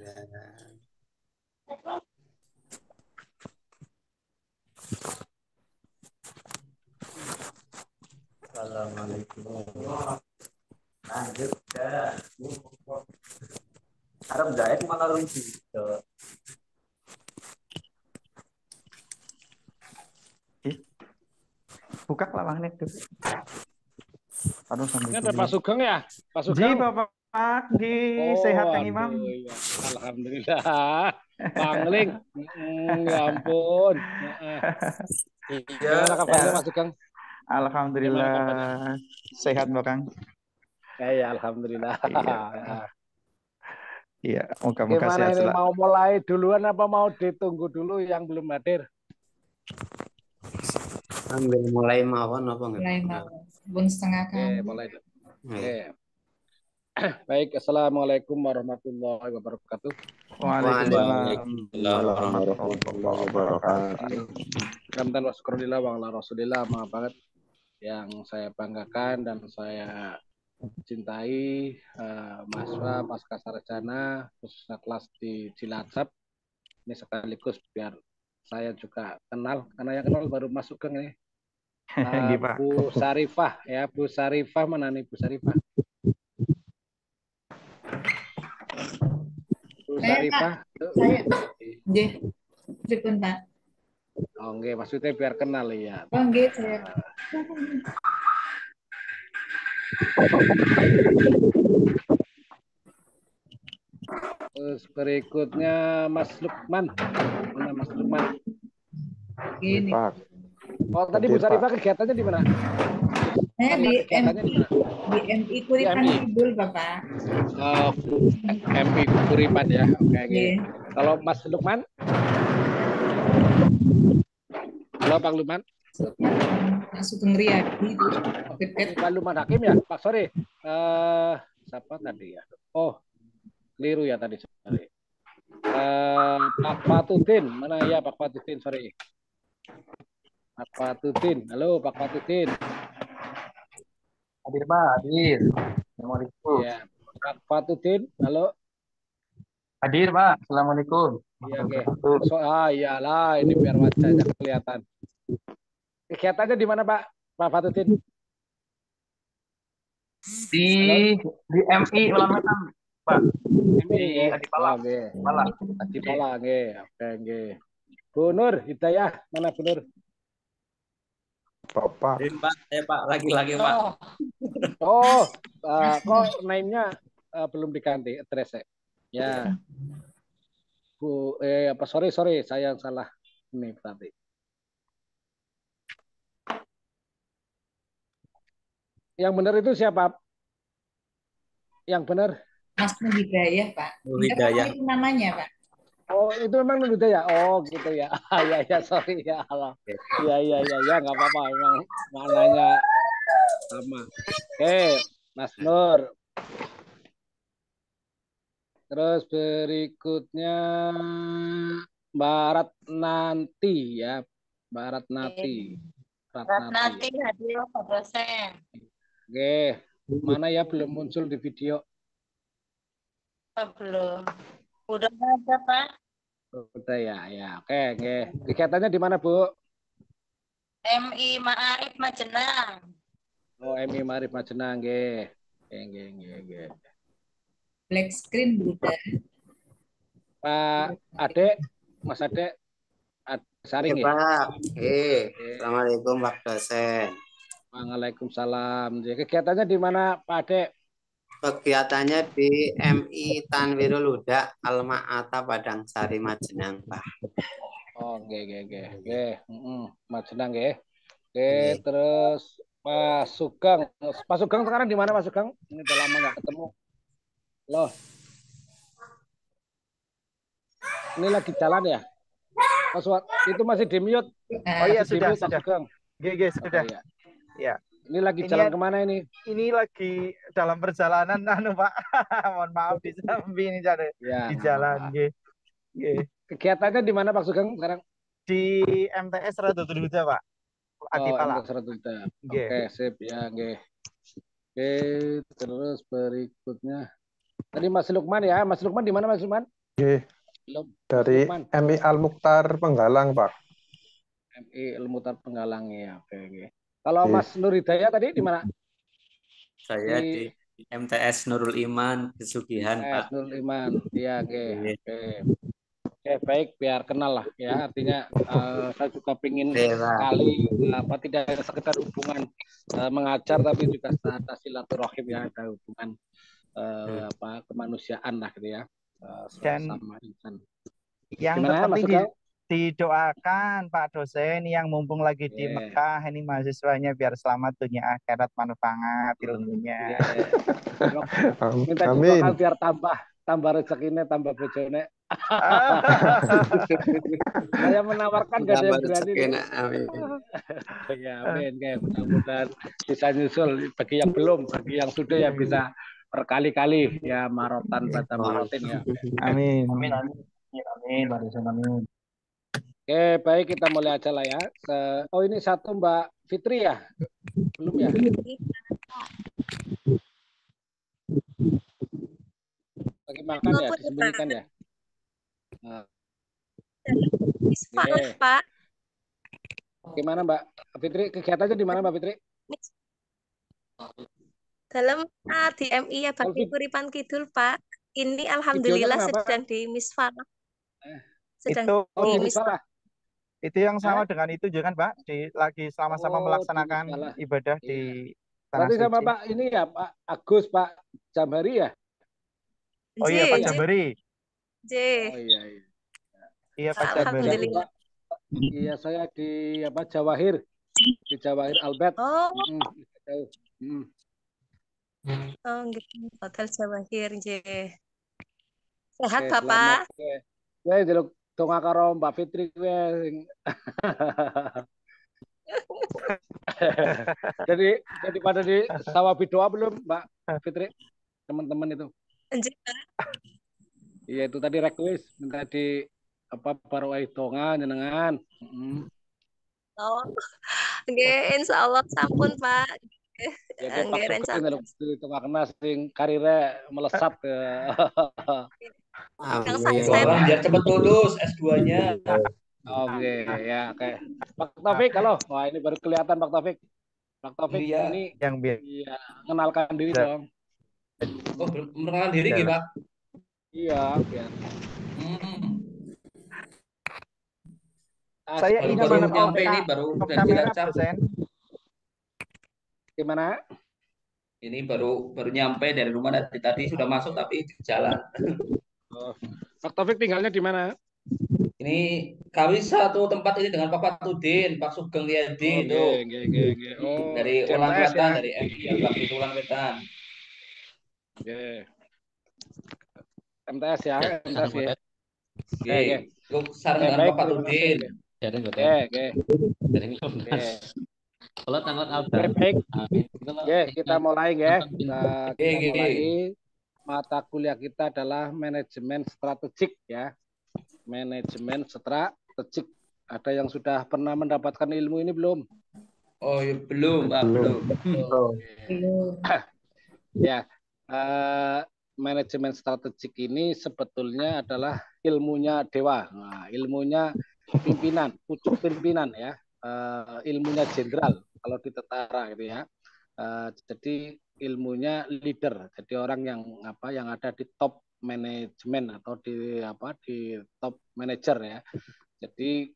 Assalamualaikum. Lanjut ke Arab Dayak malah rugi. Buka lawangan itu. Aduh, Ini ada Pak Sugeng ya? Pak Ji, Sugeng. Bapak Ji, Oh, sehat Kang Imam. iya. Alhamdulillah. Bangling. Ya ampun. Gimana kabarnya Pak Sugeng? Alhamdulillah sehat Mbak Kang. Ya, alhamdulillah. Iya, moga-moga Gimana sehat ini selalu. mau mulai duluan apa mau ditunggu dulu yang belum hadir? Ambil mulai mawon apa enggak? Mulai mau. Bun setengah Oke, kali. mulai. Oke. Baik, assalamualaikum warahmatullahi wabarakatuh. Waalaikumsalam warahmatullahi wabarakatuh. Kamtan wa syukurillah wa ala rasulillah, maaf banget yang saya banggakan dan saya cintai mahasiswa pasca sarjana khususnya kelas di Cilacap ini sekaligus biar saya juga kenal karena yang kenal baru masuk ke ini Bu Sarifah ya. Bu Sarifah mana nih Bu Sarifah? Bu Sarifah. Saya. Nggih. Pripun, Pak? Oh, nggih, maksudnya biar kenal ya. Oh, nggih, saya. Terus berikutnya Mas Lukman. Mana Mas Lukman? Gini. Oh, tadi Bu Sarifah kegiatannya di mana? Saya di MI Kuripan Kidul, Bapak. Oh, MI Kuripan ya. Oke, okay. Kalau Mas Lukman? Halo, Pak Lukman. Pak Sugeng Riyadi. Pak Lukman Hakim ya? Pak, sorry. Siapa tadi ya? Oh, keliru ya tadi. Sorry. Pak Patutin. Mana ya Pak Patutin? Sorry. Pak Patutin. Halo, Pak Patutin. Hadir Pak, hadir. Assalamualaikum. Ya, Pak Patutin, halo. Hadir Pak, assalamualaikum. Iya, oke. Iyalah, ini biar wajahnya kelihatan. Kegiatannya di mana Pak? Pak Patutin? Di MI Ulama Pak. MI Adipala. Adipala, nggih. Oke, nggih. Bu Nur Hidayah, mana Bu Nur? Pak, saya Pak, lagi-lagi Pak. Kok name-nya belum diganti address-nya? Ya. Bu, sorry, saya yang salah ini tadi. Yang benar itu siapa? Yang benar? Mas Nur Hidayah, Pak. Hidayah. Itu namanya, Pak. Oh, itu memang Nur Hidayah. Oh, gitu ya. Ya, sorry ya. Ya, nggak apa-apa. Memang maknanya sama. Oke, Mas Nur. Terus berikutnya Barat nanti ya. Barat nanti hadir Pak dosen. Oke, mana ya belum muncul di video? Belum. Udah ada Pak? Udah ya. Oke. Kegiatannya di mana Bu? MI Ma'arif Majenang. Oh, MI Ma'arif Majenang, nggih. Black screen Buddha. Pak Ade, Mas Ade, Saring ya? Pak. Assalamualaikum Pak dosen. Waalaikumsalam. Kegiatannya di mana Pak Ade? Kegiatannya di MI Tanwirul Huda Al-Ma'ata Padang Sari Majenang, Pak. Oh, nggih. Majenang nggih. Oke, terus Pak Sugeng. Pak Sugeng sekarang di mana Pak Sugeng? Ini udah lama nggak ketemu. Loh. Ini lagi jalan ya? Mas, itu masih di mute. Oh iya, sudah. Gih, sudah. Ya. Ini lagi jalan kemana ini? Ini lagi dalam perjalanan Pak. Mohon maaf di samping ini di jalan. Kegiatannya di mana Pak Sugeng sekarang? Di MTS Radhatul Huda, Pak. Adipala. MTS Radhatul Huda. Oke, sip ya, nggih. Oke, terus berikutnya. Tadi Mas Lukman ya. Mas Lukman di mana Mas Lukman? Oke, Belum, Mas dari Lukman. MI Al-Mukhtar Penggalang, Pak. MI Ilmutar Penggalang ya. Oke, oke. Kalau Oke. Mas Nur Hidayat tadi di mana? Saya Di di MTS Nurul Iman Pesugihan, Pak. Nurul Iman. Iya, oke. Oke. Oke. Oke, baik, biar kenal lah ya. Artinya saya juga pingin Oke, Pak. sekali tidak hanya sekedar hubungan mengajar, tapi juga ada silaturahim ya, ada hubungan kemanusiaan lah gitu ya, Dan sama insan. yang Gimana terpenting Mas Ugao? didoakan Pak dosen yang mumpung lagi di Iya. Mekah ini mahasiswanya biar selamat dunia akhirat manfaat ilmunya. Minta Amin. didoakan biar tambah rezekinya, tambah bojone. Saya menawarkan gak ada yang berani. Amin. Ya, amin. Mudah-mudahan bisa nyusul. Bagi yang belum, bagi yang sudah ya bisa berkali-kali ya marotan pada marotin ya. Amin. Amin, amin. Amin, Pak dosen, amin. Oke, baik, kita mulai aja lah ya. Oh, ini satu Mbak Fitri ya? Belum ya? Lagi makan ya, disembunyikan ya? Oke. Pak. Gimana Mbak Fitri? Kegiatannya di mana Mbak Fitri? Dalam di MI ya Bakti Kuripan Kidul, Pak. Ini alhamdulillah sedang di Misfalah. Sedang di Misfalah. Itu yang sama dengan itu juga kan Pak, lagi sama-sama melaksanakan ibadah di Tanah Suci. Sama Pak ini ya Pak Agus, Pak Jamhari ya? Oh iya Pak Jamhari. Oh iya. Iya Pak Jamhari. Iya saya di Jawahir, di Jawahir Albert. Oh gitu, Hotel Jawahir, sehat Bapak. Ya jeluk donga karo Mbak Fitri gue. jadi pada di sawah bidoa belum Mbak Fitri? Teman-teman itu. Iya itu tadi request minta di baru donga jenengan. Oh. Nggih, insyaallah sampun Pak. Ya Pak rencana itu karena sing karirnya melesat. Orang biar cepat lulus S2-nya. Oke, ya oke. Pak Taufik, halo. Wah, ini baru kelihatan Pak Taufik. Pak Taufik ini yang iya, mengenalkan diri dong. Oh, mengenalkan diri gitu, Pak? Iya, biar. Saya baru nyampe ini baru dari Cilacap. Gimana? Ini baru nyampe dari rumah tadi sudah masuk tapi di jalan. Oh. Pak Taufik tinggalnya di mana? Ini kami satu tempat ini dengan Pak Fatudin, Pak Sugeng Riyadi itu. Oh, dari Ulang Wetan, dari MI yang Bakti Ulang Wetan. MTS ya, MTS ya. Oke. Saran dengan Pak Fatudin. Kalau tanggal abad. Baik. Kita mulai ya. Kita mulai. Mata kuliah kita adalah manajemen strategik ya. Manajemen strategik. Ada yang sudah pernah mendapatkan ilmu ini belum? Oh ya, belum, Pak, belum. Ya. Manajemen strategik ini sebetulnya adalah ilmunya dewa. Nah, ilmunya pimpinan, pucuk pimpinan ya. Ilmunya jenderal kalau di tentara gitu ya. Jadi ilmunya leader, jadi orang yang ada di top manajemen atau di top manager ya. Jadi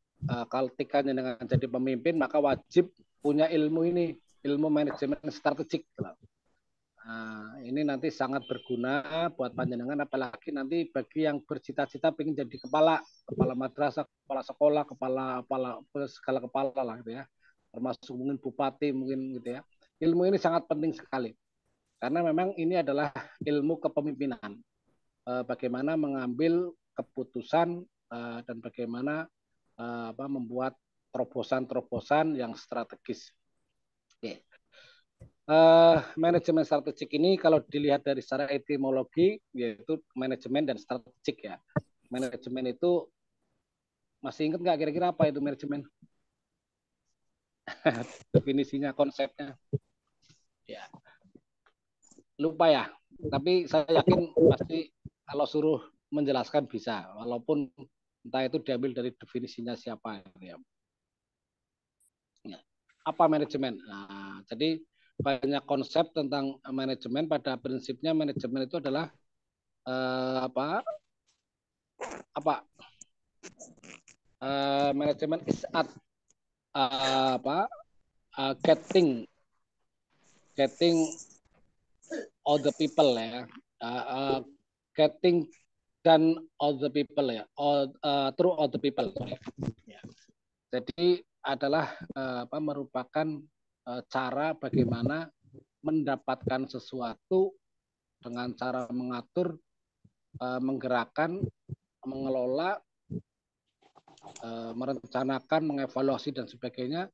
kalau tikannya dengan jadi pemimpin maka wajib punya ilmu ini, ilmu manajemen strategik. Ini nanti sangat berguna buat panjenengan, apalagi nanti bagi yang bercita-cita pengen jadi kepala madrasah, kepala sekolah, segala kepala lah gitu ya. Termasuk mungkin bupati mungkin gitu ya. Ilmu ini sangat penting sekali. Karena memang ini adalah ilmu kepemimpinan. Bagaimana mengambil keputusan dan bagaimana membuat terobosan-terobosan yang strategis. Oke. Manajemen strategik ini kalau dilihat dari secara etimologi yaitu manajemen dan strategik ya. Manajemen itu masih ingat nggak kira-kira apa itu manajemen? Definisinya, konsepnya. Ya. Lupa ya. Tapi saya yakin pasti kalau suruh menjelaskan bisa, walaupun entah itu diambil dari definisinya siapa. Ya. Apa manajemen? Nah, jadi banyak konsep tentang manajemen. Pada prinsipnya manajemen itu adalah manajemen is at getting all the people ya, getting dan all the people ya, through all the people. Ya. Jadi adalah merupakan cara bagaimana mendapatkan sesuatu dengan cara mengatur, menggerakkan, mengelola, merencanakan, mengevaluasi dan sebagainya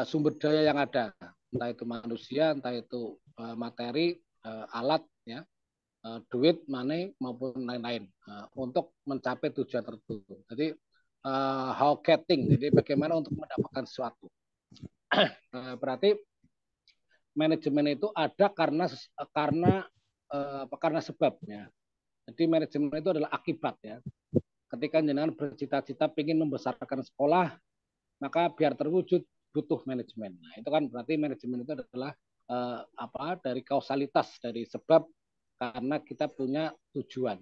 sumber daya yang ada, entah itu manusia, entah itu materi, alat, ya, duit, money maupun lain-lain untuk mencapai tujuan tertentu. Jadi how getting, jadi bagaimana untuk mendapatkan sesuatu. Berarti manajemen itu ada karena sebabnya. Jadi manajemen itu adalah akibat ya. Ketika jenengan bercita-cita ingin membesarkan sekolah, maka biar terwujud butuh manajemen. Nah, itu kan berarti manajemen itu adalah dari kausalitas, dari sebab karena kita punya tujuan.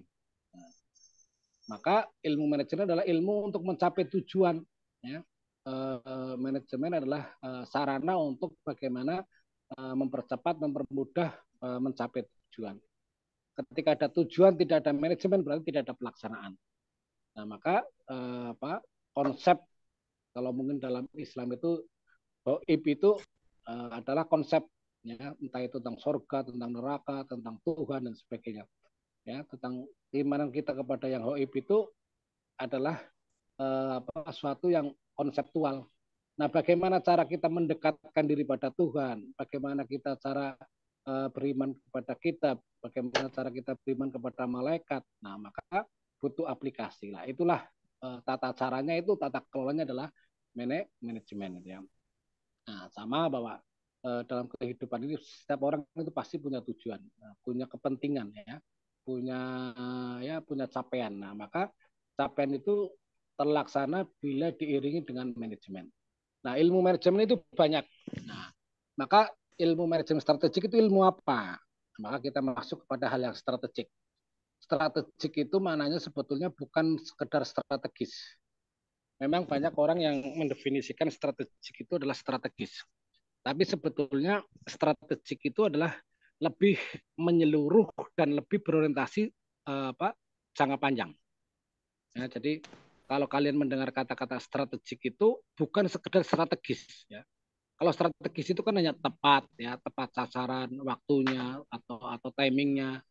Maka ilmu manajemen adalah ilmu untuk mencapai tujuan. Ya. Manajemen adalah sarana untuk bagaimana mempercepat, mempermudah mencapai tujuan. Ketika ada tujuan, tidak ada manajemen, berarti tidak ada pelaksanaan. Nah, maka konsep kalau mungkin dalam Islam itu gaib itu adalah konsep, ya, entah itu tentang surga, tentang neraka, tentang Tuhan dan sebagainya. Ya, tentang keimanan kita kepada yang gaib itu adalah sesuatu yang konseptual. Nah, bagaimana cara kita mendekatkan diri pada Tuhan? Bagaimana kita cara beriman kepada kitab? Bagaimana cara kita beriman kepada malaikat? Nah, maka butuh aplikasi lah. Itulah tata caranya, itu tata kelolanya adalah manajemen. Ya. Nah, sama bahwa dalam kehidupan ini setiap orang itu pasti punya tujuan, punya kepentingan, ya, punya capaian. Nah, maka capaian itu terlaksana bila diiringi dengan manajemen. Nah, ilmu manajemen itu banyak. Nah, maka ilmu manajemen strategik itu ilmu apa? Maka kita masuk kepada hal yang strategik. Strategik itu maknanya sebetulnya bukan sekedar strategis. Memang banyak orang yang mendefinisikan strategik itu adalah strategis. Tapi sebetulnya strategik itu adalah lebih menyeluruh dan lebih berorientasi jangka panjang. Ya, jadi kalau kalian mendengar kata-kata strategik itu bukan sekedar strategis. Ya. Kalau strategis itu kan hanya tepat, ya, tepat sasaran, waktunya atau timingnya,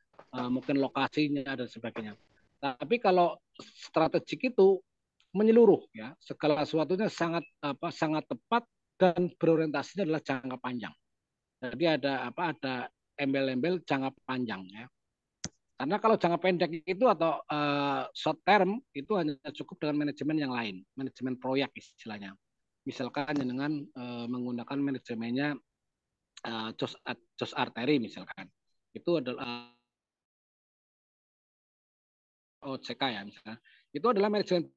mungkin lokasinya dan sebagainya. Tapi kalau strategik itu menyeluruh, ya, segala sesuatunya sangat tepat dan berorientasinya adalah jangka panjang. Jadi ada embel-embel jangka panjang, ya. Karena kalau jangka pendek itu atau short term itu hanya cukup dengan manajemen yang lain, manajemen proyek istilahnya. Misalkan dengan menggunakan manajemennya Jos Arteri misalkan. Itu adalah OCK ya misalkan. Itu adalah manajemen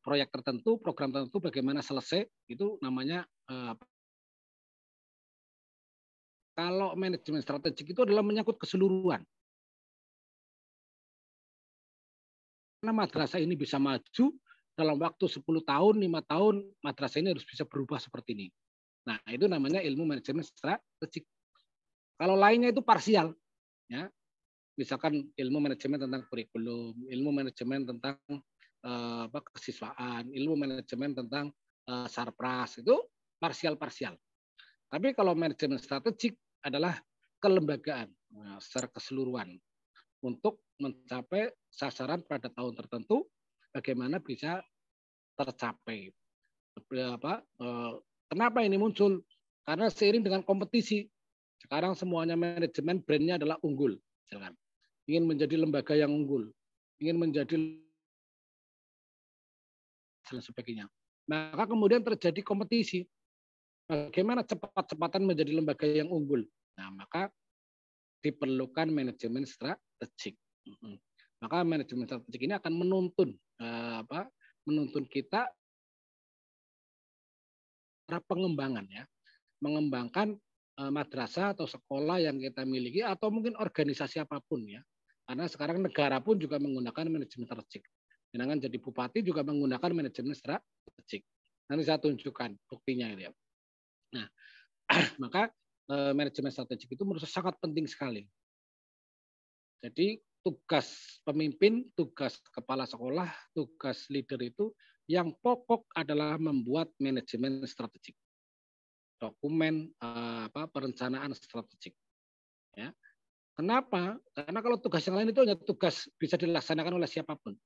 proyek tertentu, program tertentu bagaimana selesai, itu namanya kalau manajemen strategik itu adalah menyangkut keseluruhan. Karena madrasah ini bisa maju dalam waktu 10 tahun, 5 tahun, madrasah ini harus bisa berubah seperti ini. Nah, itu namanya ilmu manajemen strategik. Kalau lainnya itu parsial, ya. Misalkan ilmu manajemen tentang kurikulum, ilmu manajemen tentang kesiswaan, ilmu manajemen tentang sarpras, itu parsial-parsial. Tapi kalau manajemen strategik adalah kelembagaan secara keseluruhan untuk mencapai sasaran pada tahun tertentu, bagaimana bisa tercapai. Kenapa ini muncul? Karena seiring dengan kompetisi, sekarang semuanya manajemen brandnya adalah unggul. Misalkan ingin menjadi lembaga yang unggul, ingin menjadi dan sebagainya. Maka kemudian terjadi kompetisi. Bagaimana cepat-cepatan menjadi lembaga yang unggul? Nah, maka diperlukan manajemen strategik. Maka manajemen strategik ini akan menuntun menuntun kita pengembangan ya, mengembangkan madrasah atau sekolah yang kita miliki atau mungkin organisasi apapun ya. Karena sekarang negara pun juga menggunakan manajemen strategik. Jangan jadi bupati juga menggunakan manajemen strategik. Nanti saya tunjukkan buktinya ya. Nah, maka manajemen strategik itu menurut saya sangat penting sekali. Jadi tugas pemimpin, tugas kepala sekolah, tugas leader itu yang pokok adalah membuat manajemen strategik, dokumen perencanaan strategik. Ya. Kenapa? Karena kalau tugas yang lain itu hanya tugas bisa dilaksanakan oleh siapapun.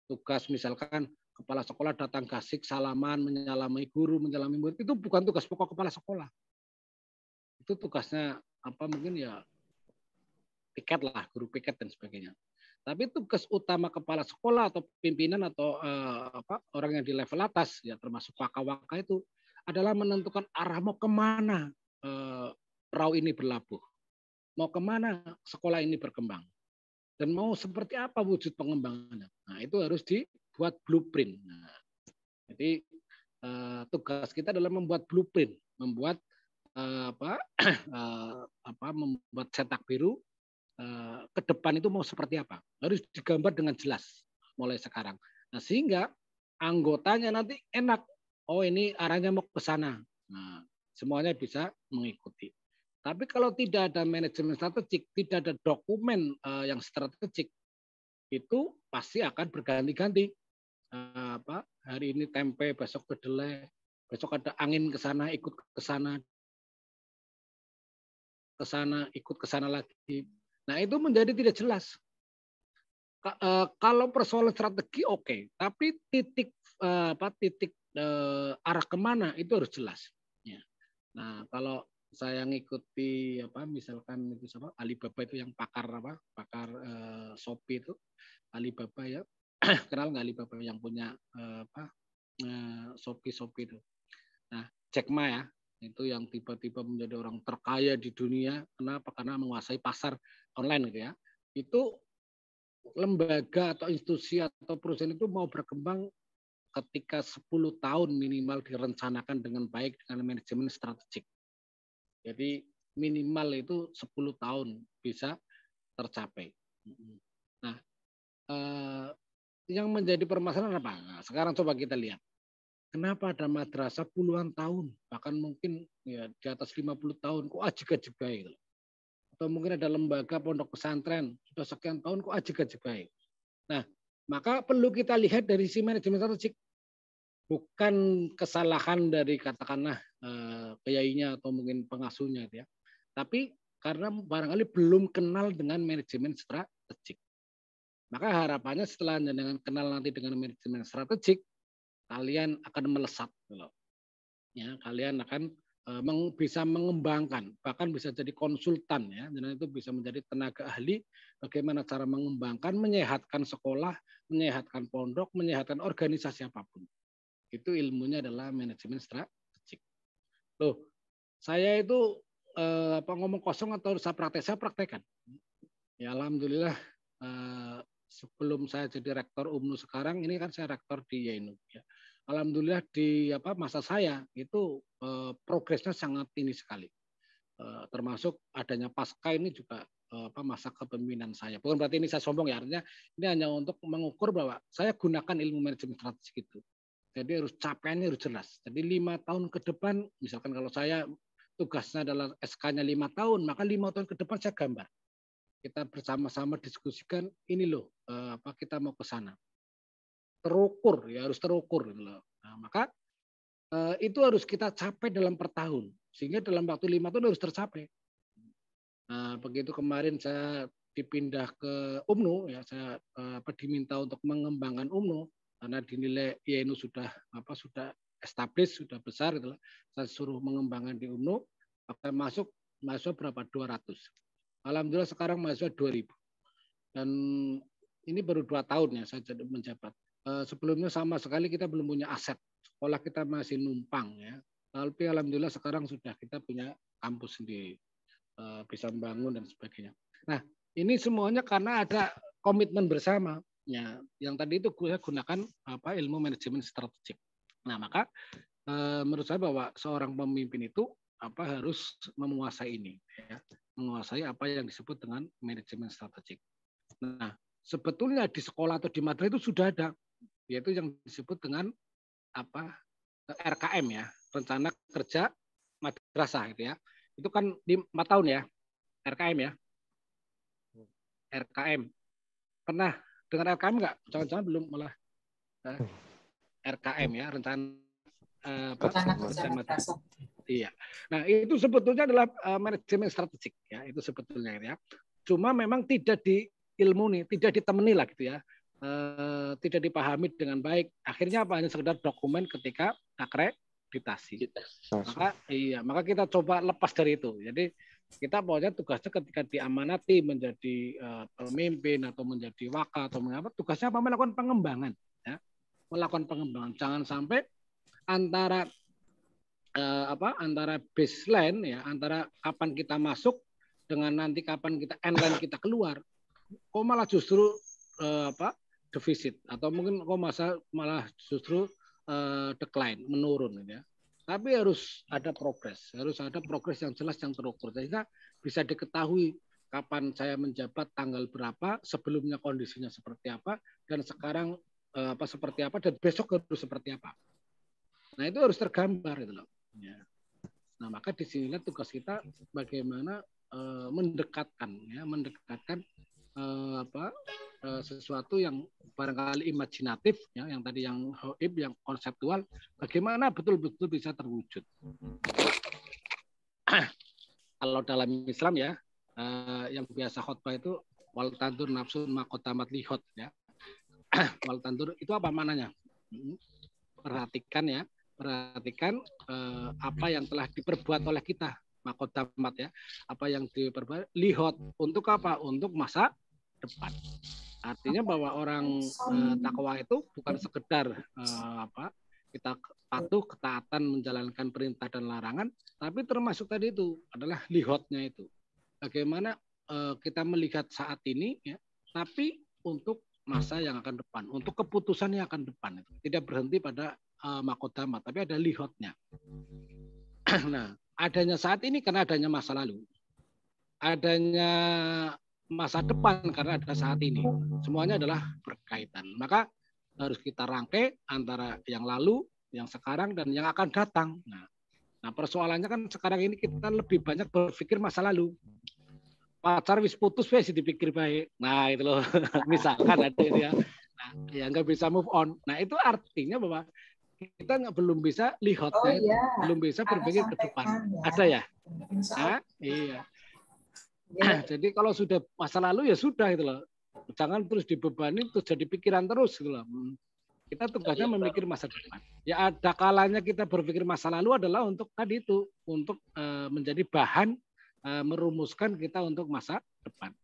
Tugas misalkan kepala sekolah datang gasik, salaman, menyalami guru, menyalami murid, itu bukan tugas pokok kepala sekolah. Itu tugasnya mungkin ya piket lah, guru piket dan sebagainya. Tapi tugas utama kepala sekolah atau pimpinan atau orang yang di level atas ya termasuk waka-waka itu adalah menentukan arah mau kemana perahu ini berlabuh, mau kemana sekolah ini berkembang, dan mau seperti apa wujud pengembangannya. Nah itu harus dibuat blueprint. Nah, jadi tugas kita adalah membuat blueprint, membuat membuat cetak biru. Ke depan itu mau seperti apa harus digambar dengan jelas mulai sekarang. Nah sehingga anggotanya nanti enak, oh ini arahnya mau ke sana. Nah semuanya bisa mengikuti. Tapi kalau tidak ada manajemen strategik, tidak ada dokumen yang strategik, itu pasti akan berganti-ganti. Hari ini tempe, besok kedelai, besok ada angin ke sana, ikut ke sana, ikut ke sana lagi. Nah itu menjadi tidak jelas. Kalau persoalan strategi oke, tapi titik arah kemana itu harus jelas. Ya. Nah kalau saya ngikuti misalkan itu Alibaba itu yang pakar Shopee itu Alibaba ya, kenal nggak Alibaba yang punya Shopee itu. Nah Jack Ma ya, itu yang tiba-tiba menjadi orang terkaya di dunia. Kenapa? Karena menguasai pasar online gitu ya. Itu lembaga atau institusi atau perusahaan itu mau berkembang ketika 10 tahun minimal direncanakan dengan baik dengan manajemen strategik. Jadi minimal itu 10 tahun bisa tercapai. Nah, yang menjadi permasalahan apa? Nah, sekarang coba kita lihat. Kenapa ada madrasah puluhan tahun, bahkan mungkin ya di atas 50 tahun, kok ajeg-ajegai. Atau mungkin ada lembaga pondok pesantren, sudah sekian tahun kok ajeg-ajegai. Nah, maka perlu kita lihat dari si manajemen strategik. Bukan kesalahan dari katakanlah kiainya atau mungkin pengasuhnya ya. Tapi karena barangkali belum kenal dengan manajemen strategik. Maka harapannya setelah dengan kenal nanti dengan manajemen strategik, kalian akan melesat, ya kalian akan bisa mengembangkan, bahkan bisa jadi konsultan ya, dan itu bisa menjadi tenaga ahli bagaimana cara mengembangkan, menyehatkan sekolah, menyehatkan pondok, menyehatkan organisasi apapun. Itu ilmunya adalah manajemen strategik. Loh, saya itu ngomong kosong atau saya praktekkan. Ya alhamdulillah. Sebelum saya jadi rektor UMNU sekarang, ini kan saya rektor di YAINU. Ya. Alhamdulillah di masa saya itu progresnya sangat tinggi sekali. Termasuk adanya pasca ini juga masa kepemimpinan saya. Bukan berarti ini saya sombong ya, artinya ini hanya untuk mengukur bahwa saya gunakan ilmu manajemen strategik itu. Jadi harus capaiannya harus jelas. Jadi 5 tahun ke depan, misalkan kalau saya tugasnya adalah SK-nya 5 tahun, maka 5 tahun ke depan saya gambar. Kita bersama-sama diskusikan ini loh kita mau ke sana, terukur ya, harus terukur gitu loh. Nah, maka itu harus kita capai dalam per tahun sehingga dalam waktu 5 tahun harus tercapai. Nah, begitu kemarin saya dipindah ke UMNU ya, saya diminta untuk mengembangkan UMNU karena dinilai YAINU sudah established, sudah besar gitu loh. Saya suruh mengembangkan di UMNU, maka masuk mahasiswa berapa? 200. Alhamdulillah sekarang mahasiswa 2000. Dan ini baru 2 tahun ya saya menjabat. Sebelumnya sama sekali kita belum punya aset. Sekolah kita masih numpang ya. Tapi alhamdulillah sekarang sudah kita punya kampus sendiri. Bisa membangun dan sebagainya. Nah, ini semuanya karena ada komitmen bersama. Ya, yang tadi itu gue gunakan ilmu manajemen strategik. Nah, maka menurut saya bahwa seorang pemimpin itu harus menguasai ini, ya, menguasai apa yang disebut dengan manajemen strategik. Nah, sebetulnya di sekolah atau di madrasah itu sudah ada, yaitu yang disebut dengan RKM ya, rencana kerja madrasah gitu ya. Itu kan di 4 tahun ya, RKM ya. RKM. Pernah dengar RKM nggak? Jangan-jangan belum malah. RKM ya, rencana kerja madrasah. Iya. Nah, itu sebetulnya adalah manajemen strategik ya, itu sebetulnya ya. Cuma memang tidak diilmuni, tidak ditemani lah gitu ya. Tidak dipahami dengan baik. Akhirnya hanya sekedar dokumen ketika akreditasi. Maka kita coba lepas dari itu. Jadi kita pokoknya tugasnya ketika diamanati menjadi pemimpin atau menjadi wakil atau mengapa, tugasnya apa? Melakukan pengembangan, ya. Melakukan pengembangan. Jangan sampai antara baseline ya, antara kapan kita masuk dengan nanti kapan kita endline kita keluar, kok malah justru defisit atau mungkin kok malah justru decline, menurun ya. Tapi harus ada progres yang jelas, yang terukur sehingga bisa diketahui kapan saya menjabat, tanggal berapa, sebelumnya kondisinya seperti apa, dan sekarang seperti apa, dan besok harus seperti apa. Nah, itu harus tergambar gitu loh. Ya. Nah, maka di sinilah tugas kita bagaimana mendekatkan sesuatu yang barangkali imajinatif ya, yang tadi yang hoib, yang konseptual, bagaimana betul-betul bisa terwujud. Kalau dalam Islam ya, yang biasa khotbah itu wal tandur nafsun maqaddamat lihot ya. Wal tandur itu apa maknanya? Perhatikan apa yang telah diperbuat oleh kita, maqaddamat ya. Apa yang diperbuat lihot untuk apa? Untuk masa depan. Artinya bahwa orang takwa itu bukan sekedar kita patuh, ketaatan, menjalankan perintah dan larangan, tapi termasuk tadi itu adalah lihotnya itu. Bagaimana kita melihat saat ini ya, tapi untuk masa yang akan depan, untuk keputusan yang akan depan itu. Tidak berhenti pada maqaddamat, tapi ada lihotnya. Nah, adanya saat ini karena adanya masa lalu. Adanya masa depan karena ada saat ini. Semuanya adalah berkaitan. Maka harus kita rangkai antara yang lalu, yang sekarang, dan yang akan datang. Nah, persoalannya kan sekarang ini kita lebih banyak berpikir masa lalu. Pacar wis putus wis dipikir baik. Nah, itu loh. Misalkan ada itu ya. Nah, ya nggak bisa move on. Nah, itu artinya bahwa kita belum bisa lihotnya, belum bisa berpikir ke depan. Ada ya? Nah, iya. Jadi kalau sudah masa lalu ya sudah gitu loh. Jangan terus dibebani terus jadi pikiran terus gitu loh. Kita tugasnya memikir masa depan. Ya ada kalanya kita berpikir masa lalu adalah untuk tadi itu, untuk menjadi bahan merumuskan kita untuk masa depan.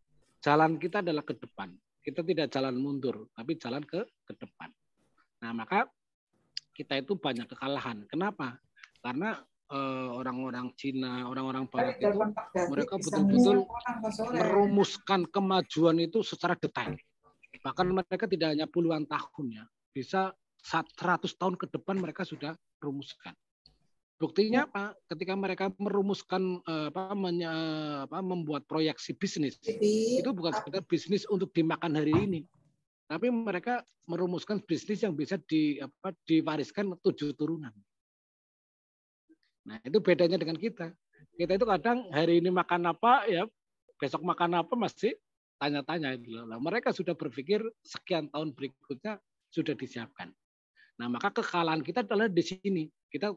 Jalan kita adalah ke depan. Kita tidak jalan mundur, tapi jalan ke depan. Nah, maka kita itu banyak kekalahan. Kenapa? Karena orang-orang Cina, orang-orang Barat itu mereka betul-betul merumuskan kemajuan itu secara detail. Bahkan mereka tidak hanya puluhan tahun ya, bisa 100 tahun ke depan mereka sudah rumuskan. Buktinya apa? Ketika mereka merumuskan membuat proyeksi bisnis, itu bukan sekedar bisnis untuk dimakan hari ini, tapi mereka merumuskan bisnis yang bisa diwariskan 7 turunan. Nah, itu bedanya dengan kita. Kita itu kadang hari ini makan apa, ya besok makan apa masih tanya-tanya. Nah, mereka sudah berpikir sekian tahun berikutnya sudah disiapkan. Nah, maka kekalahan kita adalah di sini. Kita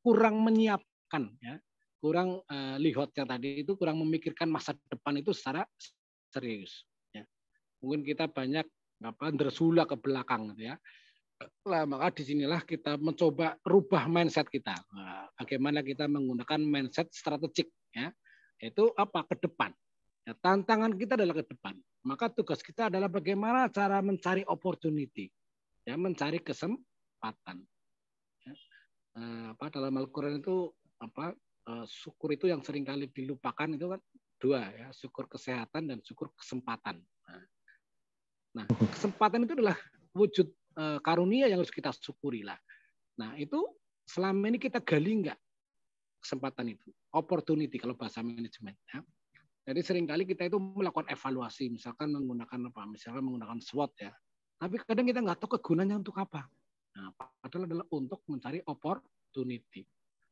kurang menyiapkan, ya, kurang lihotnya tadi itu, kurang memikirkan masa depan itu secara serius. Ya. Mungkin kita banyak bersula ke belakang, gitu ya. Nah, maka disinilah kita mencoba rubah mindset kita. Nah, bagaimana kita menggunakan mindset strategik, ya, itu apa ke depan. Ya, tantangan kita adalah ke depan. Maka tugas kita adalah bagaimana cara mencari opportunity, ya, mencari kesempatan. Ya. Dalam Al-Quran itu syukur itu yang seringkali dilupakan itu kan 2 ya, syukur kesehatan dan syukur kesempatan. Nah, Nah, kesempatan itu adalah wujud karunia yang harus kita syukuri lah. Nah, itu selama ini kita gali nggak kesempatan itu, opportunity kalau bahasa manajemen. Ya. Jadi seringkali kita itu melakukan evaluasi, misalkan menggunakan apa, misalkan menggunakan SWOT ya. Tapi kadang kita nggak tahu kegunaannya untuk apa. Nah, padahal adalah untuk mencari opportunity.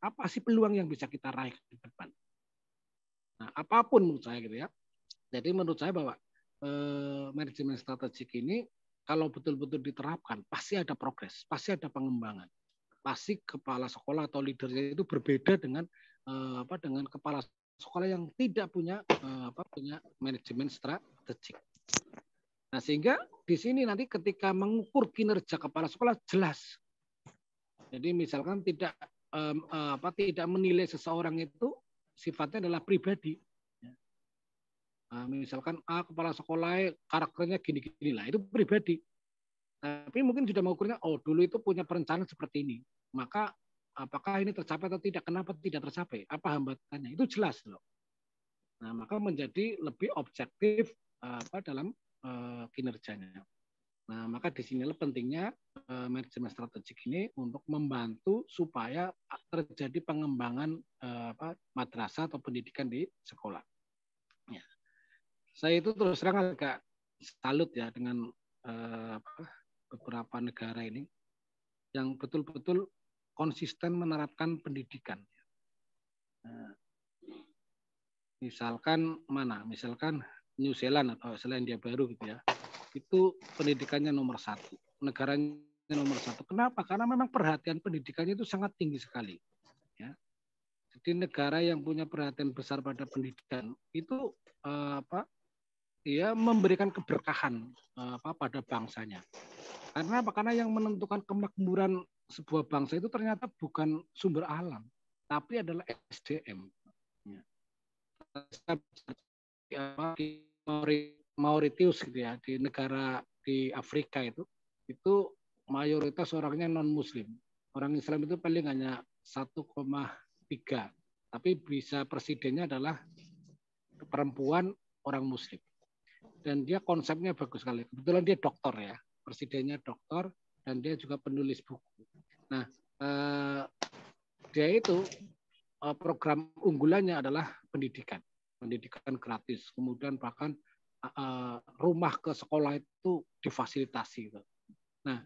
Apa sih peluang yang bisa kita raih ke depan? Nah, apapun menurut saya gitu ya. Jadi menurut saya bahwa manajemen strategik ini kalau betul-betul diterapkan pasti ada progres, pasti ada pengembangan. Pasti kepala sekolah atau leadernya itu berbeda dengan dengan kepala sekolah yang tidak punya punya manajemen strategik. Nah, sehingga di sini nanti ketika mengukur kinerja kepala sekolah jelas. Jadi misalkan tidak menilai seseorang itu sifatnya adalah pribadi. Misalkan kepala sekolah karakternya gini-gini lah, itu pribadi. Tapi mungkin sudah mengukurnya, dulu itu punya perencanaan seperti ini. Maka apakah ini tercapai atau tidak? Kenapa tidak tercapai? Apa hambatannya? Itu jelas loh. Nah, maka menjadi lebih objektif dalam kinerjanya. Nah, maka di sinilah pentingnya manajemen strategik ini untuk membantu supaya terjadi pengembangan madrasah atau pendidikan di sekolah. Ya. Saya itu terus terang agak salut ya dengan beberapa negara ini yang betul-betul konsisten menerapkan pendidikan. Misalkan New Zealand atau Selandia Baru gitu ya, itu pendidikannya nomor 1, negaranya nomor 1. Kenapa? Karena memang perhatian pendidikannya itu sangat tinggi sekali. Ya. Jadi negara yang punya perhatian besar pada pendidikan itu dia memberikan keberkahan pada bangsanya. Karena apa? Karena yang menentukan kemakmuran sebuah bangsa itu ternyata bukan sumber alam, tapi adalah SDM. Mauritius gitu ya, di negara di Afrika itu mayoritas orangnya non Muslim. Orang Islam itu paling hanya 1,3, tapi bisa presidennya adalah perempuan orang Muslim. Dan dia konsepnya bagus sekali. Kebetulan dia dokter ya, presidennya dokter dan dia juga penulis buku. Nah, dia itu program unggulannya adalah pendidikan gratis. Kemudian bahkan rumah ke sekolah itu difasilitasi. Nah,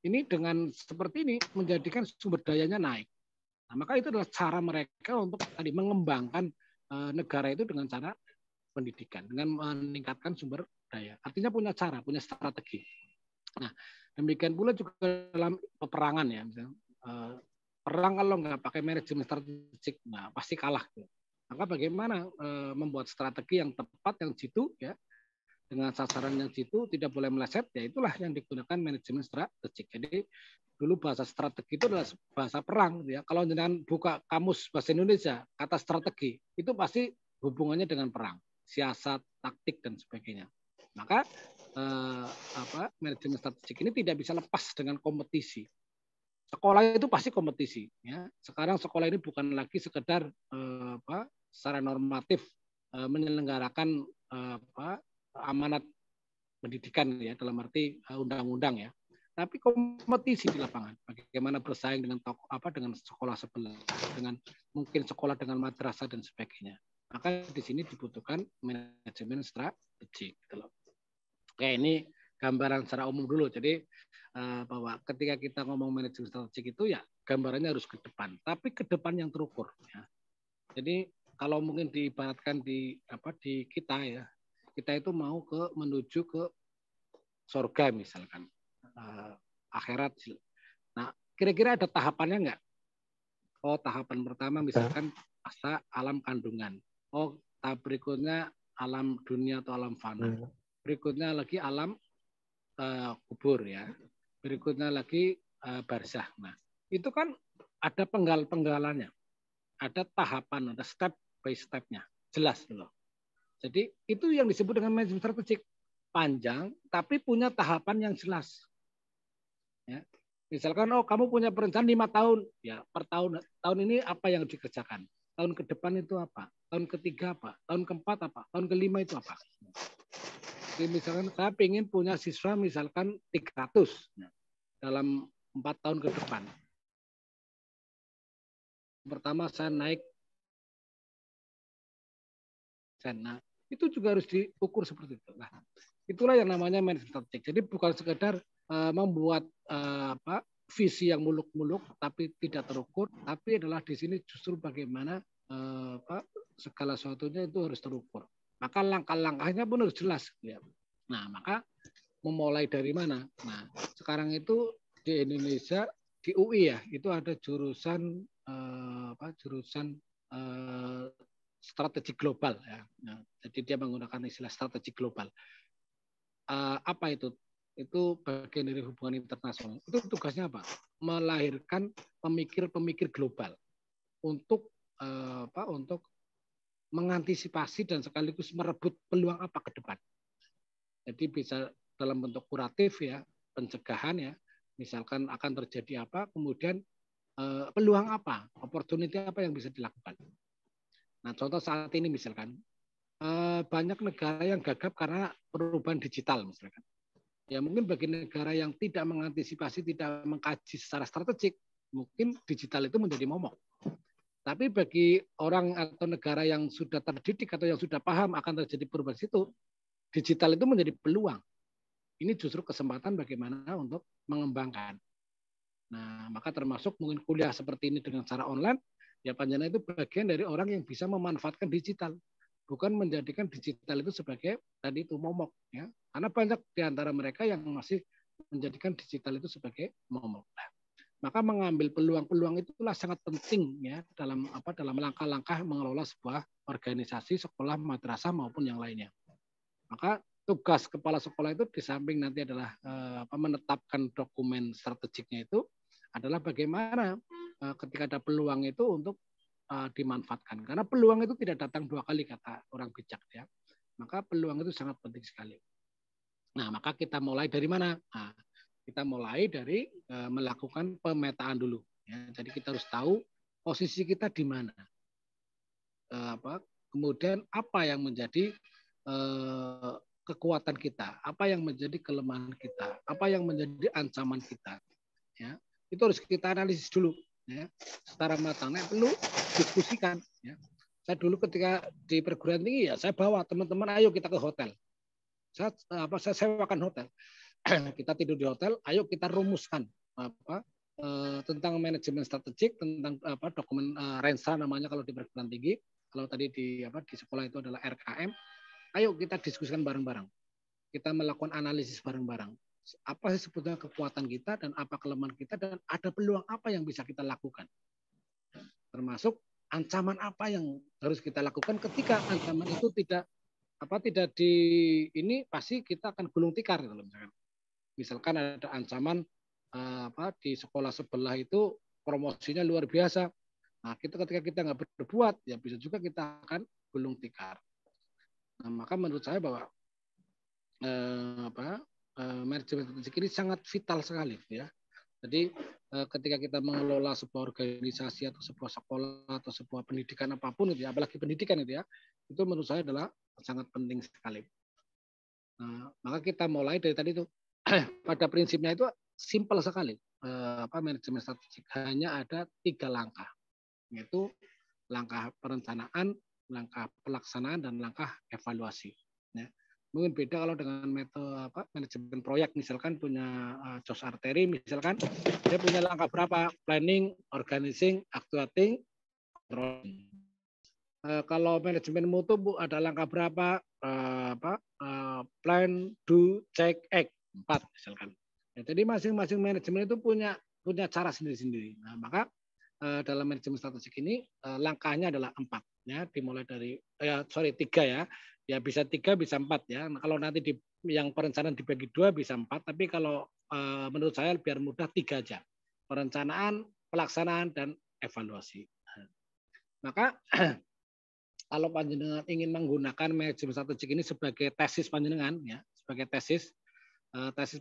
ini dengan seperti ini menjadikan sumber dayanya naik. Nah, maka itu adalah cara mereka untuk tadi mengembangkan negara itu dengan cara pendidikan, dengan meningkatkan sumber daya. Artinya punya cara, punya strategi. Nah, demikian pula juga dalam peperangan ya. Misalnya, perang kalau nggak pakai manajemen strategik, nah pasti kalah. Maka bagaimana membuat strategi yang tepat, yang jitu, ya, dengan sasaran yang jitu, tidak boleh meleset, ya itulah yang digunakan manajemen strategik. Jadi dulu bahasa strategi itu adalah bahasa perang. Ya. Kalau jangan buka kamus bahasa Indonesia, kata strategi itu pasti hubungannya dengan perang. Siasat, taktik dan sebagainya. Maka manajemen strategik ini tidak bisa lepas dengan kompetisi. Sekolah itu pasti kompetisi. Ya. Sekarang sekolah ini bukan lagi sekedar secara normatif menyelenggarakan amanat pendidikan ya dalam arti undang-undang ya. Tapi kompetisi di lapangan. Bagaimana bersaing dengan dengan sekolah sebelah, dengan mungkin sekolah dengan madrasah dan sebagainya. Maka di sini dibutuhkan manajemen strategik. Oke, ini gambaran secara umum dulu. Jadi bahwa ketika kita ngomong manajemen strategik itu ya gambarannya harus ke depan, tapi ke depan yang terukur. Ya. Jadi kalau mungkin diibaratkan di kita ya, kita itu mau menuju ke surga misalkan, akhirat. Nah, kira-kira ada tahapannya nggak? Tahapan pertama misalkan fase alam kandungan. Tahap berikutnya alam dunia atau alam fana. Berikutnya lagi alam kubur ya. Berikutnya lagi barzah. Nah, itu kan ada penggalannya. Ada tahapan, ada step by step-nya. Jelas loh. Jadi itu yang disebut dengan manajemen strategik. Panjang tapi punya tahapan yang jelas. Ya. Misalkan kamu punya perencanaan 5 tahun, ya per tahun ini apa yang dikerjakan? Tahun ke depan itu apa? Tahun ketiga apa? Tahun keempat apa? Tahun kelima itu apa? Jadi misalkan saya ingin punya siswa misalkan 300 dalam 4 tahun ke depan. Pertama saya naik. Nah, itu juga harus diukur seperti itu. Nah, itulah yang namanya manajemen strategik. Jadi bukan sekedar membuat visi yang muluk-muluk tapi tidak terukur, tapi adalah di sini justru bagaimana segala sesuatunya itu harus terukur. Maka langkah-langkahnya pun harus jelas. Ya. Nah, maka memulai dari mana? Nah, sekarang itu di Indonesia di UI ya, itu ada jurusan strategi global ya. Nah, jadi dia menggunakan istilah strategi global. Apa itu? Itu bagian dari hubungan internasional. Itu tugasnya apa? Melahirkan pemikir-pemikir global untuk untuk mengantisipasi dan sekaligus merebut peluang apa ke depan. Jadi bisa dalam bentuk kuratif ya, pencegahan ya. Misalkan akan terjadi apa, kemudian peluang apa, opportunity apa yang bisa dilakukan. Nah, contoh saat ini misalkan banyak negara yang gagap karena perubahan digital misalkan. Ya mungkin bagi negara yang tidak mengantisipasi, tidak mengkaji secara strategik, mungkin digital itu menjadi momok. Tapi bagi orang atau negara yang sudah terdidik atau yang sudah paham akan terjadi perubahan situ, digital itu menjadi peluang. Ini justru kesempatan bagaimana untuk mengembangkan. Nah, maka termasuk mungkin kuliah seperti ini dengan cara online, ya panjenengan itu bagian dari orang yang bisa memanfaatkan digital, bukan menjadikan digital itu sebagai tadi itu momok ya. Karena banyak di antara mereka yang masih menjadikan digital itu sebagai momok. Maka mengambil peluang-peluang itulah sangat penting ya dalam langkah-langkah mengelola sebuah organisasi, sekolah, madrasah maupun yang lainnya. Maka tugas kepala sekolah itu di samping nanti adalah menetapkan dokumen strategiknya itu adalah bagaimana ketika ada peluang itu untuk dimanfaatkan. Karena peluang itu tidak datang 2 kali kata orang bijak ya. Maka peluang itu sangat penting sekali. Nah, maka kita mulai dari mana? Nah, kita mulai dari melakukan pemetaan dulu. Ya. Jadi kita harus tahu posisi kita di mana. Kemudian apa yang menjadi kekuatan kita, apa yang menjadi kelemahan kita, apa yang menjadi ancaman kita. Ya. Itu harus kita analisis dulu. Ya. Secara matang, perlu diskusikan. Ya. Saya dulu ketika di perguruan tinggi ya, saya bawa teman-teman, ayo kita ke hotel. Saya sewakan hotel. Kita tidur di hotel, ayo kita rumuskan tentang manajemen strategik, tentang dokumen Rensa namanya kalau di perguruan tinggi, kalau tadi di sekolah itu adalah RKM. Ayo kita diskusikan bareng-bareng. Kita melakukan analisis bareng-bareng. Apa sih sebetulnya kekuatan kita dan apa kelemahan kita dan ada peluang apa yang bisa kita lakukan. Termasuk ancaman apa yang harus kita lakukan ketika ancaman itu tidak pasti kita akan gulung tikar gitu misalkan. Misalkan ada ancaman di sekolah sebelah itu promosinya luar biasa. Nah, ketika kita nggak berbuat, ya bisa juga kita akan gulung tikar. Nah, maka menurut saya bahwa manajemen strategik ini sangat vital sekali, ya. Jadi ketika kita mengelola sebuah organisasi atau sebuah sekolah atau sebuah pendidikan apapun itu, ya, apalagi pendidikan itu ya, itu menurut saya adalah sangat penting sekali. Nah, maka kita mulai dari tadi itu. Pada prinsipnya itu simpel sekali. Manajemen strategik hanya ada 3 langkah, yaitu langkah perencanaan, langkah pelaksanaan, dan langkah evaluasi. Ya. Mungkin beda kalau dengan metode manajemen proyek, misalkan punya Jos Arteri, misalkan dia punya langkah berapa? Planning, organizing, actuating, controlling. Kalau manajemen mutu ada langkah berapa? Plan, do, check, act. 4 misalkan. Ya, jadi masing-masing manajemen itu punya cara sendiri-sendiri. Nah, maka dalam manajemen strategik ini langkahnya adalah 4 ya, dimulai dari 3 ya. Ya bisa 3 bisa 4 ya. Nah, kalau nanti yang perencanaan dibagi 2 bisa 4, tapi kalau menurut saya biar mudah 3 aja. Perencanaan, pelaksanaan, dan evaluasi. Maka kalau panjenengan ingin menggunakan manajemen strategik ini sebagai tesis panjenengan ya, sebagai tesis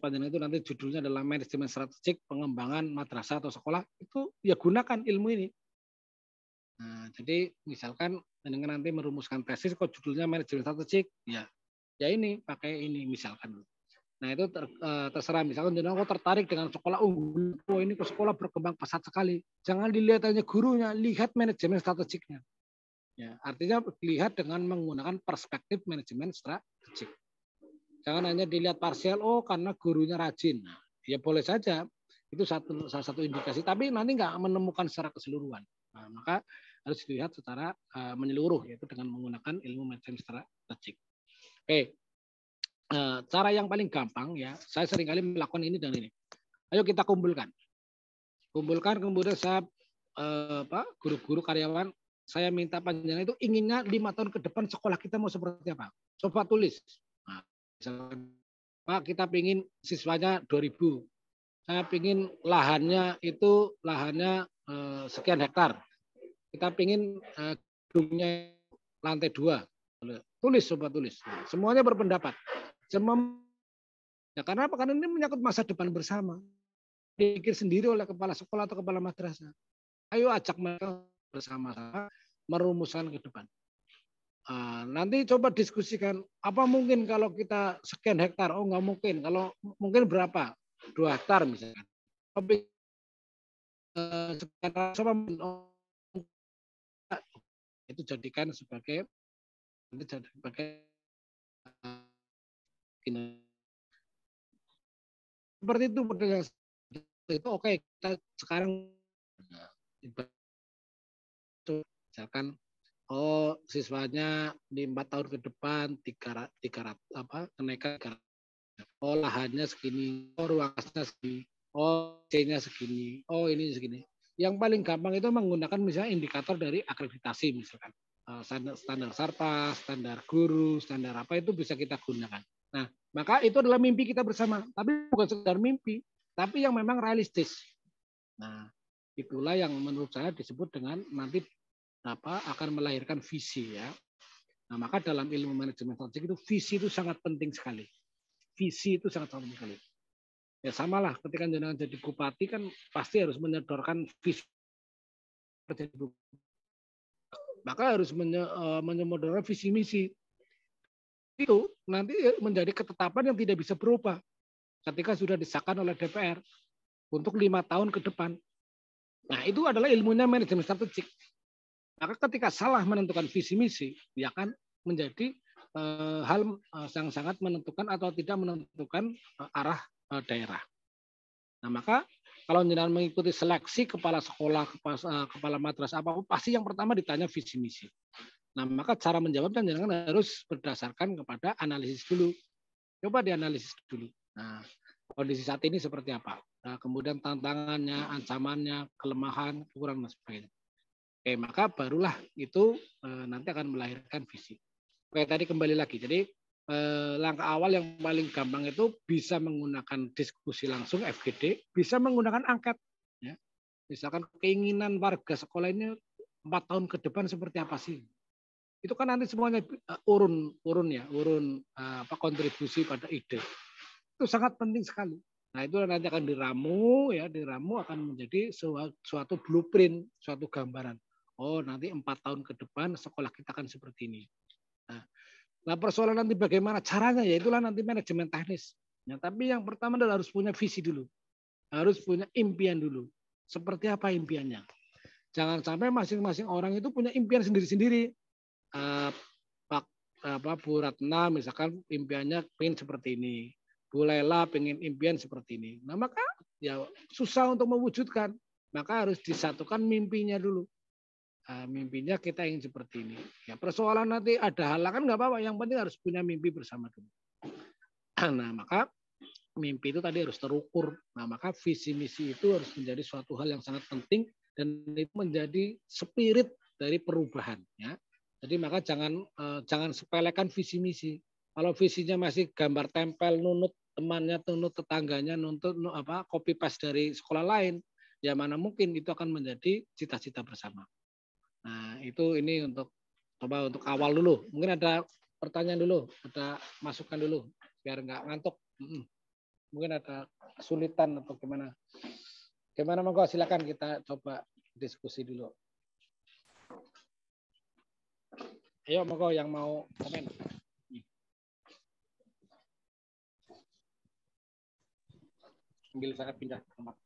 panjenengan itu nanti judulnya adalah manajemen strategik pengembangan madrasah atau sekolah, itu ya gunakan ilmu ini. Nah, jadi misalkan panjenengan nanti merumuskan tesis kok judulnya manajemen strategik, ya ya ini pakai ini misalkan. Nah itu terserah, misalkan jenengan kok tertarik dengan sekolah unggul, oh ini ke sekolah berkembang pesat sekali. Jangan dilihat hanya gurunya, lihat manajemen strategiknya. Ya, artinya lihat dengan menggunakan perspektif manajemen strategik. Jangan hanya dilihat parsial, oh karena gurunya rajin. Nah, ya boleh saja, itu salah satu indikasi, tapi nanti nggak menemukan secara keseluruhan. Nah, maka harus dilihat secara menyeluruh, yaitu dengan menggunakan ilmu manajemen strategik. Oke. Cara yang paling gampang ya, saya seringkali melakukan ini dan ini. Ayo kita kumpulkan, kemudian saya guru-guru karyawan, saya minta panjenengan itu inginnya 5 tahun ke depan sekolah kita mau seperti apa? Coba tulis. Nah, misalkan, Pak kita pingin siswanya 2000, saya pingin lahannya sekian hektar, kita pingin gedungnya lantai 2. Tulis, coba tulis. Semuanya berpendapat. Ya, karena apa? Karena ini menyangkut masa depan bersama. Pikir sendiri oleh kepala sekolah atau kepala madrasah. Ayo ajak mereka bersama-sama merumuskan ke depan. Nanti coba diskusikan, apa mungkin kalau kita sekian hektar? Oh nggak mungkin. Kalau mungkin berapa? 2 hektar misalkan. Tapi itu jadikan sebagai seperti itu. Itu oke, kita sekarang misalkan siswanya di 4 tahun ke depan 300 kenaikan, lahannya segini, ruang kelasnya segini, C-nya segini, ini segini. Yang paling gampang itu menggunakan misalnya indikator dari akreditasi, misalkan standar Sarpas, standar guru, standar apa itu bisa kita gunakan. Nah, maka itu adalah mimpi kita bersama, tapi bukan sekedar mimpi, tapi yang memang realistis. Nah, itulah yang menurut saya disebut dengan nanti akan melahirkan visi ya. Nah, maka dalam ilmu manajemen strategik itu visi itu sangat penting sekali. Visi itu sangat penting sekali. Ya samalah ketika jenengan jadi bupati kan pasti harus menyodorkan visi. Maka harus menyodorkan visi misi. Itu nanti menjadi ketetapan yang tidak bisa berubah ketika sudah disahkan oleh DPR untuk 5 tahun ke depan. Nah, itu adalah ilmunya manajemen strategik. Maka ketika salah menentukan visi misi, dia akan menjadi hal yang sangat menentukan atau tidak menentukan arah daerah. Nah, maka kalau jenengan mengikuti seleksi kepala sekolah, kepala madrasah apapun, pasti yang pertama ditanya visi misi. Nah, maka cara menjawabnya jenengan harus berdasarkan kepada analisis dulu. Coba dianalisis dulu. Nah, kondisi saat ini seperti apa? Nah, kemudian tantangannya, ancamannya, kelemahan, kekurangan dan sebagainya. Oke, maka barulah itu nanti akan melahirkan visi. Oke, tadi kembali lagi. Jadi langkah awal yang paling gampang itu bisa menggunakan diskusi langsung FGD, bisa menggunakan angket. Ya. Misalkan keinginan warga sekolah ini 4 tahun ke depan seperti apa sih? Itu kan nanti semuanya urun kontribusi pada ide. Itu sangat penting sekali. Nah, itu nanti akan diramu akan menjadi suatu blueprint, suatu gambaran. Oh, nanti 4 tahun ke depan sekolah kita akan seperti ini. Nah, persoalan nanti bagaimana caranya, ya itulah nanti manajemen teknis. Ya, tapi yang pertama adalah harus punya visi dulu. Harus punya impian dulu. Seperti apa impiannya? Jangan sampai masing-masing orang itu punya impian sendiri-sendiri. Bu Ratna misalkan impiannya pengen seperti ini. Bu Lela pengen impian seperti ini. Nah, maka ya susah untuk mewujudkan. Maka harus disatukan mimpinya dulu. Mimpinya kita ingin seperti ini. Ya, persoalan nanti ada halangan nggak apa-apa. Yang penting harus punya mimpi bersama dulu. Nah, maka mimpi itu tadi harus terukur. Nah, maka visi misi itu harus menjadi suatu hal yang sangat penting dan itu menjadi spirit dari perubahan. Ya. Jadi maka jangan sepelekan visi misi. Kalau visinya masih gambar tempel, nunut temannya, nunut tetangganya, nunut copy paste dari sekolah lain, ya mana mungkin itu akan menjadi cita-cita bersama. Nah, ini untuk awal dulu. Mungkin ada pertanyaan dulu, ada masukan dulu, biar nggak ngantuk. Mungkin ada kesulitan atau gimana. Gimana, monggo silakan kita coba diskusi dulu. Ayo, monggo yang mau komen. Sambil saya pindah tempat.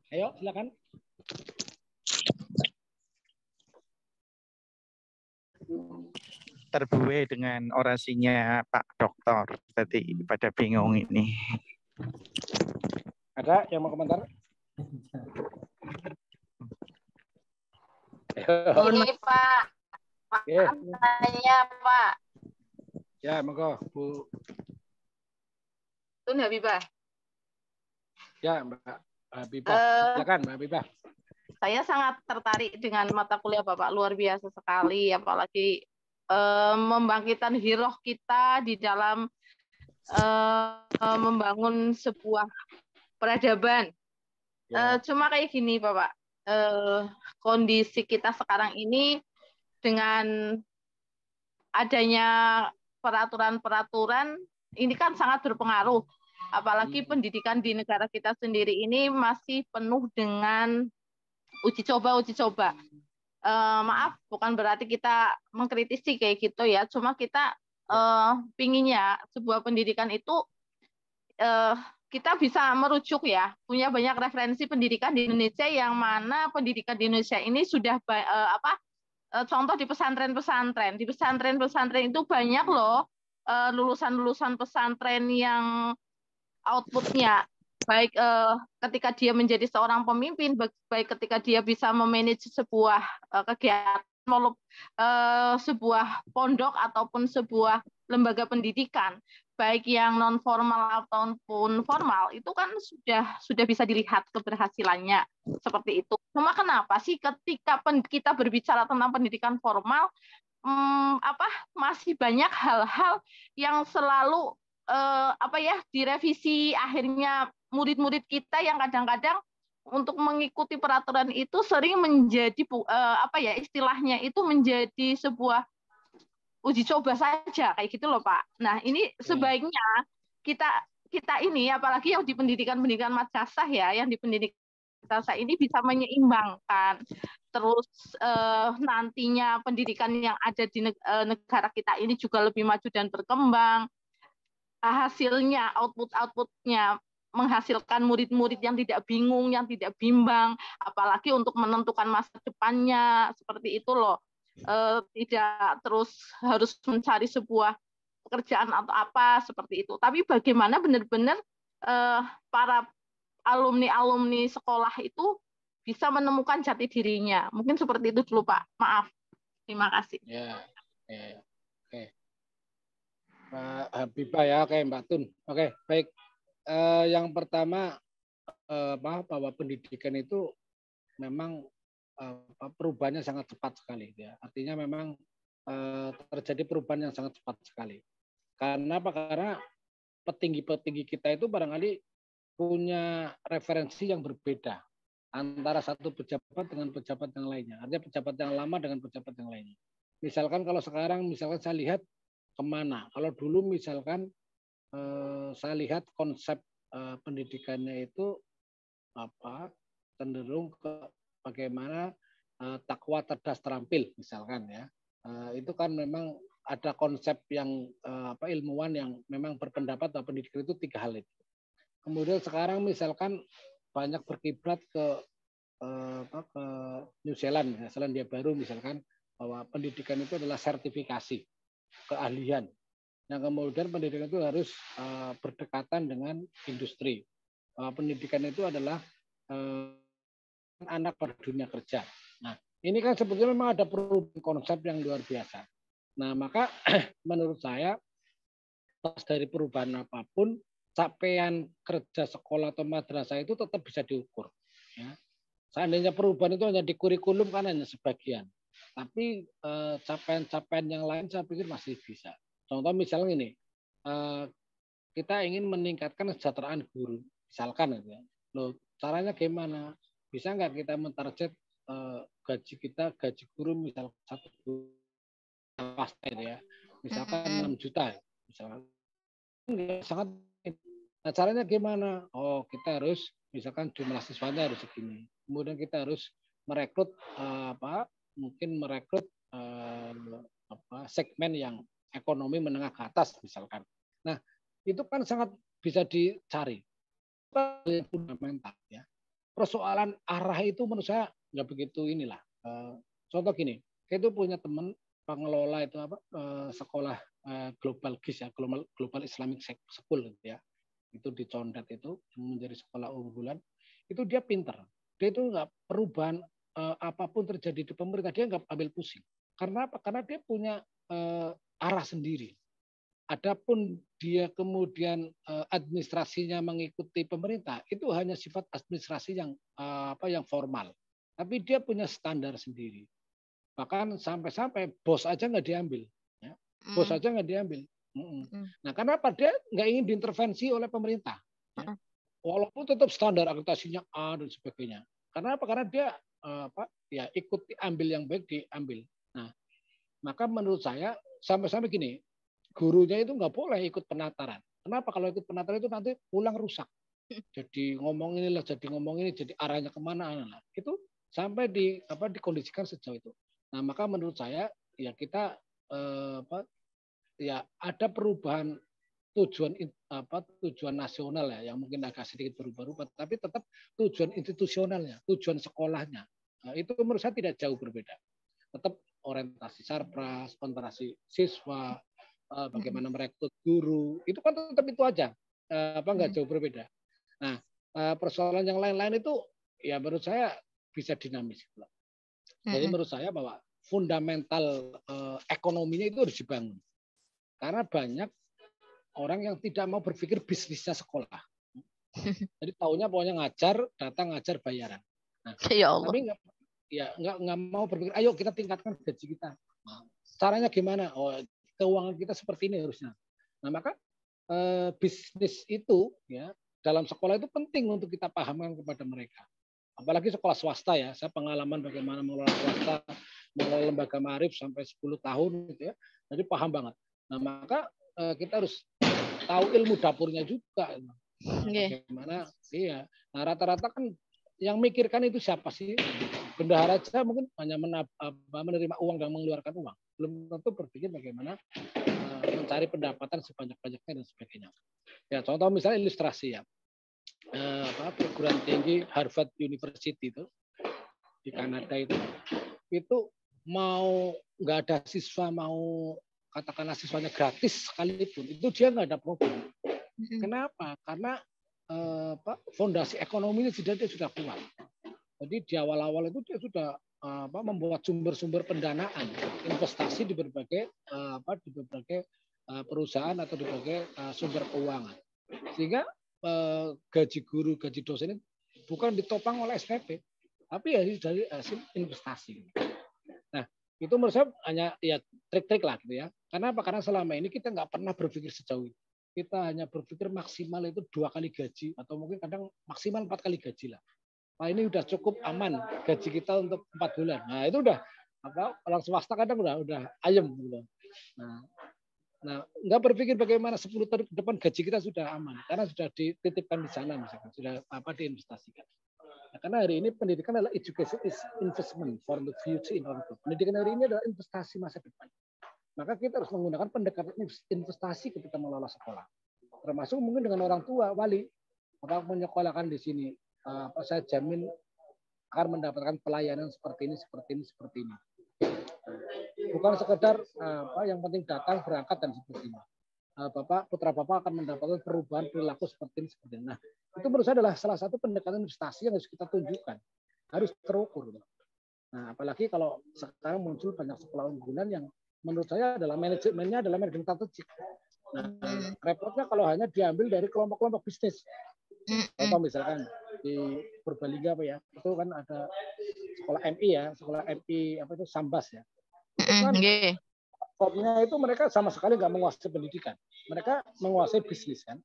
Ayo, silakan. Terbuai dengan orasinya Pak Dokter. Tadi pada bingung ini. Ada yang mau komentar? Ini Pak. Maaf saya Pak. Ya, monggo Bu. Tun Habibah. Ya, Mbak Habibah. Silakan Mbak Habibah. Saya sangat tertarik dengan mata kuliah Bapak, luar biasa sekali, apalagi membangkitkan hiroh kita di dalam membangun sebuah peradaban. Cuma kayak gini Bapak, kondisi kita sekarang ini dengan adanya peraturan-peraturan ini kan sangat berpengaruh, apalagi pendidikan di negara kita sendiri ini masih penuh dengan uji coba. Maaf, bukan berarti kita mengkritisi kayak gitu ya, cuma kita pinginnya sebuah pendidikan itu kita bisa merujuk ya, punya banyak referensi pendidikan di Indonesia yang mana pendidikan di Indonesia ini sudah contoh di pesantren-pesantren. Di pesantren-pesantren itu banyak loh lulusan-lulusan pesantren yang outputnya baik ketika dia menjadi seorang pemimpin, baik ketika dia bisa memanage sebuah kegiatan, sebuah pondok ataupun sebuah lembaga pendidikan, baik yang non formal ataupun formal, itu kan sudah bisa dilihat keberhasilannya seperti itu. Cuma kenapa sih ketika kita berbicara tentang pendidikan formal, masih banyak hal-hal yang selalu direvisi, akhirnya murid-murid kita yang kadang-kadang untuk mengikuti peraturan itu sering menjadi istilahnya itu menjadi sebuah uji coba saja kayak gitu loh Pak. Nah ini sebaiknya kita ini apalagi yang di pendidikan madrasah ya, yang di pendidikan madrasah ini bisa menyeimbangkan. Terus nantinya pendidikan yang ada di negara kita ini juga lebih maju dan berkembang. Hasilnya, outputnya menghasilkan murid-murid yang tidak bingung, yang tidak bimbang, apalagi untuk menentukan masa depannya, seperti itu loh. Tidak terus harus mencari sebuah pekerjaan atau apa, seperti itu. Tapi bagaimana benar-benar para alumni-alumni sekolah itu bisa menemukan jati dirinya. Mungkin seperti itu dulu Pak. Maaf. Terima kasih. Ya. Oke. Pak Habibah ya, oke Mbak Tun. Oke, baik. Yang pertama bahwa pendidikan itu memang perubahannya sangat cepat sekali ya. Artinya memang terjadi perubahan yang sangat cepat sekali. Karena apa? Karena petinggi-petinggi kita itu barangkali punya referensi yang berbeda antara satu pejabat dengan pejabat yang lainnya. Artinya pejabat yang lama dengan pejabat yang lainnya. Misalkan kalau sekarang saya lihat kemana? Kalau dulu misalkan saya lihat konsep pendidikannya itu cenderung ke bagaimana takwa cerdas terampil misalkan ya. Itu kan memang ada konsep yang ilmuwan yang memang berpendapat bahwa pendidikan itu 3 hal itu. Kemudian sekarang misalkan banyak berkiblat ke New Zealand, Selandia Baru misalkan, bahwa pendidikan itu adalah sertifikasi keahlian. Yang kemudian pendidikan itu harus berdekatan dengan industri. Pendidikan itu adalah anak pada dunia kerja. Nah, ini kan sebetulnya memang ada perubahan konsep yang luar biasa. Nah, maka menurut saya pas dari perubahan apapun, capaian kerja sekolah atau madrasah itu tetap bisa diukur. Ya. Seandainya perubahan itu hanya di kurikulum kan hanya sebagian. Tapi capaian-capaian yang lain saya pikir masih bisa. Contoh misalnya ini, kita ingin meningkatkan kesejahteraan guru, misalkan ya. Loh, caranya gimana? Bisa nggak kita mentarget gaji guru misal 1 guru pasti ya, misalkan 6 juta, misalkan sangat. Nah, caranya gimana? Oh, kita harus misalkan jumlah siswanya harus segini. Kemudian kita harus merekrut mungkin merekrut segmen yang ekonomi menengah ke atas misalkan. Nah, itu kan sangat bisa dicari. Fundamental ya. Persoalan arah itu menurut saya nggak begitu inilah. Contoh gini, saya itu punya teman pengelola itu apa sekolah Global GIS ya, Global Islamic School gitu ya. Itu di Condet itu menjadi sekolah unggulan. Itu dia pinter. Dia itu nggak perubahan apapun terjadi di pemerintah dia nggak ambil pusing. Karena apa? Karena dia punya arah sendiri. Adapun dia kemudian administrasinya mengikuti pemerintah, itu hanya sifat administrasi yang yang formal. Tapi dia punya standar sendiri. Bahkan sampai-sampai bos aja nggak diambil. Ya. Bos aja nggak diambil. Nah, kenapa dia nggak ingin diintervensi oleh pemerintah? Ya. Walaupun tetap standar akreditasinya A dan sebagainya. Karena apa? Karena dia ikuti ambil yang baik diambil. Nah, maka menurut saya sampai-sampai gini. Gurunya itu nggak boleh ikut penataran. Kenapa? Kalau ikut penataran itu nanti pulang rusak. Jadi ngomong inilah, jadi ngomong ini, jadi arahnya kemana? Nah, itu sampai dikondisikan sejauh itu. Nah, maka menurut saya ya kita ada perubahan tujuan nasional ya, yang mungkin agak sedikit berubah-ubah, tapi tetap tujuan institusionalnya, tujuan sekolahnya. Nah, itu menurut saya tidak jauh berbeda. Tetap orientasi sarpras, orientasi siswa, bagaimana merekrut guru, itu kan tetap itu aja, nggak jauh berbeda. Nah, persoalan yang lain-lain itu ya menurut saya bisa dinamis. Jadi menurut saya bahwa fundamental ekonominya itu harus dibangun, karena banyak orang yang tidak mau berpikir bisnisnya sekolah. Jadi taunya pokoknya ngajar, datang ngajar bayaran. Nah, ya Allah. Tapi nggak mau berpikir, ayo kita tingkatkan gaji kita. Caranya gimana? Oh, keuangan kita seperti ini harusnya. Nah, maka bisnis itu ya dalam sekolah itu penting untuk kita pahamkan kepada mereka. Apalagi sekolah swasta ya. Saya pengalaman bagaimana mengelola swasta, mengelola lembaga ma'arif sampai 10 tahun gitu ya. Jadi paham banget. Nah, maka kita harus tahu ilmu dapurnya juga. Bagaimana? Iya. Nah, rata-rata kan yang mikirkan itu siapa sih? Bendahara saja mungkin hanya menerima uang dan mengeluarkan uang. Belum tentu berpikir bagaimana mencari pendapatan sebanyak-banyaknya dan sebagainya. Ya, contoh misalnya ilustrasi ya. Perguruan tinggi Harvard University itu di Kanada itu mau nggak ada siswa, mau katakanlah siswanya gratis sekalipun, itu dia nggak ada problem. Kenapa? Karena fondasi ekonominya dia sudah kuat. Jadi di awal-awal itu dia sudah membuat sumber-sumber pendanaan, investasi di berbagai perusahaan atau di berbagai sumber keuangan, sehingga gaji guru, gaji dosen ini bukan ditopang oleh SPP, tapi dari hasil investasi. Nah, itu menurut saya hanya ya trik-trik lah gitu ya. Karena apa? Karena selama ini kita nggak pernah berpikir sejauh itu. Kita hanya berpikir maksimal itu 2 kali gaji atau mungkin kadang maksimal 4 kali gaji lah. Nah, ini udah cukup aman gaji kita untuk 4 bulan. Nah, itu udah orang swasta kadang udah ayem gitu. Nah, nggak berpikir bagaimana 10 tahun ke depan gaji kita sudah aman karena sudah dititipkan di sana misalkan, sudah diinvestasikan. Nah, karena hari ini pendidikan adalah education is investment for the future in our life. Pendidikan hari ini adalah investasi masa depan. Maka kita harus menggunakan pendekatan investasi ketika mengelola sekolah. Termasuk mungkin dengan orang tua, wali, maka menyekolahkan di sini. Saya jamin akan mendapatkan pelayanan seperti ini. Bukan sekedar yang penting datang, berangkat dan sebagainya. Putra Bapak akan mendapatkan perubahan perilaku seperti ini. Nah, itu menurut saya adalah salah satu pendekatan investasi yang harus kita tunjukkan, harus terukur. Nah, apalagi kalau sekarang muncul banyak sekolah unggulan yang menurut saya adalah manajemennya adalah manajemen strategik. Nah, repotnya kalau hanya diambil dari kelompok-kelompok bisnis. Contoh misalkan di Purbalingga itu kan ada sekolah MI ya, sekolah MI Sambas ya. Itu kan topnya itu mereka sama sekali nggak menguasai pendidikan, mereka menguasai bisnis kan,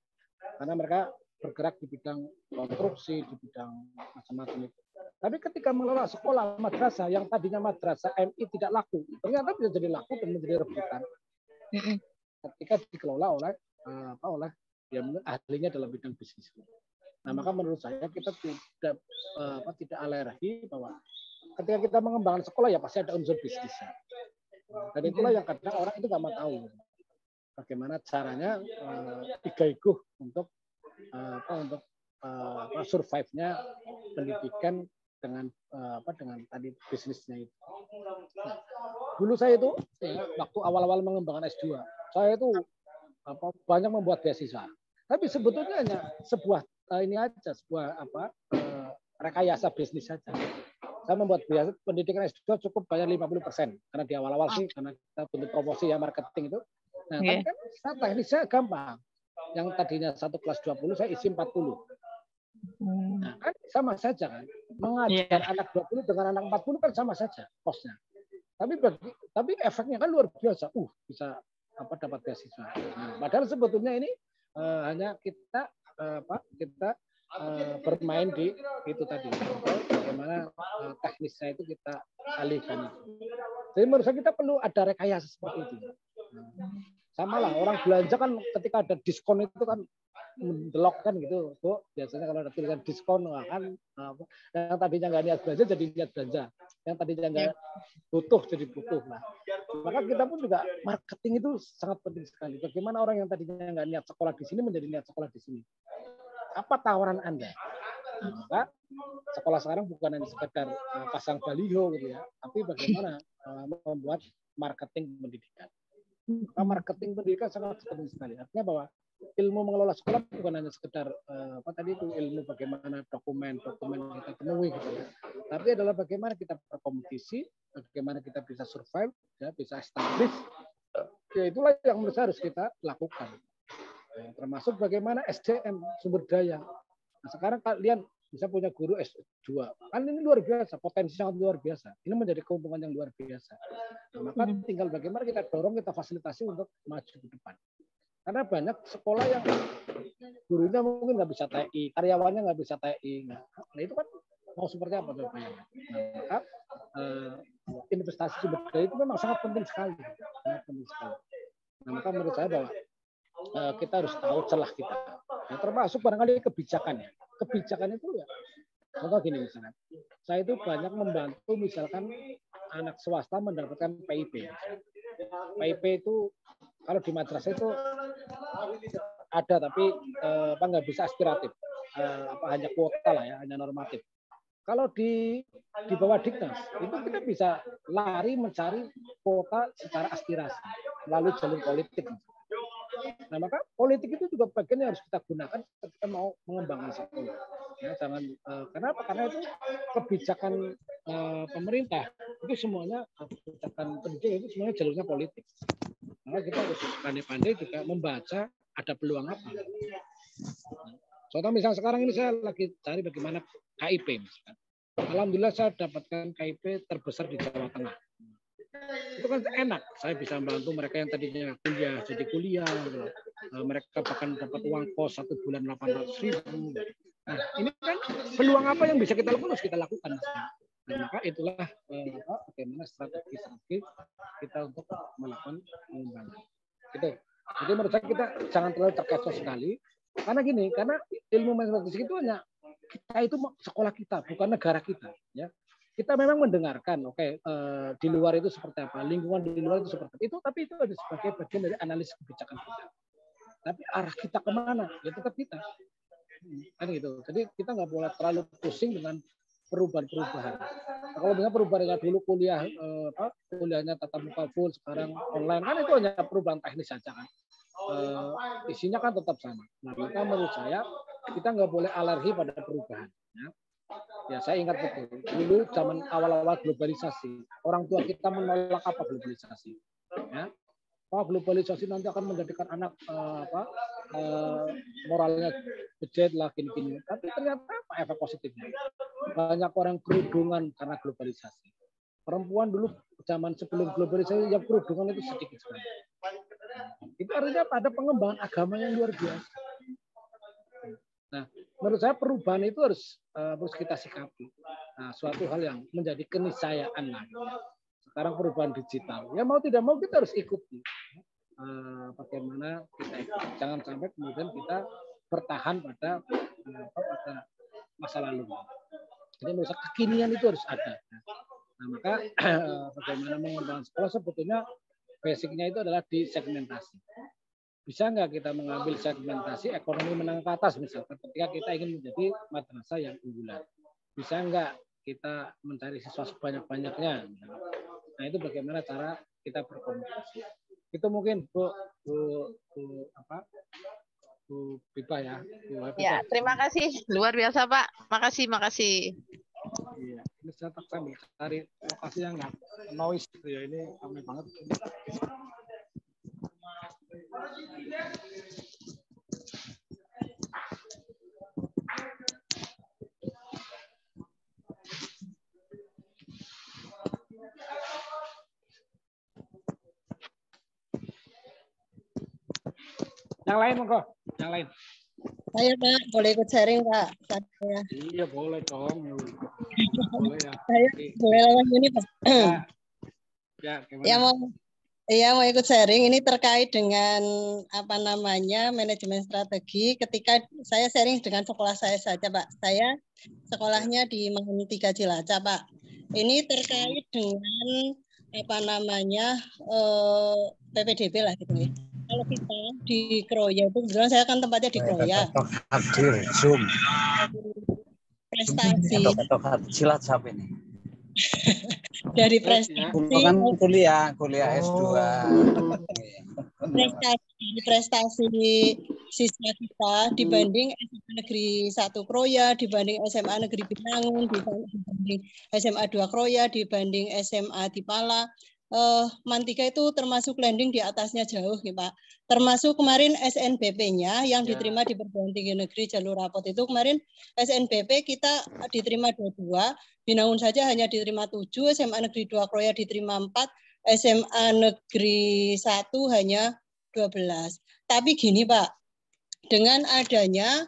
karena mereka bergerak di bidang konstruksi, di bidang macam-macam itu. Tapi ketika mengelola sekolah madrasah yang tadinya madrasah MI tidak laku, ternyata bisa jadi laku dan menjadi rebutan. Ketika dikelola oleh yang ahlinya dalam bidang bisnis. Nah, maka menurut saya kita tidak alergi bahwa ketika kita mengembangkan sekolah ya pasti ada unsur bisnisnya. Dan itulah yang kadang orang itu nggak mau tahu. bagaimana caranya igah-iguh untuk survive-nya pendidikan dengan dengan tadi bisnisnya itu. Nah, dulu saya itu waktu awal-awal mengembangkan S2, saya itu banyak membuat beasiswa. Tapi sebetulnya hanya sebuah rekayasa bisnis saja. Saya membuat pendidikan S2 cukup bayar 50% karena di awal-awal sih karena kita butuh promosi ya marketing itu. Nah, tapi kan teknisnya gampang. Yang tadinya satu kelas 20 saya isi 40. Nah, kan sama saja kan. Mengajar anak 20 dengan anak 40 kan sama saja kosnya. Tapi efeknya kan luar biasa. Bisa dapat beasiswa. Nah, padahal sebetulnya ini hanya kita bermain di itu tadi. Bagaimana teknisnya itu kita alihkan. Jadi menurut saya kita perlu ada rekayasa seperti itu. Sama lah orang belanja kan ketika ada diskon itu kan mendelok kan gitu. Biasanya kalau ada tulisan diskon kan yang tadinya nggak niat belanja jadi niat belanja. Yang tadinya nggak butuh jadi butuh. Nah, maka kita pun juga marketing itu sangat penting sekali. Bagaimana orang yang tadinya nggak niat sekolah di sini menjadi niat sekolah di sini. Apa tawaran Anda? Nah, maka sekolah sekarang bukan hanya sekedar pasang baliho gitu ya, tapi bagaimana membuat marketing pendidikan. Maka marketing pendidikan sangat penting sekali. Artinya bahwa ilmu mengelola sekolah bukan hanya sekedar ilmu bagaimana dokumen kita penuhi gitu ya. Tapi adalah bagaimana kita berkompetisi, bagaimana kita bisa survive, ya, bisa establish. Ya, itulah yang menurut saya harus kita lakukan. Ya, termasuk bagaimana SDM, sumber daya. Nah, sekarang kalian bisa punya guru S2. Kan ini luar biasa, potensi sangat luar biasa. Ini menjadi keuntungan yang luar biasa. Nah, maka tinggal bagaimana kita dorong, kita fasilitasi untuk maju ke depan. Karena banyak sekolah yang gurunya mungkin nggak bisa TI, karyawannya nggak bisa TI. Nah, itu kan mau seperti apa coba? Nah, maka investasi sumber daya itu memang sangat penting sekali. Sangat penting sekali. Nah, maka menurut saya bahwa kita harus tahu celah kita. Nah, termasuk barangkali kebijakannya. Kebijakan itu ya, contoh gini misalnya, saya itu banyak membantu misalkan anak swasta mendapatkan PIP. PIP itu kalau di madrasah itu ada tapi nggak bisa aspiratif, hanya kuota lah ya, hanya normatif. Kalau di bawah Diknas itu kita bisa lari mencari kuota secara aspirasi melalui jalur politik. Nah, maka politik itu juga bagian yang harus kita gunakan ketika mau mengembangkan sekolah. Ya, jangan kenapa? Karena itu kebijakan pemerintah itu semuanya kebijakan pendidikan itu semuanya jalurnya politik. Maka kita harus pandai-pandai juga membaca ada peluang apa. Contoh misalnya sekarang ini saya lagi cari bagaimana KIP misalkan. Alhamdulillah saya dapatkan KIP terbesar di Jawa Tengah. Itu kan enak, saya bisa membantu mereka yang tadinya kuliah jadi kuliah, gitu. Mereka bahkan dapat uang kos 1 bulan 800.000. Nah, ini kan peluang apa yang bisa kita lakukan harus kita lakukan. Nah, maka itulah bagaimana strategi kita untuk melakukan pengembangan. Gitu. Jadi menurut saya kita jangan terlalu terkecoh sekali, karena gini, karena ilmu matematik itu hanya kita itu sekolah kita, bukan negara kita, ya. Kita memang mendengarkan, di luar itu seperti apa, lingkungan di luar itu seperti itu, tapi itu ada sebagai bagian dari analisis kebijakan kita. Tapi arah kita kemana, ya tetap kita. Kan gitu. Jadi kita nggak boleh terlalu pusing dengan perubahan-perubahan. Nah, kalau misalnya perubahan dulu kuliahnya tatap muka full, sekarang online, kan itu hanya perubahan teknis saja kan. Isinya kan tetap sama. Nah, maka menurut saya kita nggak boleh alergi pada perubahan. Ya, saya ingat betul. Dulu zaman awal-awal globalisasi, orang tua kita menolak apa globalisasi. Ya, globalisasi nanti akan menjadikan anak moralnya bejat lah gini-gini. Tapi ternyata apa efek positifnya? Banyak orang kerudungan karena globalisasi. Perempuan dulu zaman sebelum globalisasi yang kerudungan itu sedikit sekali. Itu artinya ada pengembangan agama yang luar biasa. Nah, menurut saya perubahan itu harus kita sikapi. Nah, suatu hal yang menjadi keniscayaan lah. Sekarang perubahan digital, ya mau tidak mau kita harus ikuti. Bagaimana kita ikut. Jangan sampai kemudian kita bertahan pada masa lalu. Jadi menurut saya kekinian itu harus ada. Nah, maka bagaimana mengembangkan sekolah sebetulnya basicnya itu adalah disegmentasi. bisa nggak kita mengambil segmentasi ekonomi menengah ke atas misalkan ketika kita ingin menjadi madrasah yang unggulan. Bisa nggak kita mencari siswa sebanyak-banyaknya? Nah itu bagaimana cara kita berkomunikasi. Itu mungkin Bu Pipa ya. Ya, terima kasih. Luar biasa Pak. Makasih. Iya, ini saya sambil cari lokasi yang nggak noise gitu ya. Ini ramai banget. Yang lain monggo, yang lain. Saya Pak, boleh ikut sharing Pak? Saya. Iya boleh dong. Boleh ya. Saya boleh lawan ini Pak. Ya, gimana? Mau ikut sharing. Ini terkait dengan manajemen strategi. Ketika saya sharing dengan sekolah saya saja Pak. Saya sekolahnya di Mangun 3 Cilacap Pak. Ini terkait dengan PPDB lah gitu ya. Kalau kita di Kroya itu kebetulan saya kan tempatnya di Kroya. Hadir Zoom. Prestasi. Cilacap ini. Dari prestasi. Kan kuliah S2. Prestasi siswa kita dibanding SMA Negeri 1 Kroya, dibanding SMA Negeri Binangun, dibanding SMA 2 Kroya, dibanding SMA di Pala. Mantika itu termasuk landing di atasnya jauh nih Pak. Termasuk kemarin SNBP-nya yang diterima di perguruan tinggi negeri jalur rapot itu kemarin SNBP kita diterima 22, Binangun saja hanya diterima 7, SMA Negeri 2 Kroya diterima 4, SMA Negeri 1 hanya 12. Tapi gini Pak, dengan adanya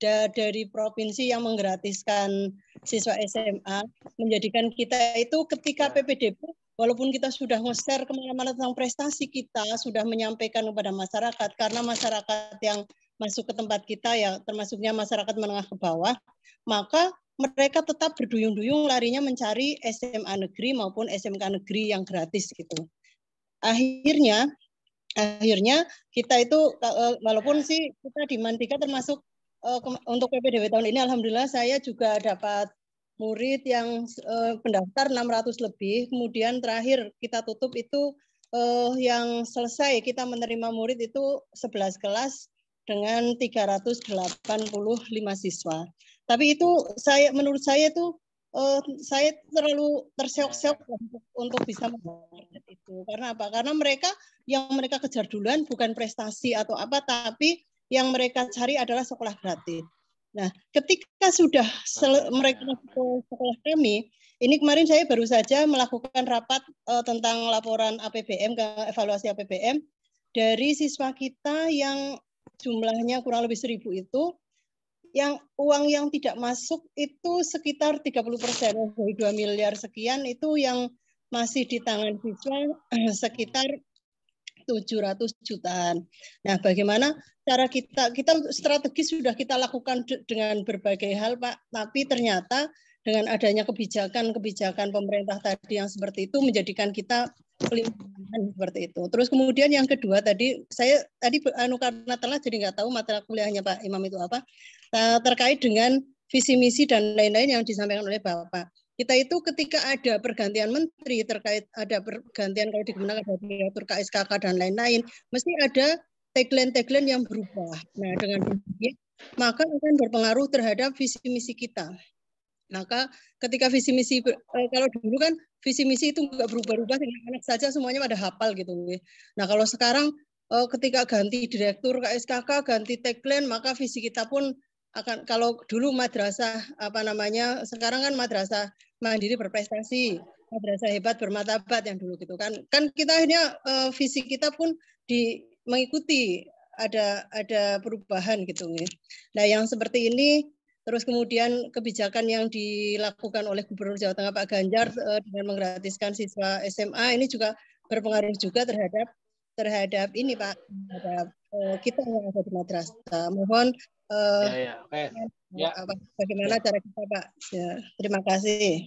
dari provinsi yang menggratiskan siswa SMA, menjadikan kita itu ketika PPDB, walaupun kita sudah nge-share kemana-mana tentang prestasi kita, sudah menyampaikan kepada masyarakat, karena masyarakat yang masuk ke tempat kita ya termasuknya masyarakat menengah ke bawah, maka mereka tetap berduyung-duyung larinya mencari SMA negeri maupun SMK negeri yang gratis gitu. Akhirnya kita itu walaupun sih kita di Mantika termasuk untuk PPDB tahun ini alhamdulillah saya juga dapat murid yang pendaftar 600 lebih, kemudian terakhir kita tutup itu yang selesai kita menerima murid itu 11 kelas dengan 385 siswa. Tapi itu menurut saya itu saya terlalu terseok-seok untuk bisa membuat itu. Karena apa? Karena mereka kejar duluan bukan prestasi atau apa, tapi yang mereka cari adalah sekolah gratis. Nah, ketika sudah mereka masuk ke sekolah kami, ini kemarin saya baru saja melakukan rapat tentang laporan APBM, evaluasi APBM dari siswa kita yang jumlahnya kurang lebih 1.000 itu, yang uang yang tidak masuk itu sekitar 30%, dari 2 miliar sekian itu yang masih di tangan siswa sekitar 700 jutaan. Nah, bagaimana cara kita strategi sudah kita lakukan dengan berbagai hal, Pak. Tapi ternyata dengan adanya kebijakan pemerintah tadi yang seperti itu menjadikan kita kelimpangan seperti itu. Terus kemudian yang kedua saya karena telat jadi nggak tahu materi kuliahnya Pak Imam itu apa. Terkait dengan visi misi dan lain-lain yang disampaikan oleh Bapak. Kita itu ketika ada pergantian menteri, terkait ada pergantian kalau di Kemenang ada diatur KSKK dan lain-lain, mesti ada tagline yang berubah. Nah, dengan demikian maka akan berpengaruh terhadap visi misi kita. Maka ketika visi misi kalau dulu kan visi misi itu nggak berubah-ubah, anak saja semuanya pada hafal gitu. Nah, kalau sekarang ketika ganti direktur KSKK, ganti tagline, maka visi kita pun akan, kalau dulu madrasah sekarang kan madrasah mandiri berprestasi, madrasah hebat bermartabat yang dulu gitu kan kita akhirnya visi kita pun mengikuti ada perubahan gitu. Nah, yang seperti ini terus kemudian kebijakan yang dilakukan oleh Gubernur Jawa Tengah Pak Ganjar dengan menggratiskan siswa SMA ini juga berpengaruh juga terhadap ini Pak, terhadap kita yang ada di madrasah. Mohon bagaimana cara kita Pak? Ya, terima kasih.